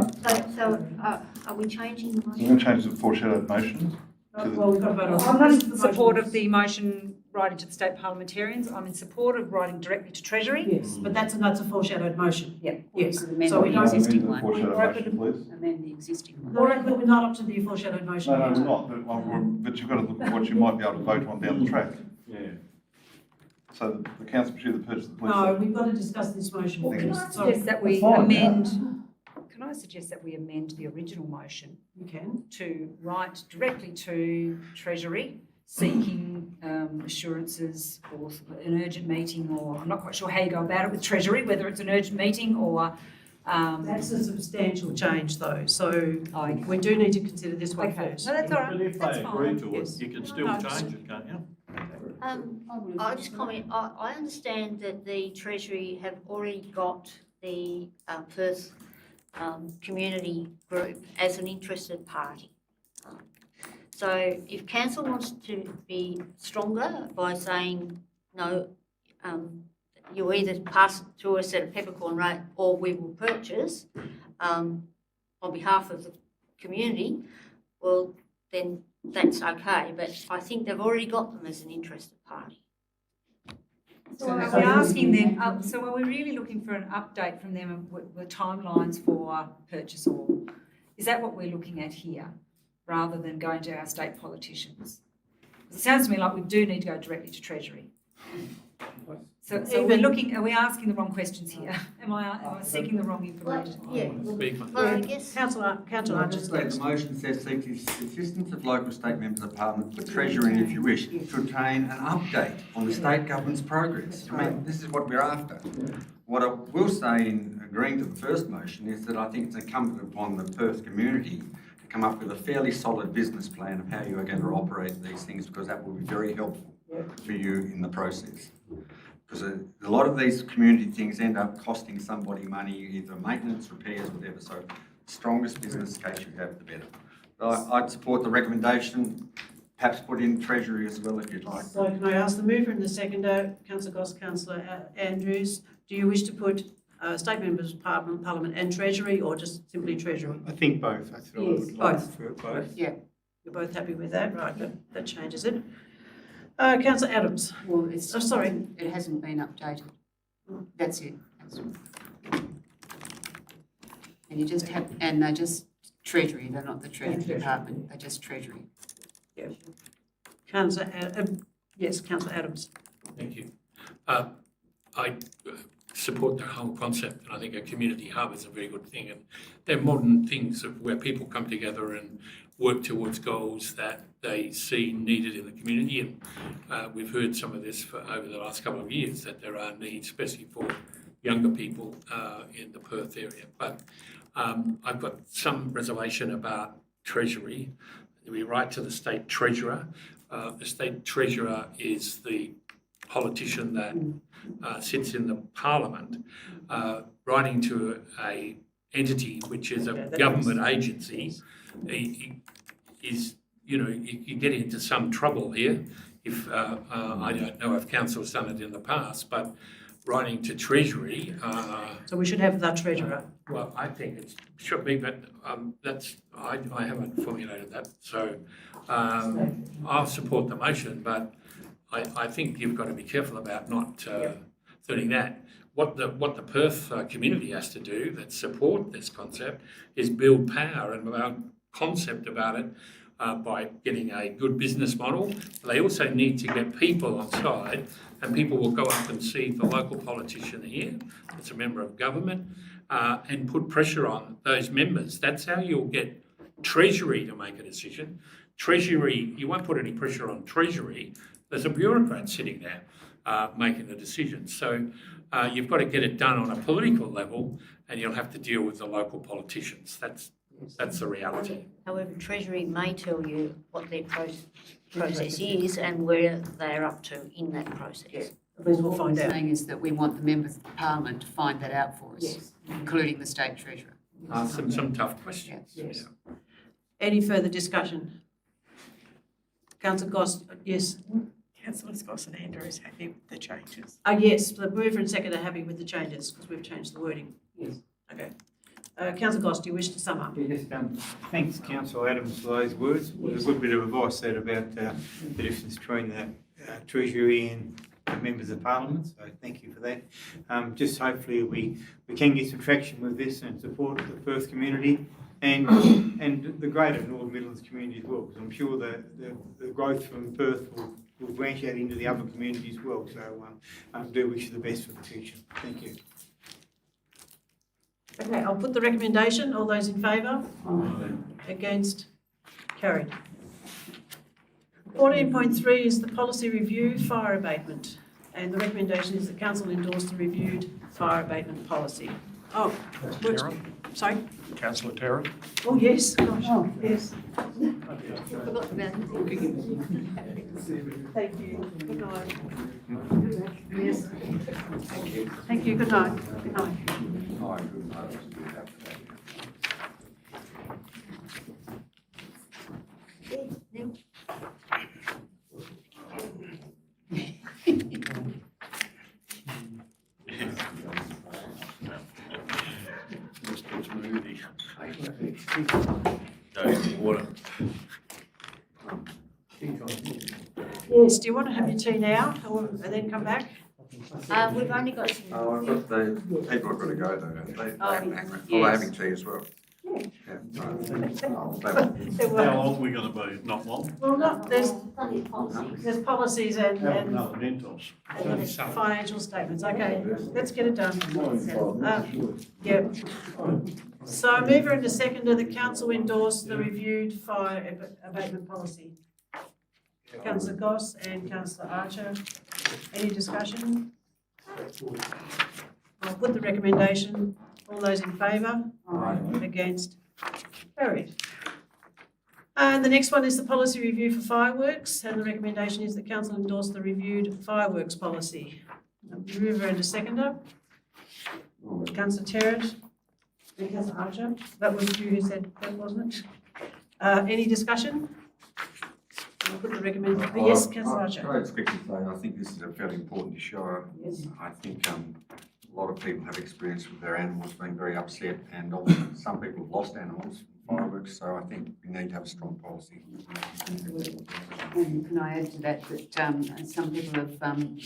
Are we changing the
I'm
motion?
going to change the foreshadowed motion to
Well, we've got to vote on.
I'm not in support of the motion writing to the state parliamentarians. I'm in support of writing directly to Treasury.
Yes, but that's a foreshadowed motion.
Yeah.
Yes.
Amend
So we
the
don't
existing
the
one.
foreshadowed motion, please.
Amend the existing one.
Or we're not up to the foreshadowed motion.
No,
yet.
we're not, but you've got to look at what you might be able to vote on down the track.
Yeah.
So the council pursue the purchase of the police.
No, we've got to discuss this motion
Well,
Can
first.
I suggest that we
That's fine,
amend? Can I suggest that we amend the original motion
You can.
to write directly to Treasury seeking assurances or an urgent meeting, or I'm not quite sure how you go about it with Treasury, whether it's an urgent meeting or.
That's a substantial change though, so
Okay.
we do need to consider this one
Okay,
first.
no, that's all right.
But if
That's
they
fine.
agree to it,
Yes.
you can still
No,
change it, can't you?
I'll just comment, I understand that the Treasury have already got the Perth community group as an interested party. So if council wants to be stronger by saying, no, you either pass it through us at a peppercorn rate or we will purchase on behalf of the community, well, then that's okay. But I think they've already got them as an interested party.
So are we asking them, so are we really looking for an update from them of the timelines for purchase, or is that what we're looking at here, rather than going to our state politicians? It sounds to me like we do need to go directly to Treasury. So are we asking the wrong questions here? Am I seeking the wrong information?
Yeah. Well, I guess.
Councillor Archer's
The
next.
motion says seek the assistance of local state members of parliament, the Treasury, if you wish, to obtain an update on the state government's progress. I mean, this is what we're after. What I will say in agreeing to the first motion is that I think it's incumbent upon the Perth community to come up with a fairly solid business plan of how you are going to operate these things, because that will be very helpful for you in the process. Because a lot of these community things end up costing somebody money, either maintenance, repairs, whatever. So the strongest business case you have, the better. I'd support the recommendation, perhaps put in Treasury as well if you'd like.
So can I ask the mover and the seconder, Councillor Goss, Councillor Andrews, do you wish to put state members of Parliament and Treasury, or just simply Treasury?
I think both. I thought I
Yes,
would like
both.
for both.
Yeah. You're both happy with that, right? That changes it. Councillor Adams.
Well, it's.
Oh, sorry.
It hasn't been updated. That's it. And you just have, and they're just Treasury, they're not the Treasury Department, they're just Treasury.
Yeah. Yes, Councillor Adams.
Thank you. I support the whole concept, and I think a community hub is a very good thing. And they're modern things of where people come together and work towards goals that they see needed in the community. And we've heard some of this over the last couple of years, that there are needs, especially for younger people in the Perth area. But I've got some reservation about Treasury. We write to the State Treasurer. The State Treasurer is the politician that sits in the Parliament, writing to a entity which is a government agency. You get into some trouble here if, I don't know if council's done it in the past, but writing to Treasury.
So we should have the Treasurer.
Well, I think it should be, but I haven't formulated that. So I'll support the motion, but I think you've got to be careful about not doing that. What the Perth community has to do that support this concept is build power and our concept about it by getting a good business model. They also need to get people on side, and people will go up and see the local politician here, that's a member of government, and put pressure on those members. That's how you'll get Treasury to make a decision. Treasury, you won't put any pressure on Treasury. There's a bureaucrat sitting there making the decision. So you've got to get it done on a political level, and you'll have to deal with the local politicians. That's the reality.
However, Treasury may tell you what their process is and where they're up to in that process.
At least we'll
What
find
we're
out.
saying is that we want the members of Parliament to find that out for us,
Yes.
including the State Treasurer.
Some tough questions.
Yes. Any further discussion? Councillor Goss, yes.
Councillors Goss and Andrew is happy with the changes.
Yes, the mover and second are happy with the changes because we've changed the wording.
Yes.
Okay. Councillor Goss, do you wish to sum up?
Yes, thanks Councillor Adams for those words. There's a good bit of advice there about the difference between the Treasury and the members of Parliament, so thank you for that. Just hopefully we can get some traction with this and support the Perth community and the greater Northern Midlands community as well, because I'm sure the growth from Perth will branch out into the other communities as well. So I do wish you the best for the future. Thank you.
Okay, I'll put the recommendation. All those in favour? Against? Carried. 14.3 is the policy review, fire abatement. And the recommendation is that council endorse the reviewed fire abatement policy. Oh, sorry?
Councillor Terry.
Oh, yes, gosh, yes.
Forgot about
Thank you. Good night. Yes. Thank you. Thank you. Good night. Good night. Yes, do you want to have your tea now and then come back?
We've only got some.
I've got the people have got to go though.
Yes.
They're having tea as well.
How long are we going to be? Not long?
Well, not, there's policies and financial statements. Okay, let's get it done. Yeah. So mover and a seconder, the council endorse the reviewed fire abatement policy. Councillor Goss and Councillor Archer. Any discussion? I'll put the recommendation. All those in favour? Against? Carried. And the next one is the policy review for fireworks, and the recommendation is that council endorse the reviewed fireworks policy. A mover and a seconder. Councillor Terrett and Councillor Archer. That was you who said that, wasn't it? Any discussion? I'll put the recommendation. Yes, Councillor Archer.
Can I just quickly say, I think this is a fairly important issue. I think a lot of people have experience with their animals being very upset, and also some people have lost animals from fireworks, so I think we need to have a strong policy.
And can I add to that some people have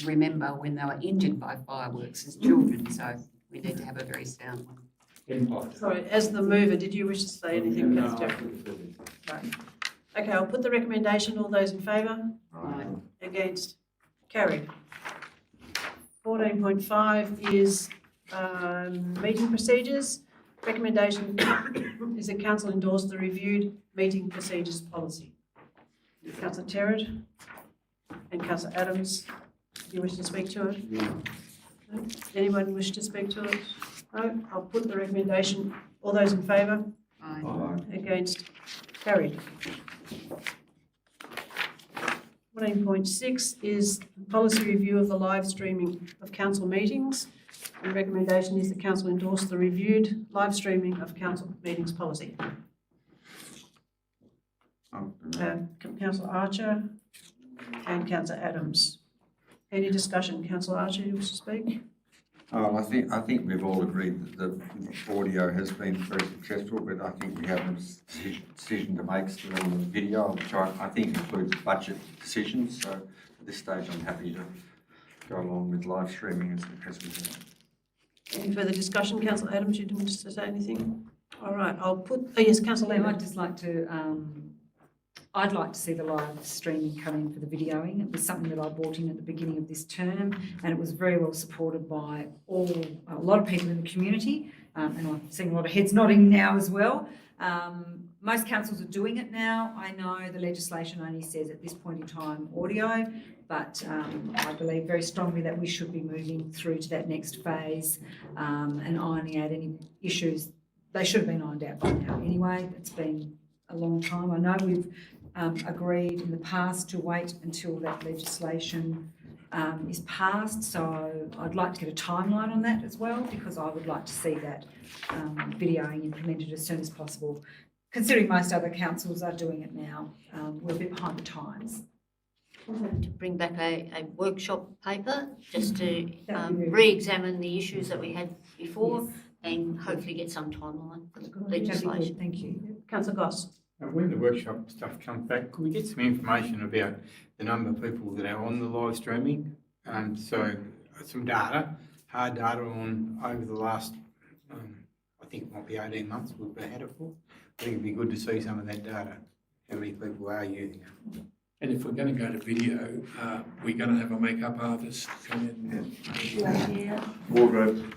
remember when they were injured by fireworks as children, so we need to have a very sound one.
Sorry, as the mover, did you wish to say anything, Councillor Terrett? Right. Okay, I'll put the recommendation. All those in favour? Against? Carried. 14.5 is meeting procedures. Recommendation is that council endorse the reviewed meeting procedures policy. Councillor Terrett and Councillor Adams, do you wish to speak to it? No. Anyone wish to speak to it? No? I'll put the recommendation. All those in favour? Against? Carried. 14.6 is policy review of the live streaming of council meetings. The recommendation is that council endorse the reviewed live streaming of council meetings policy. Councillor Archer and Councillor Adams. Any discussion? Councillor Archer, you wish to speak?
Oh, I think we've all agreed that the audio has been very successful, but I think we have a decision to make still on the video, which I think includes budget decisions. So at this stage, I'm happy to go along with live streaming as we have.
Any further discussion? Councillor Adams, you didn't want to say anything? All right, I'll put, yes, Councillor Lehmann.
I'd just like to, I'd like to see the live streaming come in for the videoing. It was something that I brought in at the beginning of this term, and it was very well supported by a lot of people in the community, and I'm seeing a lot of heads nodding now as well. Most councils are doing it now. I know the legislation only says at this point in time audio, but I believe very strongly that we should be moving through to that next phase and ironing out any issues. They should have been ironed out by now anyway. It's been a long time. I know we've agreed in the past to wait until that legislation is passed, so I'd like to get a timeline on that as well, because I would like to see that videoing implemented as soon as possible. Considering most other councils are doing it now, we're a bit behind the times.
To bring back a workshop paper, just to re-examine the issues that we had before and hopefully get some timeline for the legislation.
Thank you.
Councillor Goss.
When the workshop stuff comes back, could we get some information about the number of people that are on the live streaming? So some data, hard data on over the last, I think it might be 18 months we've had it for. I think it'd be good to see some of that data, how many people are using it.
And if we're going to go to video, we're going to have a makeup artist come in.
Wardrobe.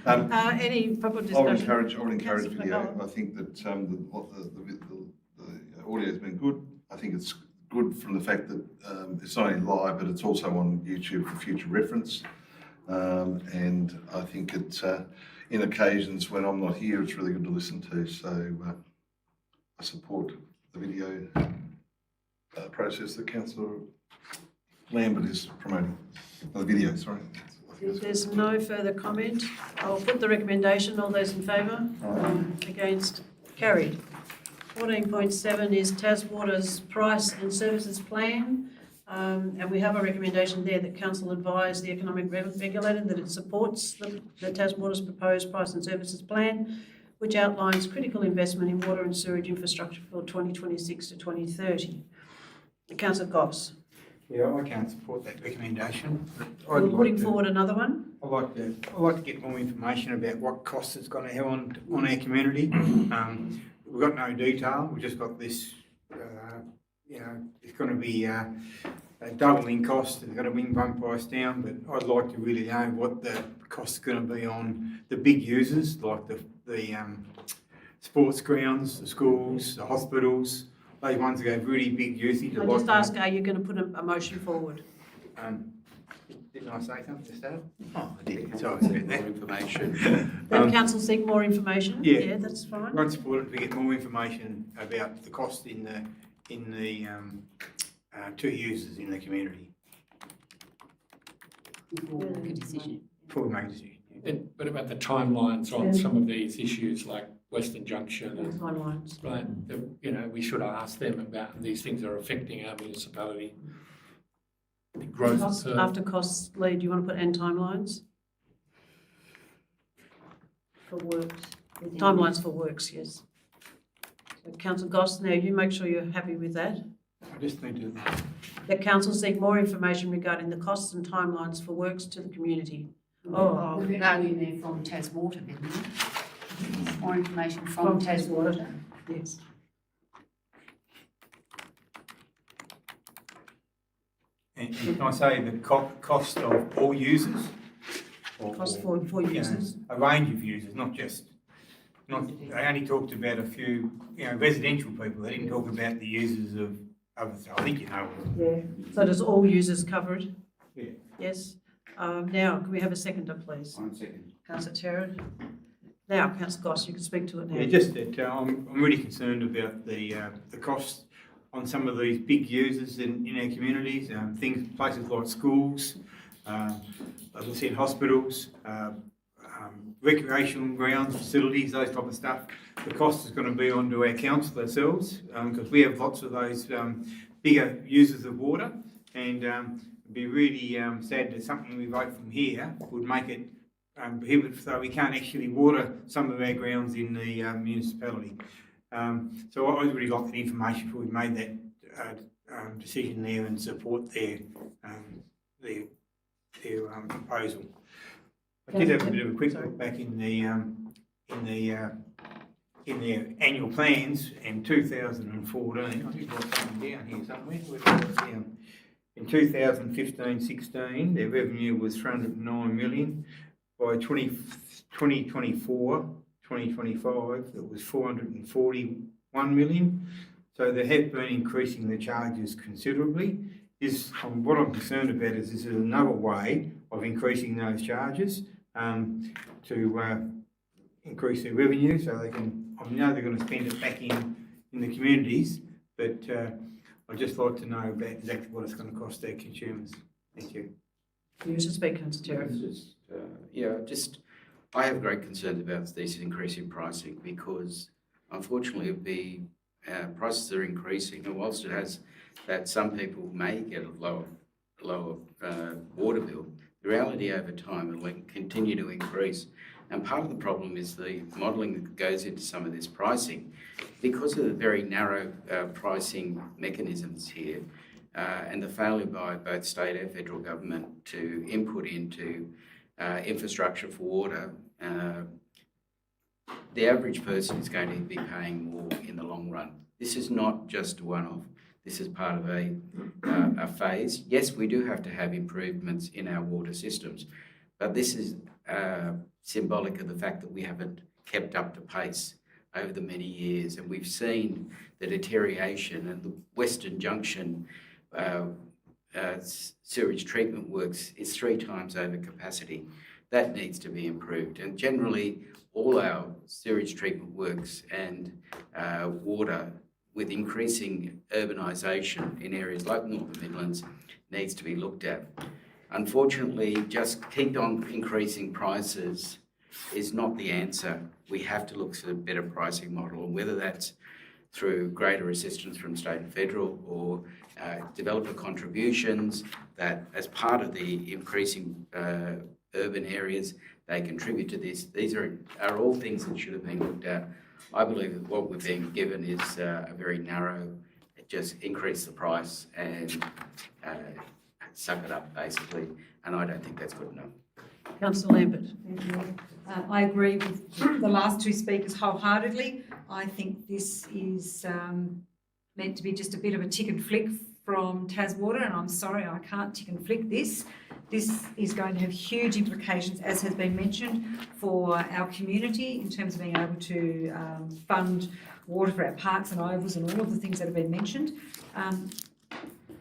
Any further discussion?
I would encourage video. I think that the audio has been good. I think it's good from the fact that it's not only live, but it's also on YouTube for future reference. And I think it's in occasions when I'm not here, it's really good to listen to. So I support the video process that Councillor Lambert is promoting. The video, sorry.
If there's no further comment, I'll put the recommendation. All those in favour? Against? Carried. 14.7 is Taswater's price and services plan. And we have a recommendation there that Council advise the economic regulator that it supports the Taswater's proposed price and services plan, which outlines critical investment in water and sewage infrastructure for 2026 to 2030. Councillor Goss.
Yeah, I can't support that recommendation.
We're putting forward another one.
I'd like to get more information about what costs it's going to have on our community. We've got no detail. We've just got this. It's going to be a doubling cost. It's going to bring one price down, but I'd like to really know what the cost is going to be on the big users, like the sports grounds, the schools, the hospitals. Those ones that have really big usage.
I just ask, are you going to put a motion forward?
Didn't I say something to start? Oh, I did.
Sorry, more information.
Then council seek more information?
Yeah,
that's fine.
I'd support it to get more information about the cost in the to users in the community.
Before we make a decision.
Before we make a decision.
And what about the timelines on some of these issues like Western Junction and
timelines?
Right, we should ask them about these things are affecting our municipality. The growth
After costs, Lee, do you want to put end timelines?
For works.
Timelines for works, yes. So Councillor Goss, now you make sure you're happy with that.
I just need to.
The council seek more information regarding the costs and timelines for works to the community.
We've been arguing there from Taswater, didn't we? More information from Taswater.
Yes.
And can I say the cost of all users?
Cost for users?
A range of users, they only talked about a few, residential people. They didn't talk about the users of others. I think you know.
Yeah. So does all users cover it?
Yeah.
Yes. Now, can we have a seconder, please?
1 second.
Councillor Terrett. Now, Councillor Goss, you can speak to it now.
Yeah, just that I'm really concerned about the cost on some of these big users in our communities. Places like schools, as I said, hospitals, recreational grounds, facilities, those type of stuff. The cost is going to be onto our council ourselves because we have lots of those bigger users of water, and it'd be really sad that something we vote from here would make it prohibitive, so we can't actually water some of our grounds in the municipality. So I would really like the information before we made that decision there and support their proposal. I did have a bit of a quick look back in their annual plans in 2014. I think I've got something down here somewhere. In 2015-16, their revenue was 309 million. By 2024, 2025, it was 441 million. So they have been increasing the charges considerably. What I'm concerned about is this is another way of increasing those charges to increase their revenue, so they can. I know they're going to spend it back in the communities, but I'd just like to know about exactly what it's going to cost their consumers.
Thank you.
You wish to speak, councillor Terry?
I have great concerns about this increase in pricing because unfortunately prices are increasing, and whilst it has that some people may get a lower water bill, the reality over time it will continue to increase. And part of the problem is the modelling that goes into some of this pricing. Because of the very narrow pricing mechanisms here and the failure by both state and federal government to input into infrastructure for water, the average person is going to be paying more in the long run. This is not just a one-off. This is part of a phase. Yes, we do have to have improvements in our water systems, but this is symbolic of the fact that we haven't kept up to pace over the many years, and we've seen the deterioration, and the Western Junction sewage treatment works is 3 times over capacity. That needs to be improved, and generally all our sewage treatment works and water, with increasing urbanisation in areas like Northern Midlands, needs to be looked at. Unfortunately, just keep on increasing prices is not the answer. We have to look for a better pricing model, and whether that's through greater assistance from state and federal or developer contributions that as part of the increasing urban areas, they contribute to this. These are all things that should have been looked at. I believe that what we're being given is a very narrow, just increase the price and suck it up basically, and I don't think that's good enough.
Councillor Lambert.
Thank you. I agree with the last 2 speakers wholeheartedly. I think this is meant to be just a bit of a tick and flick from Taswater, and I'm sorry, I can't tick and flick this. This is going to have huge implications, as has been mentioned, for our community in terms of being able to fund water for our parks and ovals and all of the things that have been mentioned.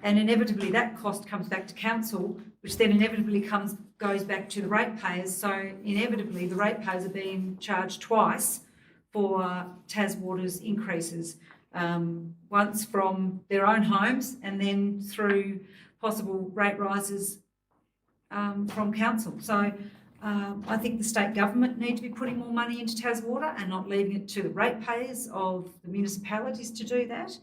And inevitably that cost comes back to council, which then inevitably goes back to the ratepayers. So inevitably the ratepayers are being charged twice for Taswater's increases, once from their own homes and then through possible rate rises from council. So I think the state government need to be putting more money into Taswater and not leaving it to the ratepayers of the municipalities to do that,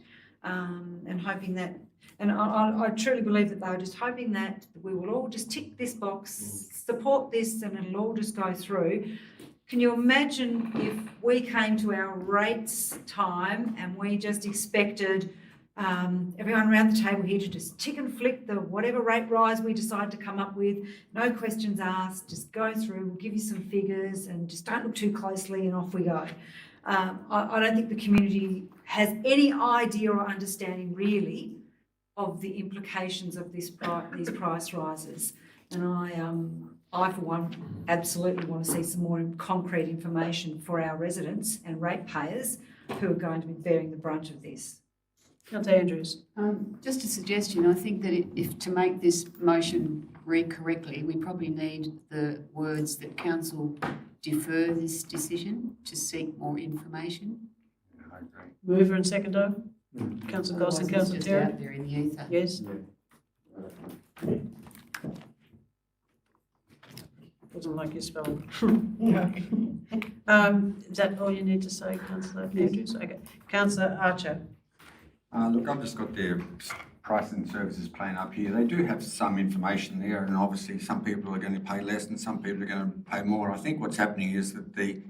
and hoping that, and I truly believe that they were just hoping that we will all just tick this box, support this, and it'll all just go through. Can you imagine if we came to our rates time and we just expected everyone around the table here to just tick and flick the whatever rate rise we decide to come up with, no questions asked, just go through, we'll give you some figures and just don't look too closely and off we go. I don't think the community has any idea or understanding really of the implications of these price rises. And I, for one, absolutely want to see some more concrete information for our residents and ratepayers who are going to be bearing the brunt of this.
Councillor Andrews.
Just a suggestion, I think that if to make this motion read correctly, we probably need the words that council defer this decision to seek more information.
I agree.
Mover and seconder. Councillor Goss and Councillor
Just
Terry.
out there in the ether.
Yes. Wasn't like you spelled. Is that all you need to say, Councillor Andrews? Okay. Councillor Archer.
Look, I've just got their pricing and services plan up here. They do have some information there, and obviously some people are going to pay less and some people are going to pay more. I think what's happening is that the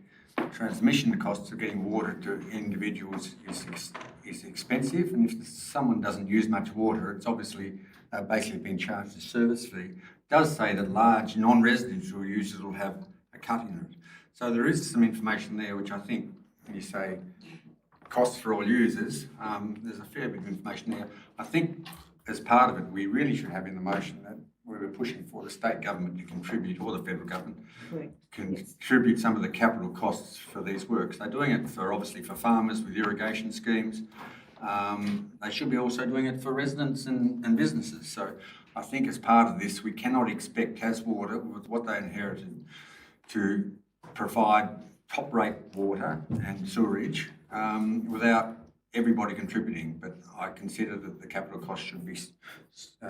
transmission costs of getting water to individuals is expensive, and if someone doesn't use much water, it's obviously basically being charged a service fee. It does say that large non-residential users will have a cut in it. So there is some information there, which I think when you say costs for all users, there's a fair bit of information there. I think as part of it, we really should have in the motion that we were pushing for the state government to contribute, or the federal government, contribute some of the capital costs for these works. They're doing it for, obviously, for farmers with irrigation schemes. They should be also doing it for residents and businesses. So I think as part of this, we cannot expect Taswater, with what they inherited, to provide top-rate water and sewerage without everybody contributing, but I consider that the capital cost should be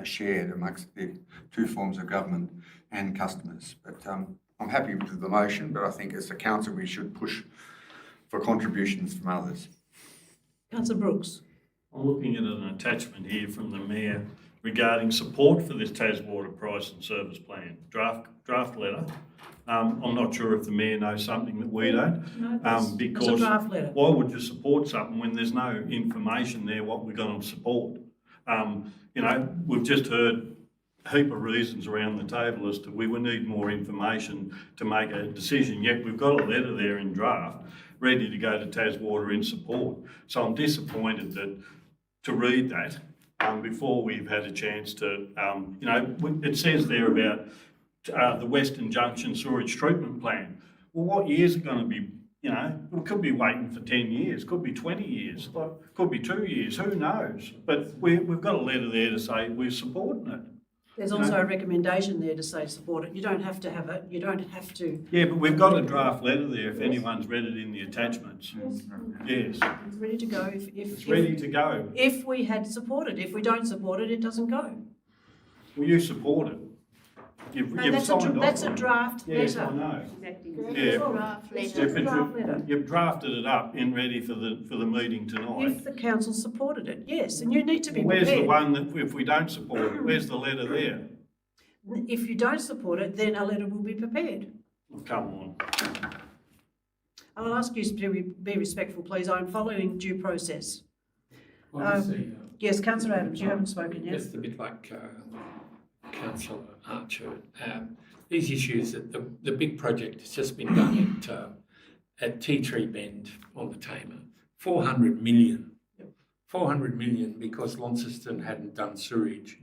shared amongst the two forms of government and customers. But I'm happy with the motion, but I think as a council we should push for contributions from others.
Councillor Brooks.
I'm looking at an attachment here from the Mayor regarding support for this Taswater price and service plan, draft letter. I'm not sure if the Mayor knows something that we don't.
No, it's a
Because
draft letter.
why would you support something when there's no information there what we're going to support? You know, we've just heard a heap of reasons around the table as to we would need more information to make a decision, yet we've got a letter there in draft ready to go to Taswater in support. So I'm disappointed that to read that before we've had a chance to, you know, it says there about the Western Junction Sewerage Treatment Plan. Well, what year's it going to be? You know, we could be waiting for 10 years, could be 20 years, could be 2 years, who knows? But we've got a letter there to say we're supporting it.
There's also a recommendation there to say support it. You don't have to have it. You don't have to.
Yeah, but we've got a draft letter there if anyone's read it in the attachments. Yes.
It's ready to go.
It's ready to go.
If we had supported. If we don't support it, it doesn't go.
Will you support it? You've
that's
signed off
that's a
on it.
draft
Yes,
letter.
I know.
It's a draft letter.
You've drafted it up in ready for the meeting tonight.
If the council supported it, yes, and you need to be
Where's
prepared.
the one that if we don't support it, where's the letter there?
If you don't support it, then a letter will be prepared.
Oh, come on.
I will ask you to be respectful, please. I'm following due process. Yes, Councillor Adams, you haven't spoken yet.
Just a bit like Councillor Archer. These issues, that the big project has just been done at Tea Tree Bend on the Tamer. 400 million. 400 million because Launceston hadn't done sewage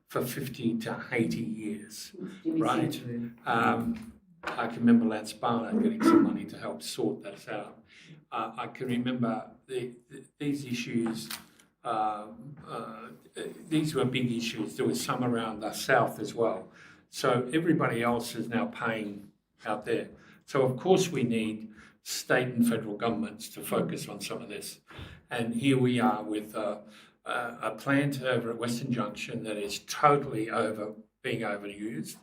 for 50 to 80 years, right? I can remember Lance Barnard getting some money to help sort that out. I can remember these issues, these were big issues. There was some around the south as well. So everybody else is now paying out there. So of course we need state and federal governments to focus on some of this. And here we are with a plant over at Western Junction that is totally being overused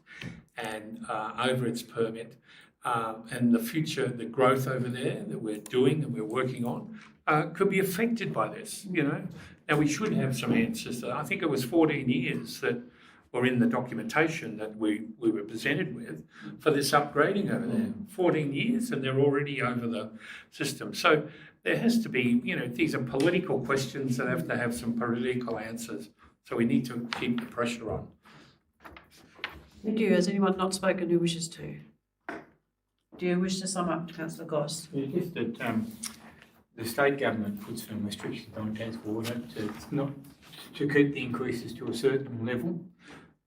and over its permit. And the future, the growth over there that we're doing and we're working on could be affected by this, you know. Now we should have some answers. I think it was 14 years that were in the documentation that we were presented with for this upgrading over there. 14 years and they're already over the system. So there has to be, you know, these are political questions that have to have some political answers. So we need to keep the pressure on.
Thank you. Has anyone not spoken who wishes to? Do you wish to sum up, Councillor Goss?
Yeah, just that the state government puts some restrictions on Taswater to keep the increases to a certain level.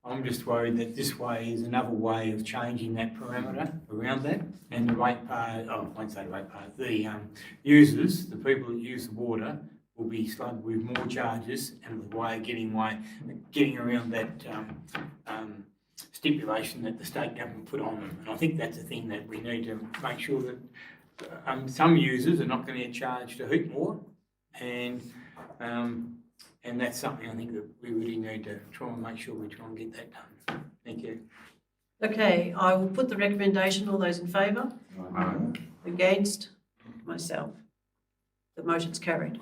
I'm just worried that this way is another way of changing that parameter around that, and the ratepayer, I won't say ratepayer, the users, the people that use the water, will be slugged with more charges and the way of getting around that stipulation that the state government put on them. And I think that's a thing that we need to make sure that some users are not going to get charged a heap more, and that's something I think that we really need to try and make sure we try and get that done. Thank you.
Okay, I will put the recommendation. All those in favour?
Aye.
Against? Myself. The motion's carried.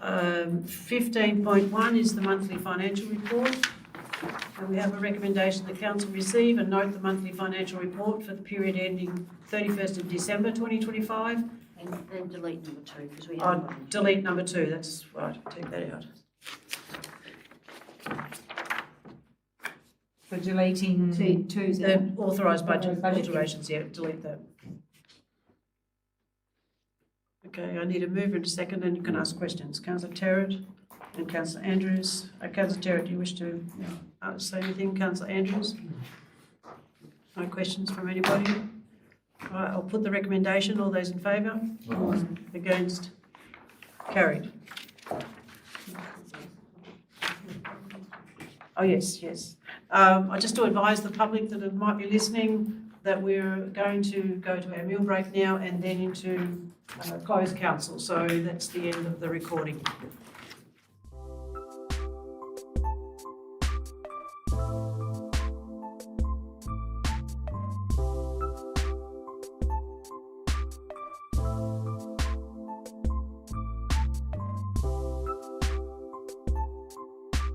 15.1 is the monthly financial report. And we have a recommendation the council receive and note the monthly financial report for the period ending 31st of December 2025.
And delete number 2 because we have one.
Delete number 2, that's right, take that out.
For deleting
The authorised budget alterations, yeah, delete that. Okay, I need a mover and a second and you can ask questions. Councillor Terrett and Councillor Andrews. Councillor Terrett, do you wish to say anything? Councillor Andrews? No questions from anybody? All right, I'll put the recommendation. All those in favour? Against? Carried. Oh, yes. I just to advise the public that might be listening that we're going to go to our meal break now and then into close council. So that's the end of the recording.